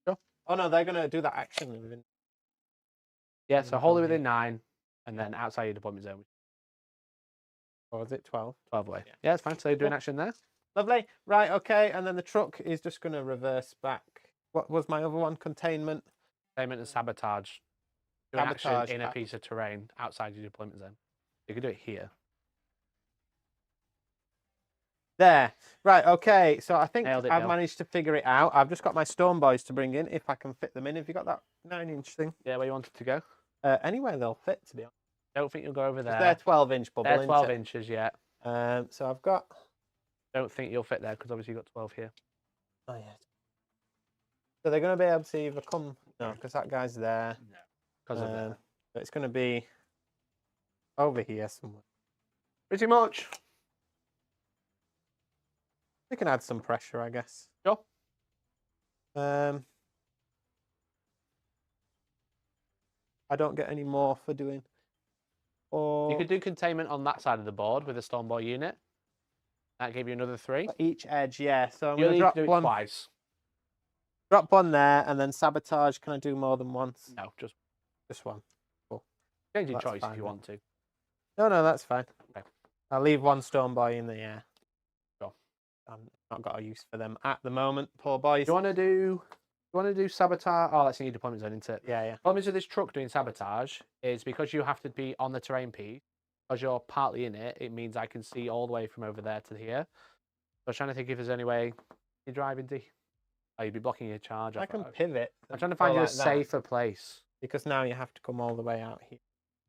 Sure. Oh no, they're gonna do that action within. Yeah, so wholly within 9, and then outside your deployment zone. Or is it 12? 12 away. Yeah, it's fine. So you're doing action there. Lovely. Right, okay. And then the truck is just going to reverse back. What was my other one? Containment. Containment and sabotage. Do an action Sabotage in a back. piece of terrain outside your deployment zone. You can do it here. There. Right, okay. So I think Nailed it, I've Bill. managed to figure it out. I've just got my Storm Boys to bring in, if I can fit them in. Have you got that 9-inch thing? Yeah, where you wanted to go. Anywhere they'll fit, to be honest. Don't think you'll go over there. They're 12-inch bubble, They're 12 innit? inches, yeah. So I've got... Don't think you'll fit there because obviously you've got 12 here. Oh, yeah. So they're going to be able to either come... No, because that guy's there. No. Because of that. But it's going to be over here somewhere. Pretty much. We can add some pressure, I guess. Sure. I don't get any more for doing. Or You could do containment on that side of the board with a Stormboy unit. That gave you another 3. each edge, yeah. So I'm You'll going to need drop to do it one. twice. Drop one there, and then sabotage. Can I do more than once? No, just one. change your That's choice fine if you then. want to. No, that's fine. Okay. I'll leave one Storm Boy in the air. Sure. I've not got a use for them at the moment. Poor boys. You want to do sabotage? Oh, that's in your deployment zone, isn't it? Yeah. Problem is with this truck doing sabotage is because you have to be on the terrain piece, because you're partly in it, it means I can see all the way from over there to here. So I was trying to think if there's any way you're driving, D. Oh, you'd be blocking your charge. I can pivot. I'm trying to go find you a like that, safer place. because now you have to come all the way out here.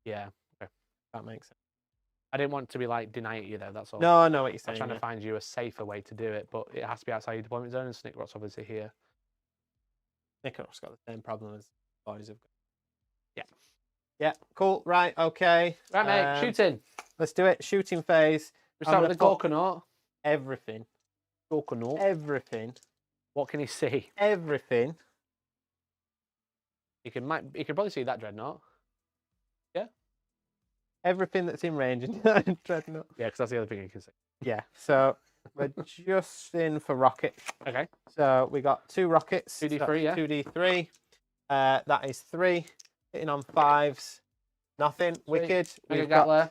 Yeah. Okay. That makes sense. I didn't want to be like denying you though, that's all. No, I know what you're I'm saying. trying to yeah. find you a safer way to do it, but it has to be outside your deployment zone, and Snickrot's obviously here. Nick's got the same problem as boys have got. Yeah. Yeah, cool. Right, okay. Right, mate, shooting. Let's do it. Shooting phase. We start I'm with the gonna Gorkanaut. Everything. Gorkanaut. Everything. What can he see? Everything. He can probably see that dreadnought. Yeah. Everything that's in range. Dreadnought. Yeah, because that's the other thing he can see. Yeah, so we're just in for rockets. Okay. So we got 2 rockets. 2d3, so yeah. 2d3. That is 3. Hitting on 5s. Nothing. Wicked. Mega We've got- Gatler.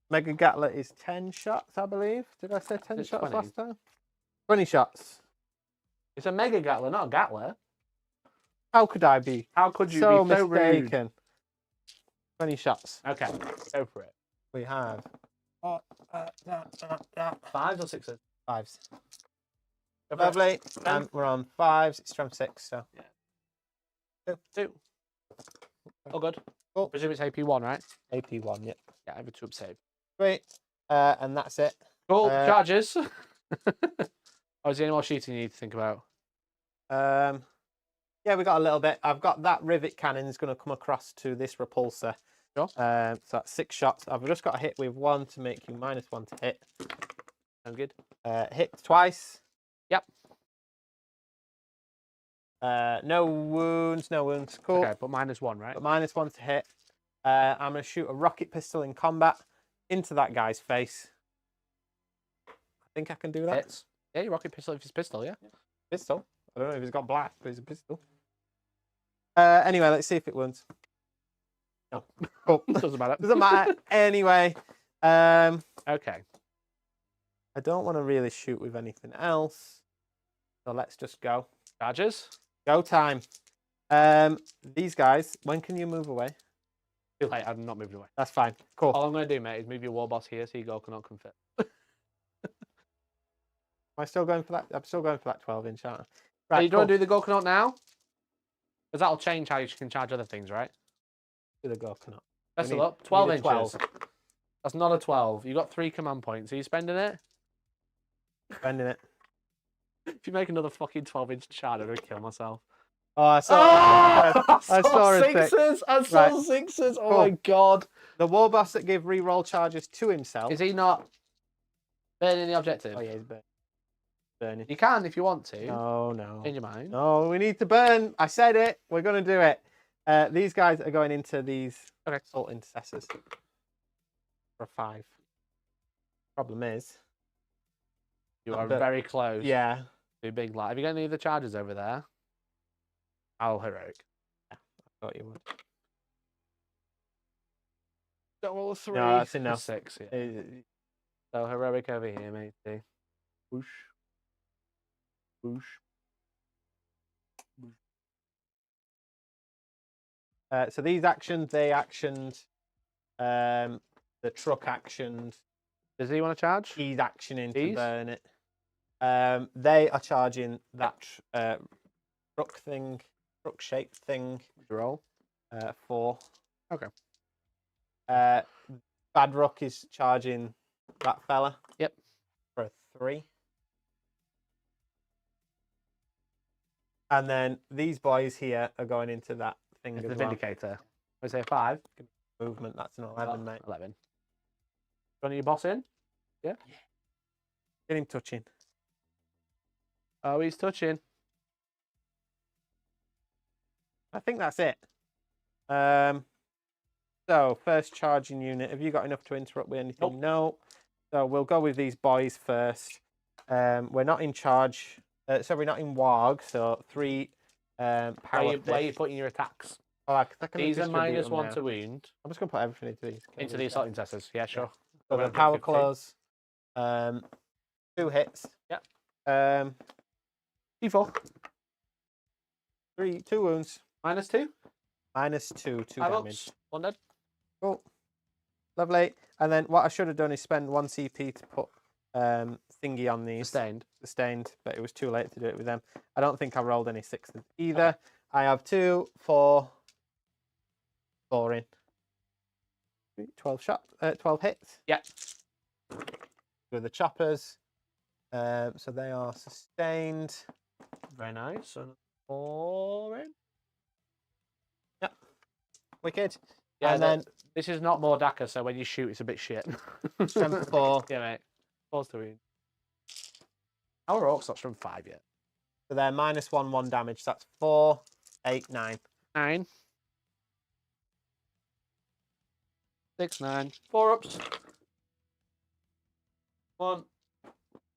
Mega Gatler is 10 shots, I believe. Did I say 10 It's shots 20. last time? 20 shots. It's a Mega Gatler, not a Gatler. How could I be How could you so be so rude? mistaken? 20 shots. Okay, go for it. We have 5s or 6s? 5s. Go for it. Lovely. Ten. And we're on 5s. It's from 6, so. 2. Oh, good. Cool. Presume it's AP1, right? AP1, yeah. Yeah, I have a 2-up save. Great. And that's it. Cool. Uh, Charges. Oh, is there any more shooting you need to think about? Yeah, we got a little bit. I've got that rivet cannon is going to come across to this repulsor. Sure. So that's 6 shots. I've just got to hit with 1 to make you -1 to hit. Sound good? Hit twice. Yep. No wounds, no wounds. Cool. Okay, but -1, right? But -1 to hit. I'm going to shoot a rocket pistol in combat into that guy's face. I think I can do that. Hits. Yeah, your rocket pistol if it's pistol, yeah. Pistol. I don't know if he's got black, but it's a pistol. Anyway, let's see if it wounds. No. Cool. Doesn't matter. Doesn't matter. Anyway. Okay. I don't want to really shoot with anything else. So let's just go. Charges. Go time. These guys, when can you move away? Too late, I've not moved away. That's fine. Cool. All I'm going to do, mate, is move your war boss here so your Gokunot can fit. Am I still going for that? I'm still going for that 12-inch, aren't I? Right, Right, you don't want to do the Gokunot now? Because that'll change how you can charge other things, right? do the Gokunot. Best of need- luck. we 12 need a inches. 12. That's not a 12. You got 3 command points. Are you spending it? Spending it. If you make another fucking 12-inch charge, I'm going to kill myself. Oh, I saw, I I saw a six. sixes! I saw Right. sixes! Oh Cool. my god. The war boss that gave reroll charges to himself. Is he not burning the objective? Oh, yeah, he's burning. You can if you want to. No, no. Change your mind. No, we need to burn. I said it. We're going to do it. These guys are going into these salt intercessors for a 5. Problem is, You are but- very close. yeah, Too big light. Have you got any of the charges over there? Oh, heroic. I thought you would. Don't roll a 3. No, that's enough. 6, yeah. Uh, So heroic over here, matey. Whoosh. Whoosh. So these actions, they actioned. The truck actioned. Does he want to charge? He's actioning to These? burn it. They are charging that truck thing, truck shaped thing. Roll. 4. Okay. Bad Rock is charging that fella. Yep. For a 3. And then these boys here are going into that thing It's as the well. Vindicator. I say 5. Movement, that's an 11, mate. 11. Got your boss in? Yeah. Get him touching. Oh, he's touching. I think that's it. So, first charging unit. Have you got enough to interrupt with anything? Nope. No. So, we'll go with these boys first. We're not in charge. So, we're not in Warg. So, 3 power. Where are you putting your attacks? Oh, I can These are distribute them -1 now. to wound. I'm just going to put everything into these. Into the assault intercessors. Yeah, sure. So, the Around power 50. claws. 2 hits. Yep. D4. 2 wounds. -2. -2. 2 5 damage. ups. 1 dead. Cool. Lovely. And then what I should have done is spend 1 CP to put thingy on these. Sustained, but it was too late to do it with them. I don't think I rolled any 6s either. Okay. I have 2, 4 in. 12 hits. Yeah. With the choppers. So they are sustained. Very nice. And 4 in. Yep. Wicked. Yeah, and then this is not more Daka, so when you shoot, it's a bit shit. strength 4. Yeah, mate. 4's to wound. Our Orks not from 5 yet. So they're -1 damage. So that's 4, 8, 9. 9. 6, 9. 4 ups. 1,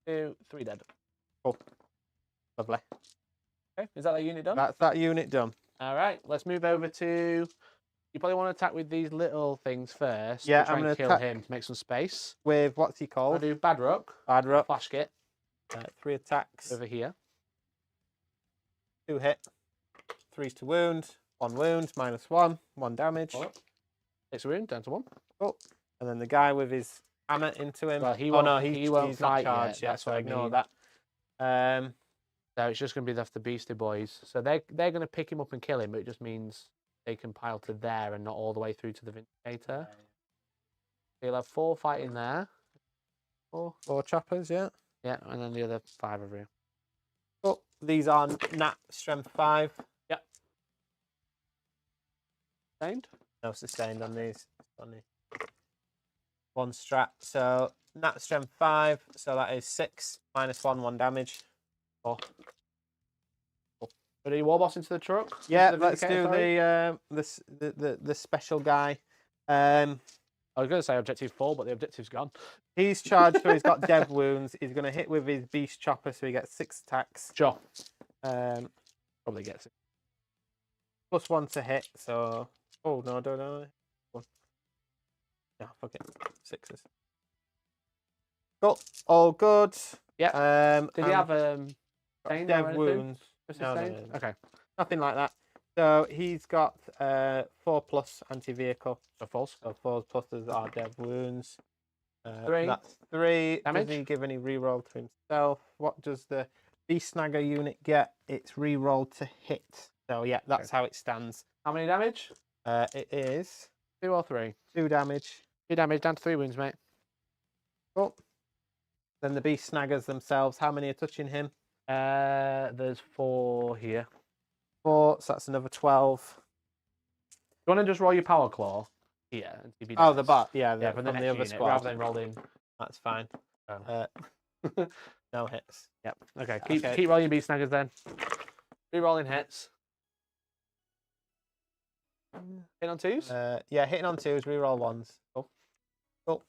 2, 3 dead. Cool. Lovely. Okay, is that unit done? That's that unit done. All right, let's move over to. You probably want to attack with these little things first. Yeah, try I'm and gonna kill attack- him to make some space. With what's he I'll called? do Bad Rock, Bad Rock. Flash Kit 3 attacks. over here. 2 hit. 3's to wound. 1 wound. -1. 1 damage. 6 wound down to 1. Oh. And then the guy with his hammer into him. Well, he oh won't. no, He won't he's fight not charged yet. yet, That's so what I ignore mean. that. So it's just going to be the Beastie Boys. So they're going to pick him up and kill him, but it just means they can pile to there and not all the way through to the Vindicator. So you'll have 4 fighting there. 4. 4 choppers, yeah. Yeah, and then the other 5 over here. Oh, these are nat strength 5. Yep. Sustained? No sustained on these. Only 1 strat. So nat strength 5. So that is 6 -1, 1 damage. Oh. But are you war boss into the truck? Yeah, Into the let's do Vindicator, sorry? the special guy. I was going to say objective 4, but the objective's gone. He's charged, so he's got dev wounds. He's going to hit with his beast chopper, so he gets 6 attacks. Sure. Probably gets it. +1 to hit, so... Oh, no, don't know. No, fuck it. 6s. Cool. All good. Yeah. Did he have dev anything? wounds? No. Okay. Nothing like that. So he's got 4+ anti-vehicle. So false. So 4 pluses are dev wounds. 3. That's 3. Damage? Does he give any reroll to himself? What does the beast snagger unit get? It's reroll to hit. So yeah, that's how it stands. How many damage? It is 2 or 3? 2 damage. 2 damage, down to 3 wounds, mate. Cool. Then the beast snaggers themselves, how many are touching him? There's 4 here. 4, so that's another 12. You want to just roll your power claw here? And see if he Oh, the dies? bot, Yeah, from from the next other unit, squad. rather than rolling. That's fine. Oh. No hits. Yep. Okay. Okay. Keep rolling your beast snaggers then. Re-rolling hits. Hit on 2s? Yeah, hitting on 2s, reroll 1s. Cool.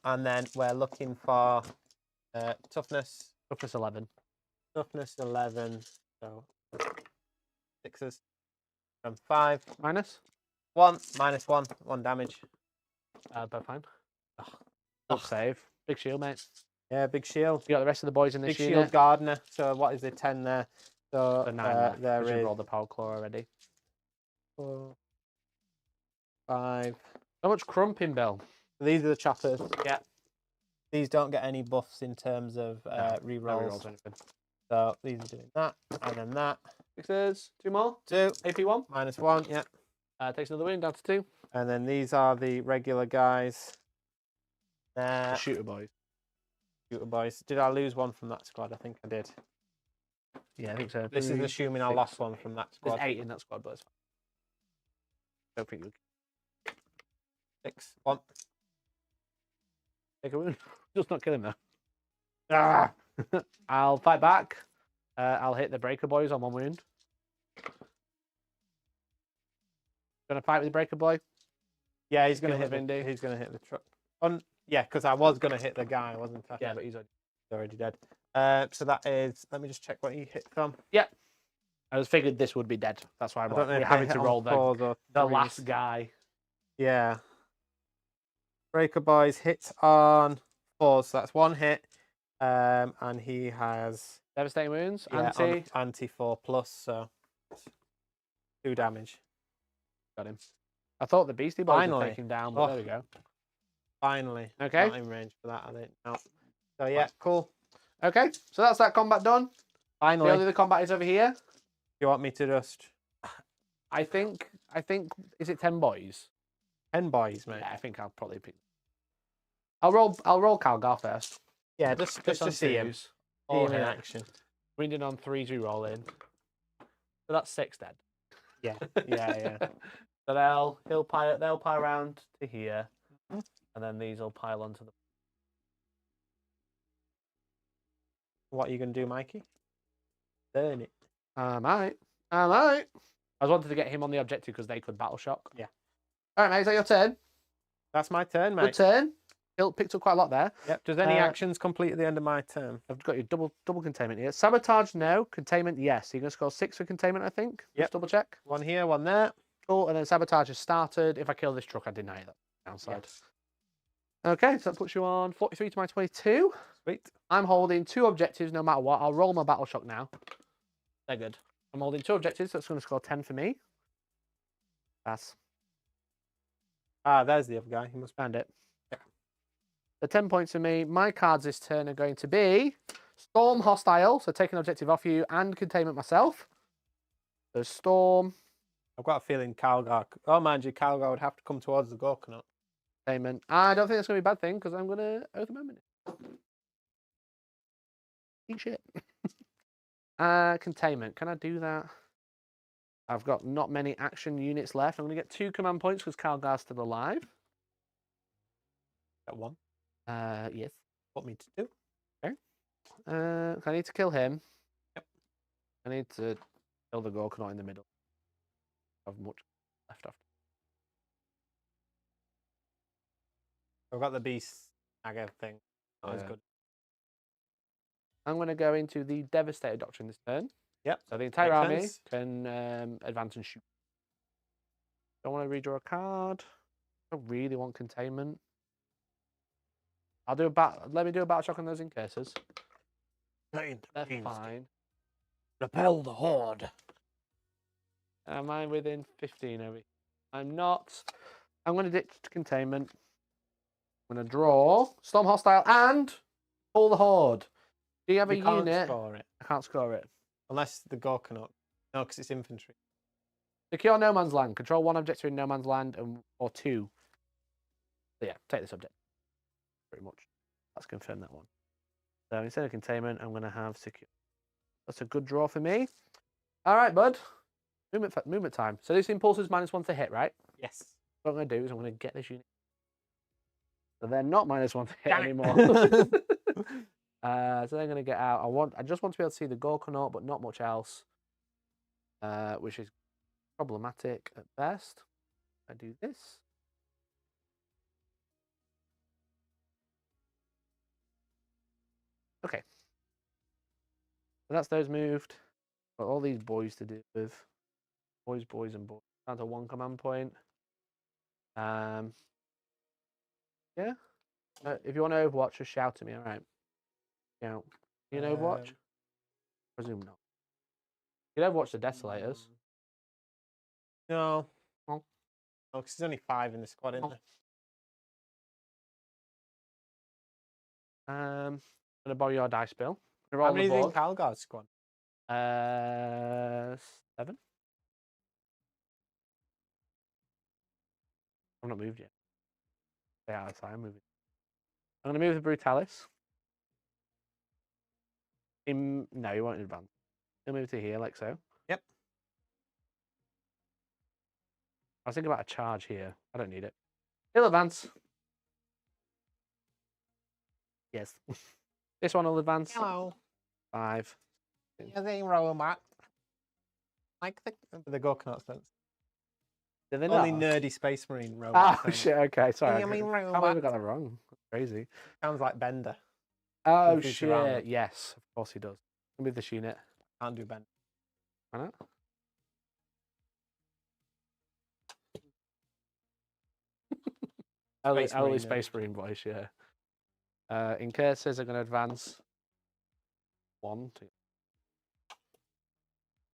And then we're looking for toughness. Toughness 11. Toughness 11. So 6s. From 5. Minus? 1, -1, 1 damage. But fine. Good save. Big shield, mate. Yeah, big shield. You got the rest of the boys in this Big unit. shield gardener. So what is it? 10 there. So, So 9 there You've is rolled the power claw already. 4, 5. So much crumping, Bill. These are the choppers. Yeah. These don't get any buffs in terms of No rerolls. rerolls or anything. So these are doing that, and then that. 6s. 2 more. 2, AP1. -1, yeah. Takes another wound, down to 2. And then these are the regular guys. The shooter boys. Shooter boys. Did I lose one from that squad? I think I did. Yeah, I think so. This is 3, assuming I 6. lost one from that There's squad. 8 in that squad, but it's fine. Don't think you 6, 1. take a wound. Just not kill him though. Ah! I'll fight back. I'll hit the breaker boys on 1 wound. Gonna fight with the breaker boy. Yeah, he's gonna Kill hit. the Vindy. He's gonna hit the truck. Yeah, because I was gonna hit the guy, wasn't I? Yeah, but he's already dead. So that is. Let me just check what he hit from. I was figured this would be dead. That's why I don't know we're if having they to hit roll on 4s or the 3s. last guy. Yeah. Breaker Boys hits on 4s, so that's 1 hit. And he has Devastating wounds. yeah, Anti. anti 4+, so 2 damage. Got him. I thought the beastie boys would Finally. take him down, but Oh. there we go. Finally. Okay. Not in range for that, I think. No. So yeah, cool. Okay, so that's that combat done. Finally. The only other combat is over here. You want me to just I think. Is it 10 boys? 10 boys, mate? Yeah, I think I'll probably pick. I'll roll Calgar first. Yeah, just to see him. See All him in hit. action. Winding on 3s, we roll in. So that's 6 dead. Yeah, yeah. So they'll pile around to here, and then these will pile onto the. What are you going to do, Mikey? Burn it. I might. I was wanting to get him on the objective because they could battle shock. Yeah. All right, mate. Is that your turn? That's my turn, mate. Good turn. Picked up quite a lot there. Yep. Does any actions complete at the end of my turn? I've got your double containment here. Sabotage, no. Containment, yes. You're going to score 6 for containment, I think. Yep. Just double check. 1 here, 1 there. Cool. And then sabotage has started. If I kill this truck, I deny that downside. Okay, so that puts you on 43 to my 22. Sweet. I'm holding 2 objectives no matter what. I'll roll my battle shock now. They're good. I'm holding 2 objectives, so that's going to score 10 for me. Pass. Ah, there's the other guy. He must Found it. Yeah. The 10 points for me. My cards this turn are going to be Storm Hostile, so take an objective off you, and Containment myself. So Storm. I've got a feeling Calgar. Oh, mind you, Calgar would have to come towards the Gorkanut. Containment. I don't think that's going to be a bad thing because I'm going to Oath of Memory. Eat shit. Containment. Can I do that? I've got not many action units left. I'm going to get 2 command points because Calgar's still alive. Got 1. Yes. What me to do? Okay. I need to kill him. Yep. I need to kill the Gorkanaut in the middle. I have much left after. I've got the beast Aga thing. Not as Yeah. good. I'm going to go into the Devastator Doctrine this turn. Yep. So the entire Makes army sense. can advance and shoot. Don't want to redraw a card. I don't really want containment. I'll do let me do a battle shock on those incases. They're fine. Repel the horde. Am I within 15 over here? I'm not. I'm going to ditch containment. I'm going to draw Storm Hostile and pull the horde. Do you have a can't unit? Score it. I can't score it. Unless the Gorkanaut. No, because it's infantry. Secure no man's land. Control 1 objective in no man's land or 2. So yeah, take this object. Pretty much. Let's confirm that one. So instead of containment, I'm going to have secure. That's a good draw for me. All right, bud. Movement time. So this impulse is -1 to hit, right? Yes. What I'm going to do is I'm going to get this unit. So they're not -1 to hit anymore. So they're going to get out. I just want to be able to see the Gorkanaut, but not much else, which is problematic at best. I do this. Okay. So that's those moved. Got all these boys to do with. Boys, and boys. Down to 1 command point. Yeah. If you want to Overwatch, just shout at me, alright? Shout. You know Overwatch? Presume not. You can Overwatch the Desolators. No. Oh. Oh, because there's only 5 in the squad, isn't there? I'm going to borrow your dice, Bill. How many is in Calgar's squad? 7. I've not moved yet. Stay out of time. Moving. I'm going to move the Brutalis. No, you won't advance. He'll move to here, like so. Yep. I was thinking about a charge here. I don't need it. He'll advance. Yes. This one will advance. Hello. 5. You're the robot. Like the Gorkanaut sense. Did they Only not? nerdy space marine robot. Oh, shit. Okay, sorry. You mean I can't believe I got that wrong. That's crazy. Sounds like Bender. Oh, From shit. Futurama. Yes, of course he does. Move this unit. Can't do Bender. Why not? Only Space Marine voice, yeah. Incursors are going to advance. 1, 2.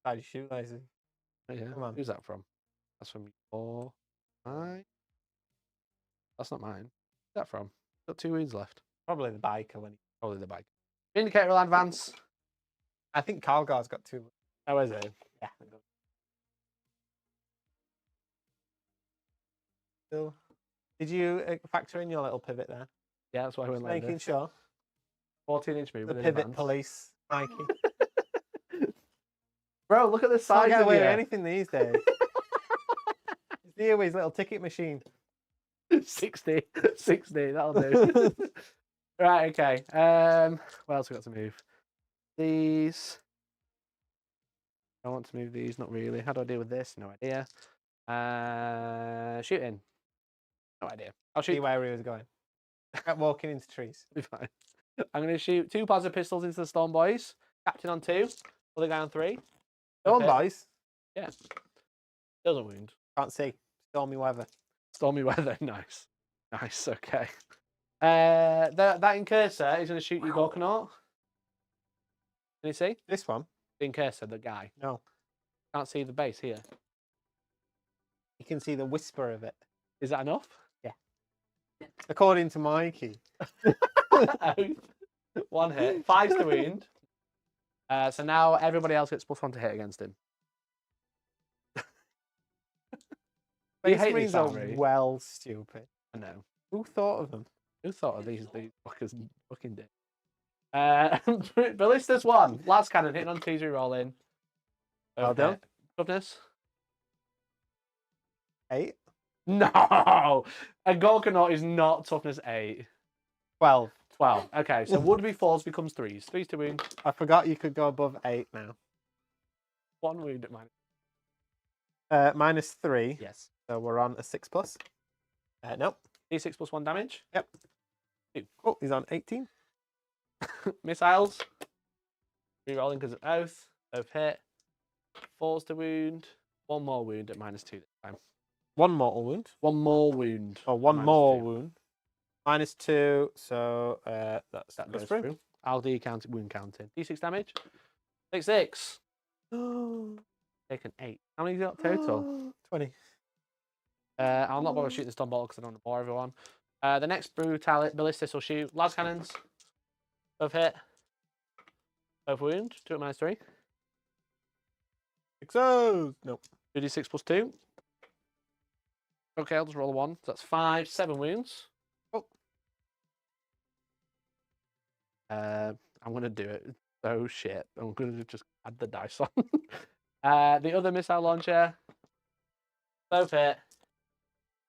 How'd you shoot, lazy? Oh, yeah. Come on. Who's that from? That's from 4. 5. That's not mine. Who's that from? Got 2 wounds left. Probably the biker when he... Probably the bike. Vindicator will advance. I think Calgar's got 2. Oh, is it? Yeah. So, did you factor in your little pivot there? Yeah, that's why I went like Making this. sure. 14-inch move. The with pivot advance. police, Mikey. Bro, look at the Can't size get of away you. with anything these days. He's here with his little ticket machine. 60. 60, that'll do. Right, okay. What else we got to move? These. I want to move these, not really. How do I deal with this? No idea. Shooting. No idea. I'll See shoot. where he was going. Kept walking into trees. Be fine. I'm going to shoot 2 plasma pistols into the Storm Boys. Captain on 2. Other guy on 3. Storm Okay. boys. Yeah. Doesn't wound. Can't see. Stormy weather. Stormy weather. Nice. Nice. Okay. That Incursor is going to shoot you, Gorkanaut. Can you see? This one? The Incursor, the guy. No. Can't see the base here. You can see the whisper of it. Is that enough? Yeah. According to Mikey. 1 hit. 5's the wound. So now everybody else gets +1 to hit against him. You Space hate Marines these, are Harry. well stupid. I know. Who thought of them? Who thought of these fuckers fucking dick? Ballista's 1. Last cannon hitting on 2s, re-rolling. Well done. Toughness. 8. No! A Gorkanaut is not toughness 8. 12. 12. Okay, so would be 4s becomes 3s. 3s to wound. I forgot you could go above 8 now. 1 wound at mine. Minus 3. Yes. So we're on a 6+. Nope. D6 plus 1 damage. Yep. 2. Oh, he's on 18. Missiles. Re-rolling because of oath. Both hit. 4s to wound. 1 more wound at -2 this time. 1 mortal wound. 1 more wound. Oh, 1 more -2. wound. -2. So that Goes goes through. through. I'll do wound counting. D6 damage. 6. Take an 8. How many you got total? 20. I'll not bother shooting the stun ball because I don't want to bore everyone. The next ballistis will shoot. Las cannons. Both hit. Both wound. 2 at -3. 6. Nope. 2d6 plus 2. Okay, I'll just roll a 1. So that's 5, 7 wounds. Oh. I'm going to do it. So shit. I'm going to just add the dice on. The other missile launcher. Both hit.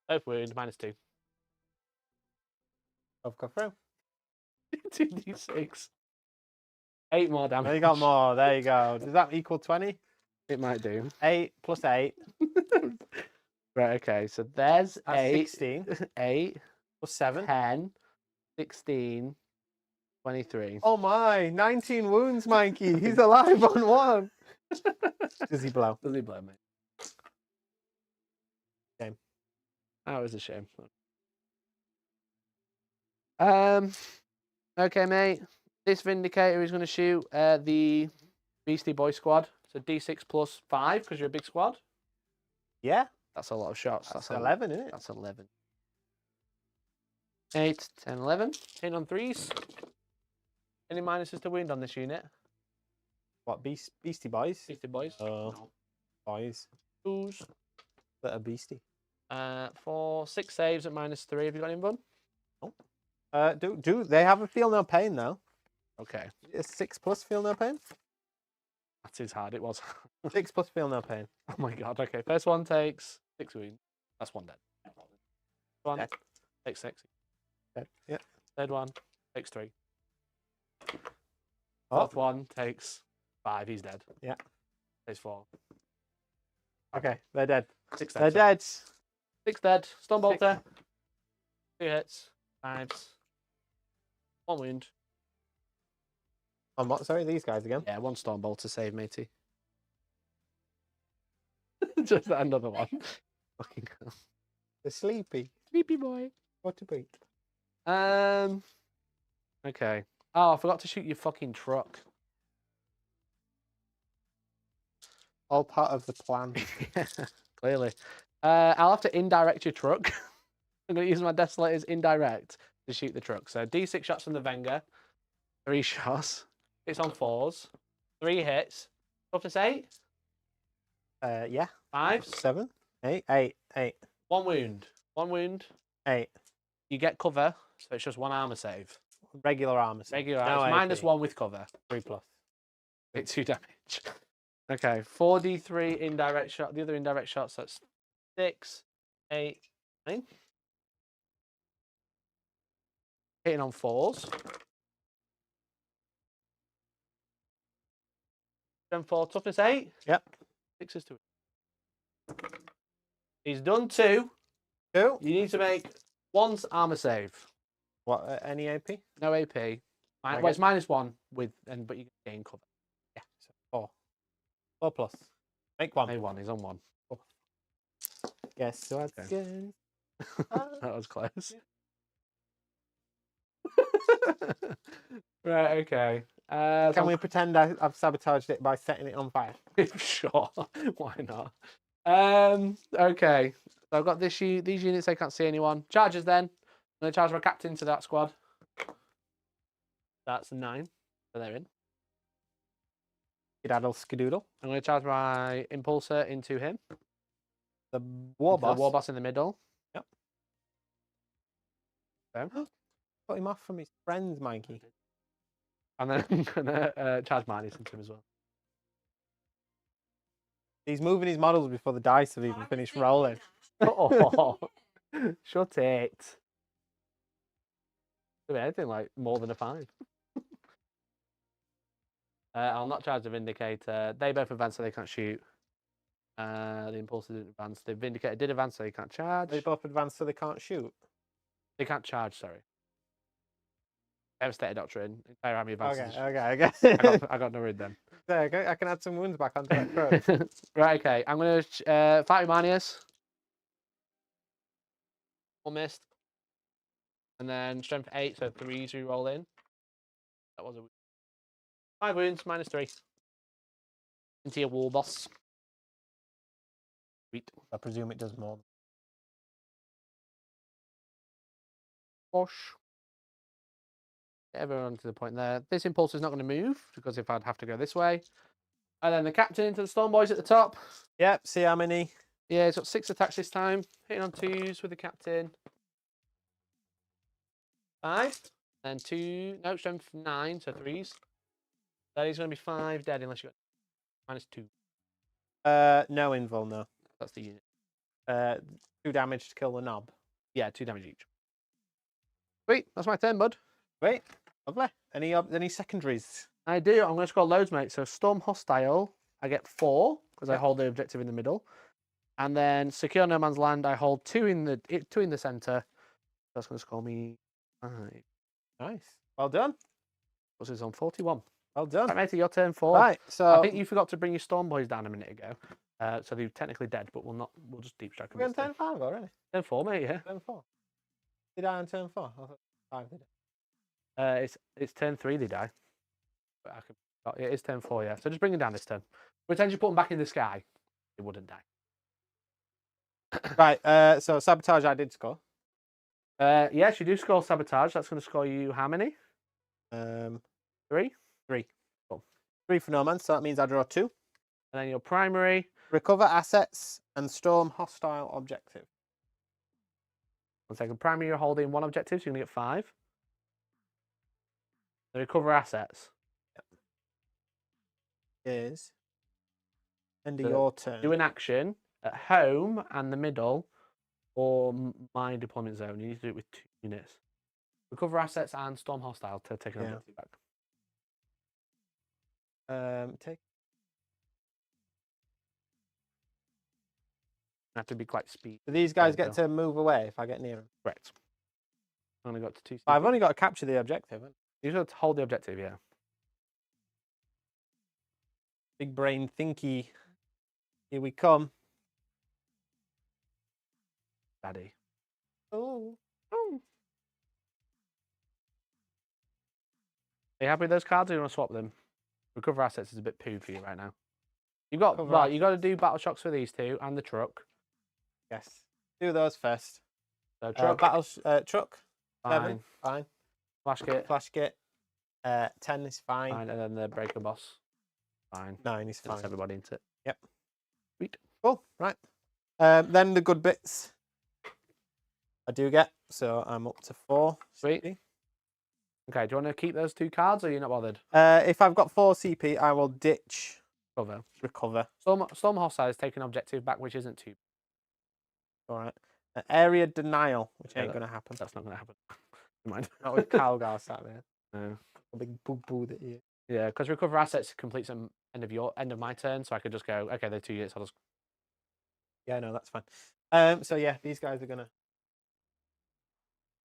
Both wound. -2. Both go through. 2d6. 8 more damage. There you got more. There you go. Does that equal 20? It might do. 8 plus 8. Right, okay. So there's That's 8. 16. 8. Plus 7. 10. 16. 23. Oh my. 19 wounds, Mikey. He's alive on 1. Does he blow? Does he blow me? Shame. Oh, it was a shame. Okay, mate. This Vindicator is going to shoot the Beastie Boy squad. So D6 plus 5 because you're a big squad. Yeah. That's a lot of shots. That's 11, isn't it? That's 11. 8, 10, 11. 10 on 3s. Any minuses to wound on this unit? What, Beastie Boys? Beastie Boys. No. Boys. 2s. That are beastie. 4, 6 saves at -3. Have you got any fun? Do they have a feel no pain though? Okay. Is 6+ feel no pain? That is hard. It was. 6+ feel no pain. Oh my god. Okay. First one takes 6 wounds. That's 1 dead. One Dead. takes 6. Dead. Yeah. Third one takes 3. Oh. Fourth one takes 5. He's dead. Yeah. Takes 4. Okay, they're dead. 6 dead. They're dead. 6 dead. Stun bolter. 2 hits. 5s. 1 wound. On what? Sorry, these guys again. Yeah, 1 storm bolter save, matey. Just another one. Fucking hell. They're sleepy. Sleepy boy. What to beat? Okay. Oh, I forgot to shoot your fucking truck. All part of the plan. Clearly. I'll have to indirect your truck. I'm going to use my Desolator's indirect to shoot the truck. So D6 shots from the Venga. 3 shots. It's on 4s. 3 hits. Toughness 8. Yeah. 5. 7. 8. 1 wound. 1 wound. 8. You get cover, so it's just 1 armor save. Regular armor. Regular No armor. AP. -1 with cover. 3+. Take 2 damage. Okay, 4d3 indirect shot. The other indirect shots, that's 6, 8, 9. Hitting on 4s. Then 4, toughness 8. Yep. 6 is 2. He's done 2. 2. You need to make 1's armor save. What? Any AP? No AP. Well, it's -1 with, but you gain cover. Yeah. So 4. 4+. Make 1. Make 1. He's on 1. Guess what's Okay. good? That was close. Right, okay. Can we pretend I've sabotaged it by setting it on fire? Sure, why not? Okay, so I've got these units. I can't see anyone. Charges then. I'm going to charge my captain to that squad. That's 9. So they're in. Skedaddle skadoodle. I'm going to charge my impulsor into him. The war boss. The war boss in the middle. Yep. So. Put him off from his friends, Mikey. And then I'm gonna charge Marnies into him as well. He's moving his models before the dice have even finished rolling. Oh, shut it. Could be anything like more than a 5. I'll not charge the Vindicator. They both advance, so they can't shoot. The Impulse didn't advance. The Vindicator did advance, so they can't charge. They both advance, so they can't shoot. They can't charge, sorry. Devastator Doctrine. Entire army advances. Okay. I got no rid then. There, I can add some wounds back onto that crow. Right, okay. I'm going to fight with Marnius. 1 missed. And then strength 8, so 3s we roll in. That was a 5 wounds, -3. Into your war boss. Sweet. I presume it does more. Bosh. Get everyone to the point there. This impulse is not going to move, because if I'd have to go this way. And then the captain into the Storm Boys at the top. Yep, see how many? Yeah, he's got 6 attacks this time. Hitting on 2s with the captain. 5. Then 2. No, strength 9, so 3s. Then he's going to be 5 dead unless you got -2. No invul, no. That's the unit. 2 damage to kill the knob. Yeah, 2 damage each. Sweet, that's my turn, bud. Great, lovely. Any secondaries? I do. I'm going to score loads, mate. So Storm Hostile, I get 4 because I hold the objective in the middle, and then Secure No Man's Land, I hold 2 in the center. That's going to score me 5. Nice. Well done. What's his on 41? Well done. Right, matey, your turn 4. Right. So I think you forgot to bring your Storm Boys down a minute ago. So they're technically dead, but we'll just deep strike them. we're on turn 5 already. Turn 4, mate. Yeah. Turn 4. Did I on turn 4? I thought 5 did it. It's turn 3 they die. But it is turn 4, yeah. So just bring them down this turn. Pretend you put them back in the sky. They wouldn't die. Right. So sabotage, I did score. Yes, you do score sabotage. That's going to score you how many? 3. 3. 3 for no man, so that means I draw 2. And then your primary. Recover assets and storm hostile objective. 1 second. Primary, you're holding 1 objective, so you're going to get 5. The recover assets. Is end of So your turn. do an action at home and the middle, or my deployment zone. You need to do it with 2 units. Recover assets and storm hostile to take an objective back. Take. Have to be quite speed. Do these guys get to move away if I get near them? Correct. Only got to 2. I've only got to capture the objective. You just have to hold the objective, yeah. Big brain thinky. Here we come. Daddy. Oh. Are you happy with those cards, or do you want to swap them? Recover assets is a bit poo for you right now. You got you got to do battle shocks for these 2 and the truck. Yes. Do those first. So truck, truck. fine. 7. Fine. Flash kit, Flash kit. 10 is fine. fine, and then the breaker boss, fine. 9 is fine. That's everybody into it. Yep. Sweet. Cool. Right. Then the good bits I do get. So I'm up to 4. Sweet. CP. Okay, do you want to keep those 2 cards, or are you not bothered? If I've got 4 CP, I will ditch Cover. recover. Storm hostile is taking objective back, which isn't too. All right. Area denial, which Yeah, ain't going to happen. That's not going to happen. Never mind. Not with Calgar sat there. No. A big boo boo that you. Yeah, because recover assets completes at end of my turn, so I could just go. Okay, they're 2 units. I'll just. Yeah, no, that's fine. So yeah, these guys are gonna.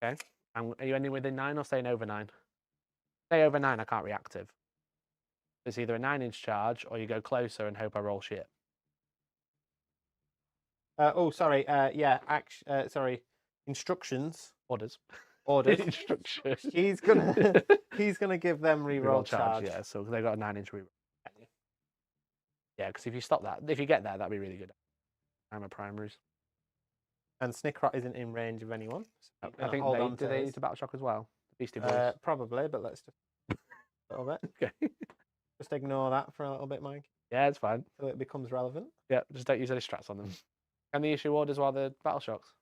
Okay. Are you ending within 9 or staying over 9? Stay over 9. I can't reactive. It's either a 9-inch charge or you go closer and hope I roll shit. Oh, sorry. Yeah. Sorry. Instructions. Orders. Orders. Instructions. He's gonna give them reroll charge. Yeah, so they got a 9-inch reroll. Yeah, because if you stop that, if you get there, that'd be really good. I'm a primaries. And Snickrot isn't in range of anyone. So I think do they need to battle shock as well? Beastie Boys. Probably, but let's just a little bit. Okay. Just ignore that for a little bit, Mike. Yeah, it's fine. So it becomes relevant. Yeah, just don't use any strats on them. Can they issue orders while the battle shocks?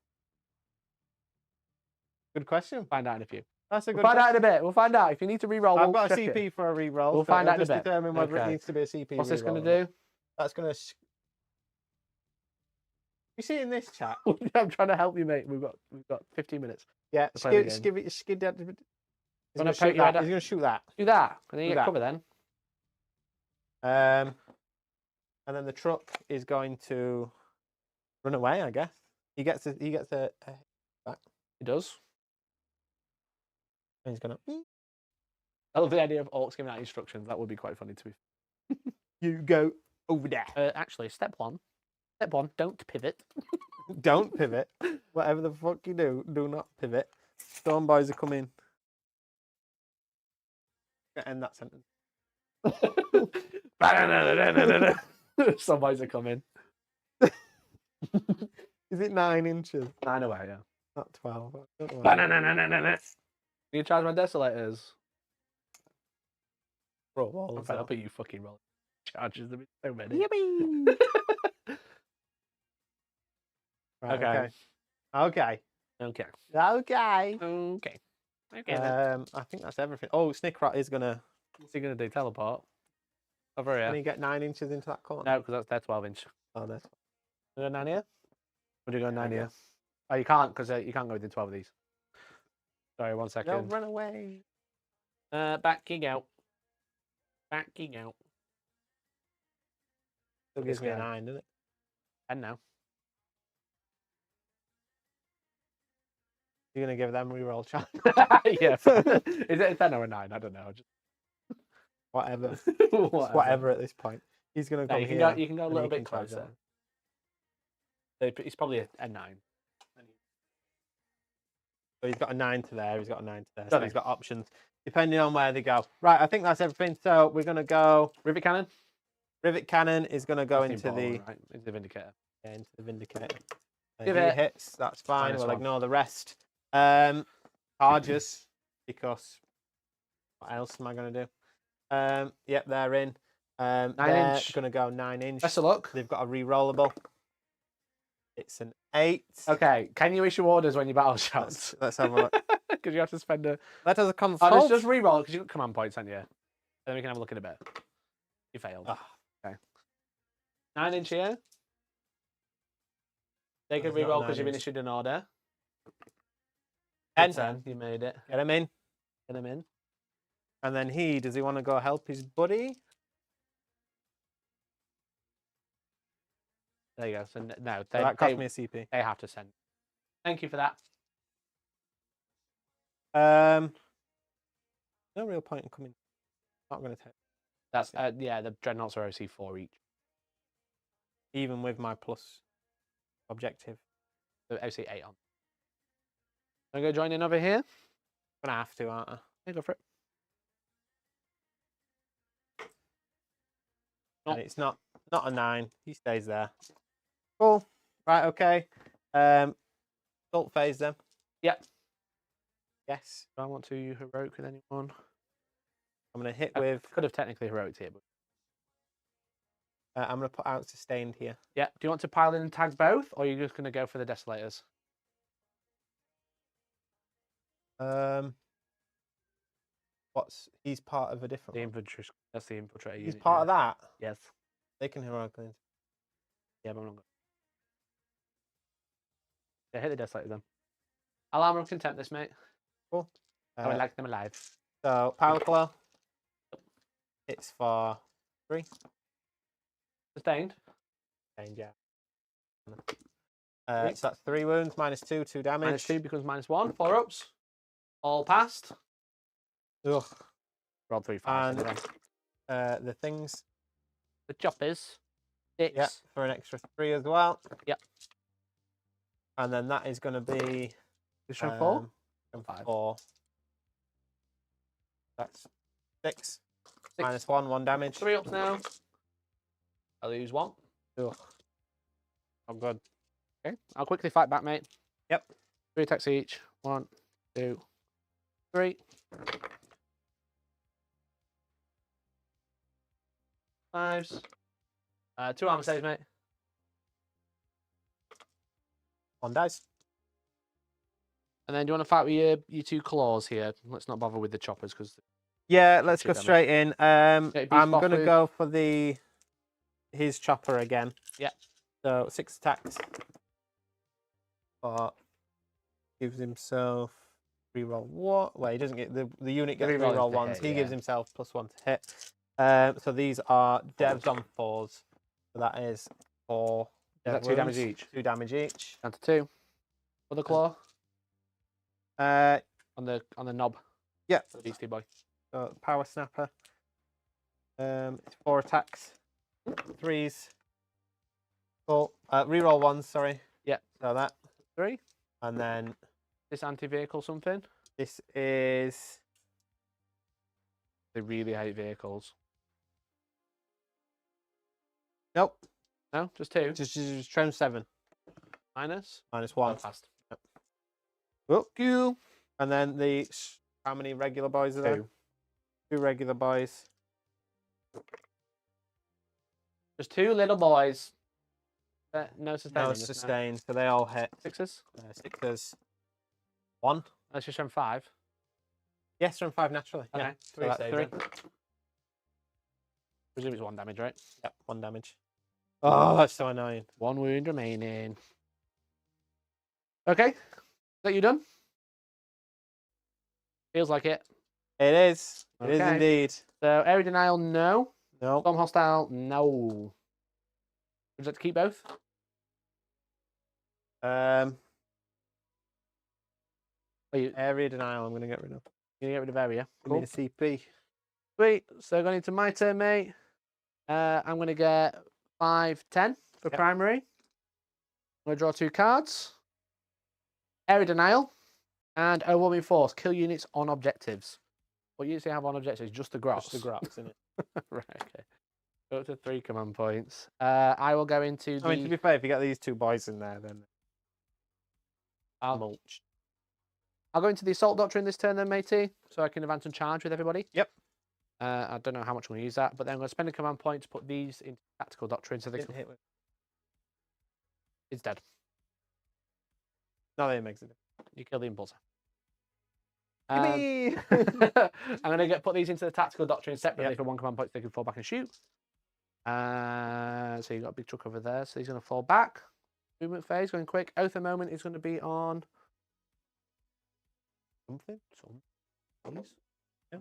Good question. Find out in a few. That's a We'll good find out in guess. a bit. We'll find out. If you need to re-roll, I've we'll got a check CP it. for a re-roll. We'll so find out in a just bit. determine whether Okay. it needs to be a CP. What's this going re-roll or to not. do? That's going to. You see in this chat? I'm trying to help you, mate. We've got 15 minutes. Yeah, to play the skid game. that. He's Gonna going to poke shoot your head that. out. He's going to shoot that. Do that, and then you Do get that. cover then. And then the truck is going to run away, I guess. He gets a back. It does. And he's gonna I love the idea of Orks giving out instructions. That would be quite funny to be. you go over there. Actually, step one, don't pivot. Don't pivot. Whatever the fuck you do, do not pivot. Storm boys are coming. End that sentence. Somebody's are coming. Is it 9 inches? 9 away, yeah. Not 12. I don't know why. You charge my desolators. Roll walls I'm fed up. up at you fucking rolling charges. There are so many. Yippee! Right, Okay. Okay. Okay. Okay. Okay. Okay. Then. I think that's everything. Oh, Snickrat is gonna. What's he going to do? Teleport? Over here? Can he get 9 inches into that corner? No, because that's 12 inch. Oh, that's. Do you go 9 here? Or do you go 9 here? Oh, you can't, because you can't go within 12 of these. Sorry, 1 No, second. run away. Backing out. Backing out. Still gives me a 9, doesn't it? And now. You're gonna give them reroll chance. Yeah. Is it a 10 or a 9? I don't know. Just... Whatever. Whatever. Whatever at this point. He's gonna No, come you can here. go. You can go a and little he bit can charge closer. that. So it's probably a 9. So he's got a 9 to there. He's got a 9 to there. So Doesn't he's he? got options depending on where they go. Right. I think that's everything. So we're gonna go. Rivet cannon. Rivet cannon is gonna go That's into the important, right? Into the vindicator. yeah, into the vindicator. Give He it hits. That's fine. -1. We'll ignore the rest. Charges because what else am I gonna do? Yep, they're in. 9 they're inch. gonna go 9 inch. Best of luck. They've got a re-rollable. It's an 8. Okay, can you issue orders when you battle shots? Let's have a look. Because you have to spend a. Let us consult. Oh, just re-roll because you got command points, haven't you? And then we can have a look in a bit. You failed. Ah. Okay. 9 inch here. They can There's not a re-roll because 9 you've been inch. issued an order. 10. 10. You made it. Get him in. Get them in. And then does he want to go help his buddy? There you go. So no, So that cost me a CP. they have to send. Thank you for that. No real point in coming. Not going to take. That's yeah. The dreadnoughts are OC4 each. Even with my plus objective. So OC8 on. I'm gonna go join in over here. Gonna have to, aren't I? Yeah, go for it. And it's not a 9. He stays there. Cool. Right. Okay. Salt phase them. Yep. Yes. Do I want to heroic with anyone? I'm gonna hit I with. could have technically heroic here, but I'm gonna put out sustained here. yeah. Do you want to pile in and tag both, or are you just gonna go for the desolators? He's part of a different The one. infantry. That's the infiltrator. He's unit, part yeah. of that. Yes. They can heroically. Yeah, but I'm not gonna. Yeah, hit the desolators then. Alarm of contempt, this mate. Cool. I would like them alive. So power claw. It's for 3. Sustained. Change, yeah. So that's 3 wounds, -2, 2 damage. -2 becomes -1. 4 ups. All passed. Ugh. Roll 3 5. And the things, The choppers. 6. yeah, for an extra 3 as well. Yep. And then that is going to be Just 4. and 5. 4. That's 6. 6. -1, 1 damage. 3 ups now. I lose 1. Ugh. I'm good. Okay. I'll quickly fight back, mate. Yep. 3 attacks each. 1, 2, 3. 5s. 2 armor saves, mate. 1 dice. And then do you want to fight with your 2 claws here? Let's not bother with the choppers because Yeah, let's go damage. straight in. Okay, I'm beast going to with- go for his chopper again. Yeah. So 6 attacks. But gives himself reroll what? Well, he doesn't get the unit gets reroll reroll is to ones. hit, He gives yeah. himself +1 to hit. So these are devs on 4s. So that is 4. Is that 2 damage each? 2 damage each. Down to 2. Other claw on the knob. Yeah. For the beastie boy. So power snapper. It's 4 attacks. 3s. 4. Reroll 1s, sorry. Yeah. So that. 3. And then This anti-vehicle something. this is They really hate vehicles. nope. No, just 2. Just trim 7 Minus. -1. Fast. Look you. And then how many regular boys are there? 2. 2 regular boys. Just 2 little boys. No sustain. No sustain, so they all hit. 6s. 6s. 1. Let's just trim 5. Yes, from 5 naturally. Okay. Yeah. 3 that's saves 3. then. Presume it's 1 damage, right? Yep, 1 damage. Oh, that's so annoying. 1 wound remaining. Okay. Is that you done? Feels like it. It is. It is Okay. indeed. So area denial, no. No. Storm hostile, no. Would you like to keep both? Area denial. I'm going to get rid of. You get rid of area. Give me a CP. Sweet. So going into my turn, mate. I'm going to get 5, 10 for Yep. primary. I'm going to draw 2 cards. Area denial and overwhelming force. Kill units on objectives. What units do you have on objectives? Just the grots. Just the grots, isn't it? Right. Okay. Go up to 3 command points. I will go into the. I mean, to be fair, if you get these 2 boys in there, then I'll, mulch. I'll go into the assault doctrine this turn, then, matey, so I can advance and charge with everybody. Yep. I don't know how much I'm going to use that, but then I'm going to spend a command point to put these into tactical doctrine, so they Didn't can... hit with. It's dead. No, they makes it. You kill the impulsor. Yippee! I'm going to put these into the tactical doctrine separately Yep. for 1 command point, so they can fall back and shoot. So you've got a big truck over there, so he's going to fall back. Movement phase, going quick. Oath of moment is going to be on... something? These? Yeah.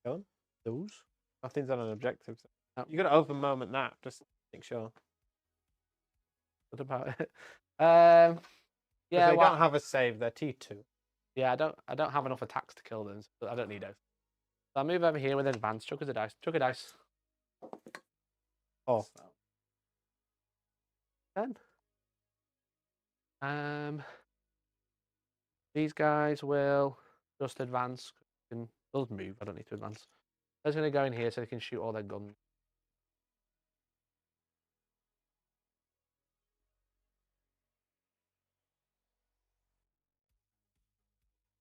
Go on. Those? Nothing's on an objective. So. Oh. You got to open moment that. Just make sure. What about it? Yeah, Yeah, they well, don't have a save. They're T2. yeah, I don't have enough attacks to kill them, but I don't need those. So I'll move over here with advance. Chuck us a dice. Chuck a dice. Oh. 10. These guys will just advance. They'll move. I don't need to advance. They're going to go in here so they can shoot all their guns.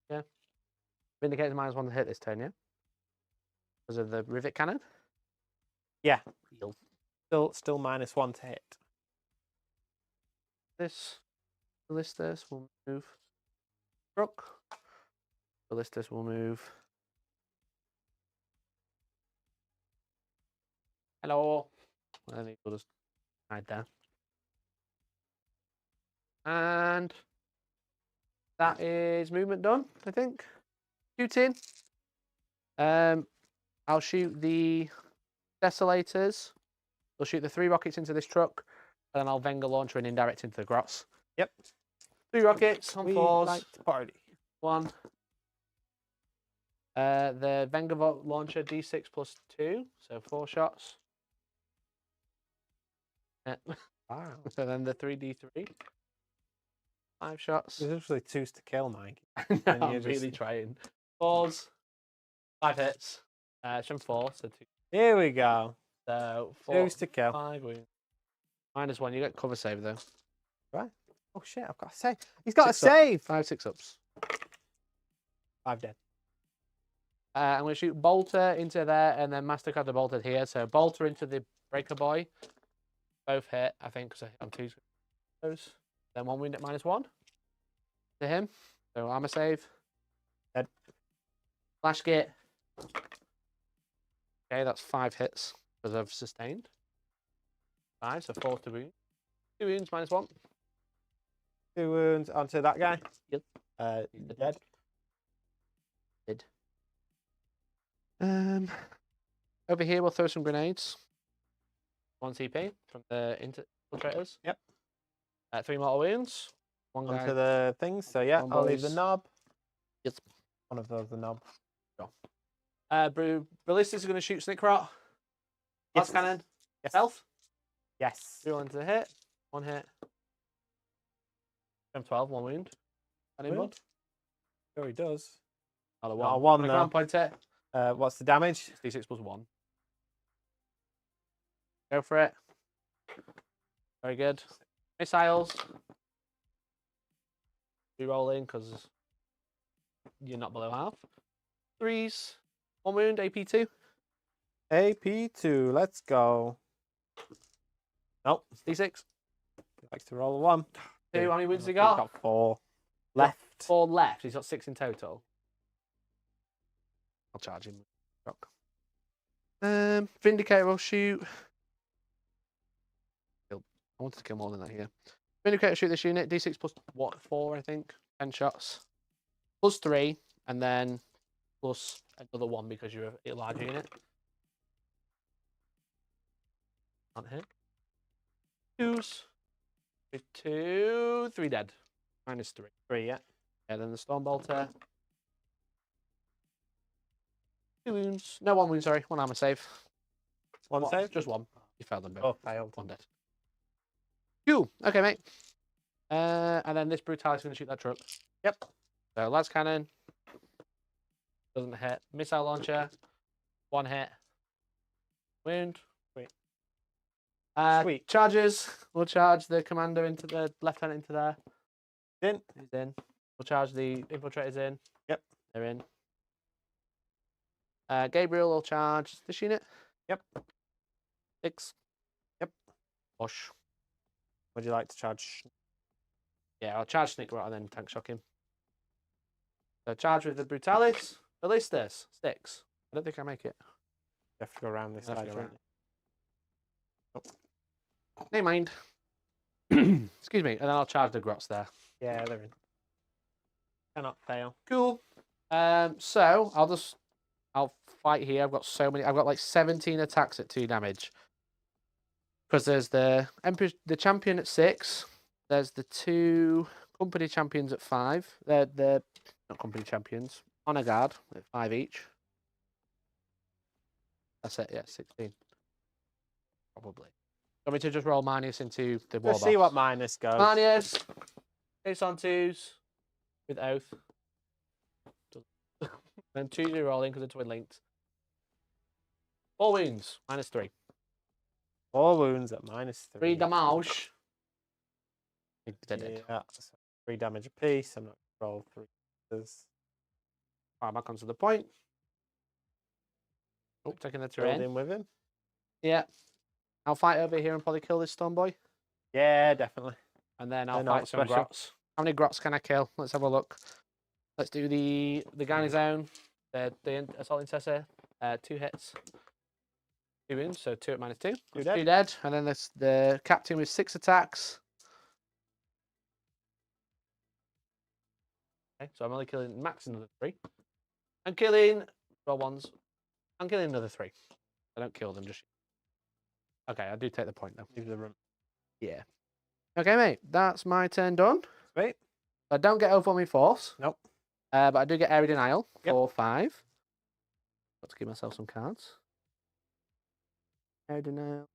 Yeah. Vindicator's -1 to hit this turn, yeah? Because of the rivet cannon? Yeah. Real. Still -1 to hit. This. Ballistus will move. Rook. Ballistus will move. Hello. I think we'll just hide there. And that is movement done, I think. Shooting. I'll shoot the desolators. We'll shoot the 3 rockets into this truck, and then I'll Venga launcher and indirect into the grots. Yep. 3 rockets on We 4s. like to party. 1. The Venga launcher D6 +2, so 4 shots. Wow. So then the 3D3. 5 shots. There's usually 2s to kill, Mike. No, And I'm you're just- really trying. 4s. 5 hits. Some 4, so 2. Here we go. So 4. 2s to kill. 5 wounds. -1. You get cover save though. Right. Oh shit! I've got a save. He's got 6 a save. 5 6-ups. 5 dead. I'm going to shoot Bolter into there and then Mastercard the Bolter here. So Bolter into the Breaker Boy. Both hit, I think, because I'm 2. Those. Then 1 wound at -1 to him. So armor save. Dead. Flash gate. Okay, that's 5 hits because I've sustained. 5, so 4 to wound. 2 wounds minus 1. 2 wounds onto that guy. Yep. Dead. Dead. Over here we'll throw some grenades. 1 CP from the infiltrators. Yep. 3 mortal wounds. 1 guy. Onto the things. So yeah, One I'll leave the boys. knob. Yes. One of those, the knob. Ballistics are going to shoot Snick Rot. Yes. Last cannon. Yes. Health. Yes. 2 into the hit. 1 hit. 12, 1 wound. Any Wound? blood? Sure he does. Not a Not a 1. one, On a though. ground point hit. What's the damage? D6 plus 1. Go for it. Very good. Missiles. Re-rolling because you're not below half. 3s. 1 wound, AP2. AP2, let's go. Nope. D6. He likes to roll a 1. 2. How many wounds has he He's got? got 4 left. 4 left. He's got 6 in total. I'll charge him. Shock. Vindicator will shoot. I wanted to kill more than that here. Vindicator shoot this unit. D6 plus what? 4, I think. 10 shots. Plus 3, and then plus another 1 because you're a large unit. Can't hit. 2s. 2, 3 dead. Minus 3. 3, yeah. Yeah, then the Storm Bolter. 2 wounds. No, 1 wound, sorry. 1 armor save. 1 What? save? Just 1. You failed them both. Oh, failed. 1 dead. Cool. Okay, mate. And then this Brutality's going to shoot that truck. Yep. So, Las Cannon. Doesn't hit. Missile Launcher. 1 hit. Wound. Sweet. Sweet. Charges. We'll charge the commander into the lieutenant into there. In. He's in. We'll charge the infiltrators in. Yep. They're in. Gabriel will charge this unit. Yep. 6. Yep. Push. Would you like to charge? Yeah, I'll charge Snick Rot and then tank shock him. So charge with the Brutalis. Ballistas. 6. I don't think I make it. You have to go around this I have side. to go Around. Never mind. Excuse me. And then I'll charge the Grots there. Yeah, they're in. Cannot fail. Cool. So I'll fight here. I've got so many. I've got like 17 attacks at 2 damage. Because there's the Emperor, the champion at 6. There's the 2 company champions at 5. They're not company champions. Honor guard at 5 each. That's it. Yeah, 16. Probably. Want me to just roll Manius into the war Let's see what minus goes. Manius. It's on 2s with oath. Then 2 rolling because they're twin linked. 4 wounds. Minus 3. 4 wounds at minus 3. 3 damage. They're dead. Yeah, so 3 damage apiece. I'm not going to roll 3. Alright, back onto the point. Oh, taking the terrain. In with him. Yeah. I'll fight over here and probably kill this Storm Boy. Yeah, definitely. And then I'll They're not fight some special. Grots. How many Grots can I kill? Let's have a look. Let's do the Garni Zone. The Assault Intercessor. 2 hits. 2 wounds, so 2 at minus 2. 2 2 dead. dead. And then there's the Captain with 6 attacks. Okay, so I'm only killing max another 3. I'm killing roll 1s. I'm killing another 3. I don't kill them just. Okay, I do take the point though. Leave the room. Yeah. Okay, mate. That's my turn done. Sweet. I don't get overwhelming force. Nope. But I do get area denial Yep. for 5. Got to give myself some cards. Area denial.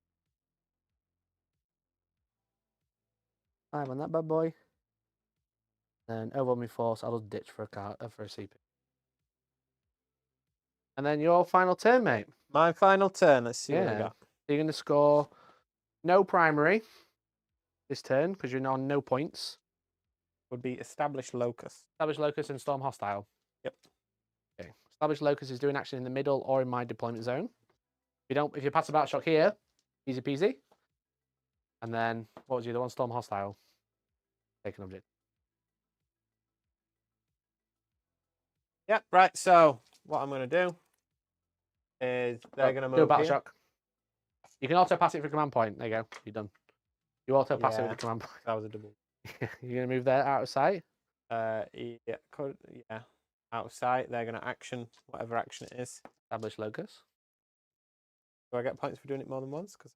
5 on that bad boy. And overwhelming force, I'll just ditch for a card for a CP. And then your final turn, mate. My final turn. Let's see what we Yeah. got. You're going to score no primary this turn because you're on no points. Would be established locus. Established locus and storm hostile. Yep. Okay. Established locus is doing action in the middle or in my deployment zone. If you pass a battle shock here, easy peasy. And then what was the other one? Storm hostile. Take an object. Yep. Right. So what I'm going to do is they're going to move do a battle here. shock. You can auto pass it for command point. There you go. You're done. You auto pass it with Yeah. the command point. That was a double. You're gonna move there out of sight. Yeah. Out of sight. They're going to action whatever action it is. Establish locus. Do I get points for doing it more than once? Because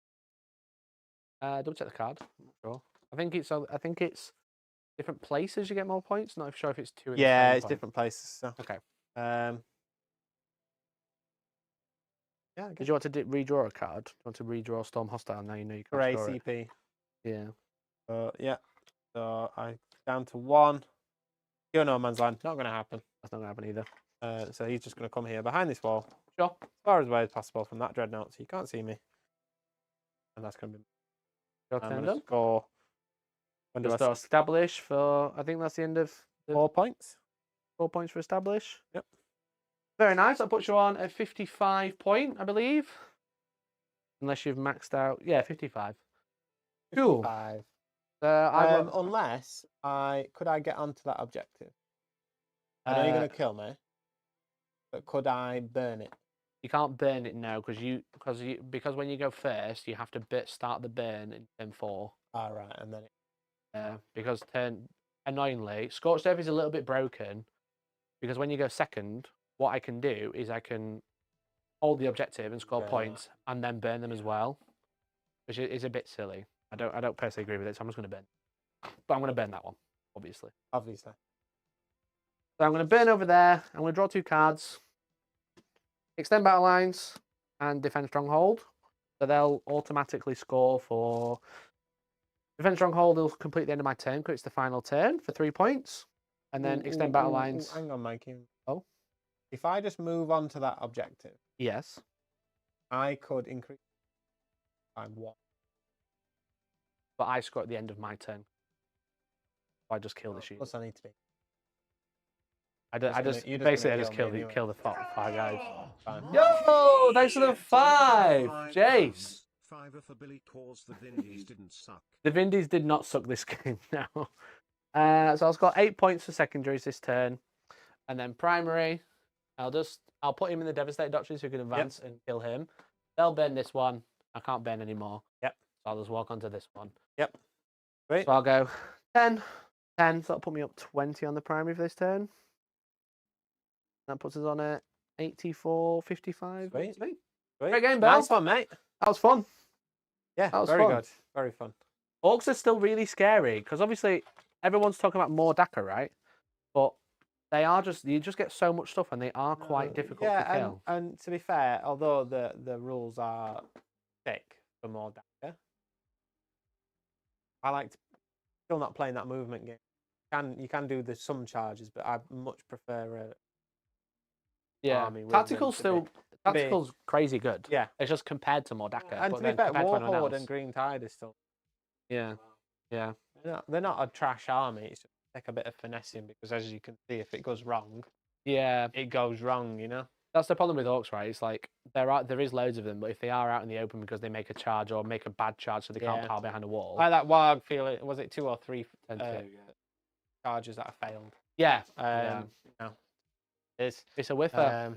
Double check the card. I'm not sure. I think it's different places you get more points. Not sure if it's two. yeah, it's point. different places. So Okay. Yeah. Did you want to redraw a card? Do you want to redraw Storm Hostile? Now you know you can. For ACP. Yeah. Yeah. So I down to 1. You're no man's land. Not going to happen. That's not gonna happen either. So he's just going to come here behind this wall. Sure. As far away as possible from that dreadnought, so you can't see me. And that's going to be. Your I'm turn going done. to score. When do I Just establish for. I think that's the end of 4 points. 4 points for establish. Yep. Very nice. That puts you on a 55 point, I believe. Unless you've maxed out. Yeah, 55. Cool. 5. I Unless could I get onto that objective? I know you're going to kill me, but could I burn it? You can't burn it now because when you go first, you have to start the burn in turn 4. All right, and then Because annoyingly, Scorched Earth is a little bit broken because when you go second, what I can do is I can hold the objective and score points and then burn them as well, which is a bit silly. I don't personally agree with it, so I'm just going to burn. But I'm going to burn that one, obviously. Obviously. So I'm going to burn over there. I'm going to draw 2 cards. Extend battle lines and defend stronghold. So they'll automatically score for defend stronghold. Will complete the end of my turn because it's the final turn for 3 points, and then extend battle lines. Hang on, Mikey. Oh, if I just move on to that objective, yes, I could increase by 1. but I score at the end of my turn. I just kill the sheep. Plus, I need to be. I you're just just kill me anyway. the 5 guys. Fine. Yo, thanks for the 5, Jace. 5 for Billy calls the Vindies didn't suck. The Vindies did not suck this game now. So I'll score 8 points for secondaries this turn, and then primary. I'll put him in the Devastated Doctrine so he can advance and kill him. They'll burn this one. I can't burn anymore. Yep. So I'll just walk onto this one. Yep. Great. So I'll go 10. So that'll put me up 20 on the primary for this turn. That puts us on a 84, 55. Sweet. Great Great game, Bell. Nice one, mate. That was fun. Yeah, that was very fun. good. Very fun. Orks are still really scary because obviously everyone's talking about more DACA, right? But they are you just get so much stuff and they are quite difficult to kill. And to be fair, although the rules are thick for more DACA, I like still not playing that movement game. You can do some charges, but I much prefer army with Tactical's them Tactical's crazy good. Yeah. It's just compared to more DACA. and to be fair, Warhorde and Green Tide is still Yeah. they're not a trash army. It's just take a bit of finessing because as you can see, if it goes wrong, Yeah. it goes wrong. You know. That's the problem with Orks, right? It's like there is loads of them, but if they are out in the open because they make a charge or make a bad charge so they can't pile behind a wall. Like that Warg feeling, was it 2 or 3 charges that have failed? Yeah. No. It's a whiffer.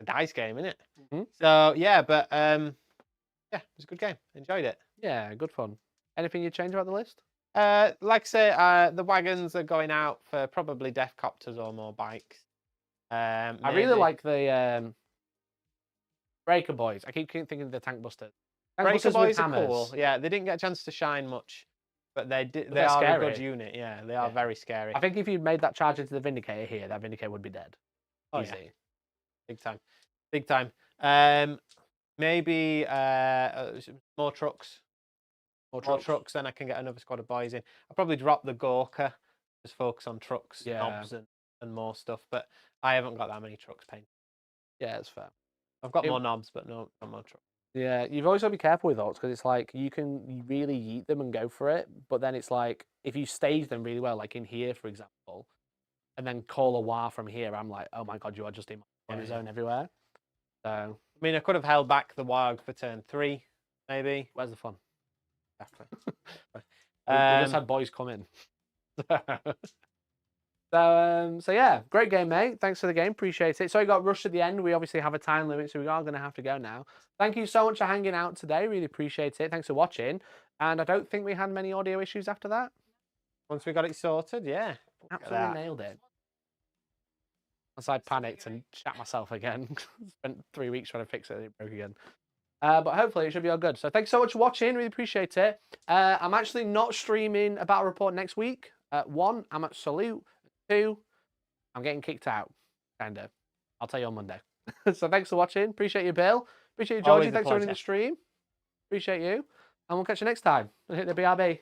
a dice game, isn't it? Mm-hmm. So yeah, but yeah, it was a good game. Enjoyed it. Yeah, good fun. Anything you change about the list? Like I say, the wagons are going out for probably death copters or more bikes. I really like the Breaker Boys. I keep thinking of the Tank Busters. Breaker Boys are cool. Yeah, they didn't get a chance to shine much, but they did. They are scary. a good unit. Yeah, they are very scary. I think if you made that charge into the Vindicator here, that Vindicator would be dead. Oh, easy. yeah. Big time. Maybe more trucks. More trucks, then I can get another squad of boys in. I'll probably drop the Gorka, just focus on trucks, knobs, and more stuff. But I haven't got that many trucks painted. Yeah, it's fair. I've got more knobs, but not more trucks. Yeah, you've always got to be careful with Orks because it's like you can really yeet them and go for it, but then it's like if you stage them really well, like in here, for example, and then call a war from here, I'm like, oh my god, you are just in my zone everywhere. So I mean, I could have held back the Warg for turn 3, maybe. Where's the fun? Exactly. We just had boys come in. So yeah, great game, mate. Thanks for the game. Appreciate it. So you got rushed at the end. We obviously have a time limit, so we are going to have to go now. Thank you so much for hanging out today. Really appreciate it. Thanks for watching. And I don't think we had many audio issues after that. Once we got it sorted, yeah. Absolutely nailed it. Once I panicked and shat myself again. Spent 3 weeks trying to fix it and it broke again. But hopefully it should be all good. So thanks so much for watching. Really appreciate it. I'm actually not streaming a battle report next week. 1, I'm at Salute. 2, I'm getting kicked out. Kind of. I'll tell you on Monday. So thanks for watching. Appreciate you, Bill. Appreciate you, Georgie. Thanks for running the stream. Appreciate you. And we'll catch you next time. Hit the BRB.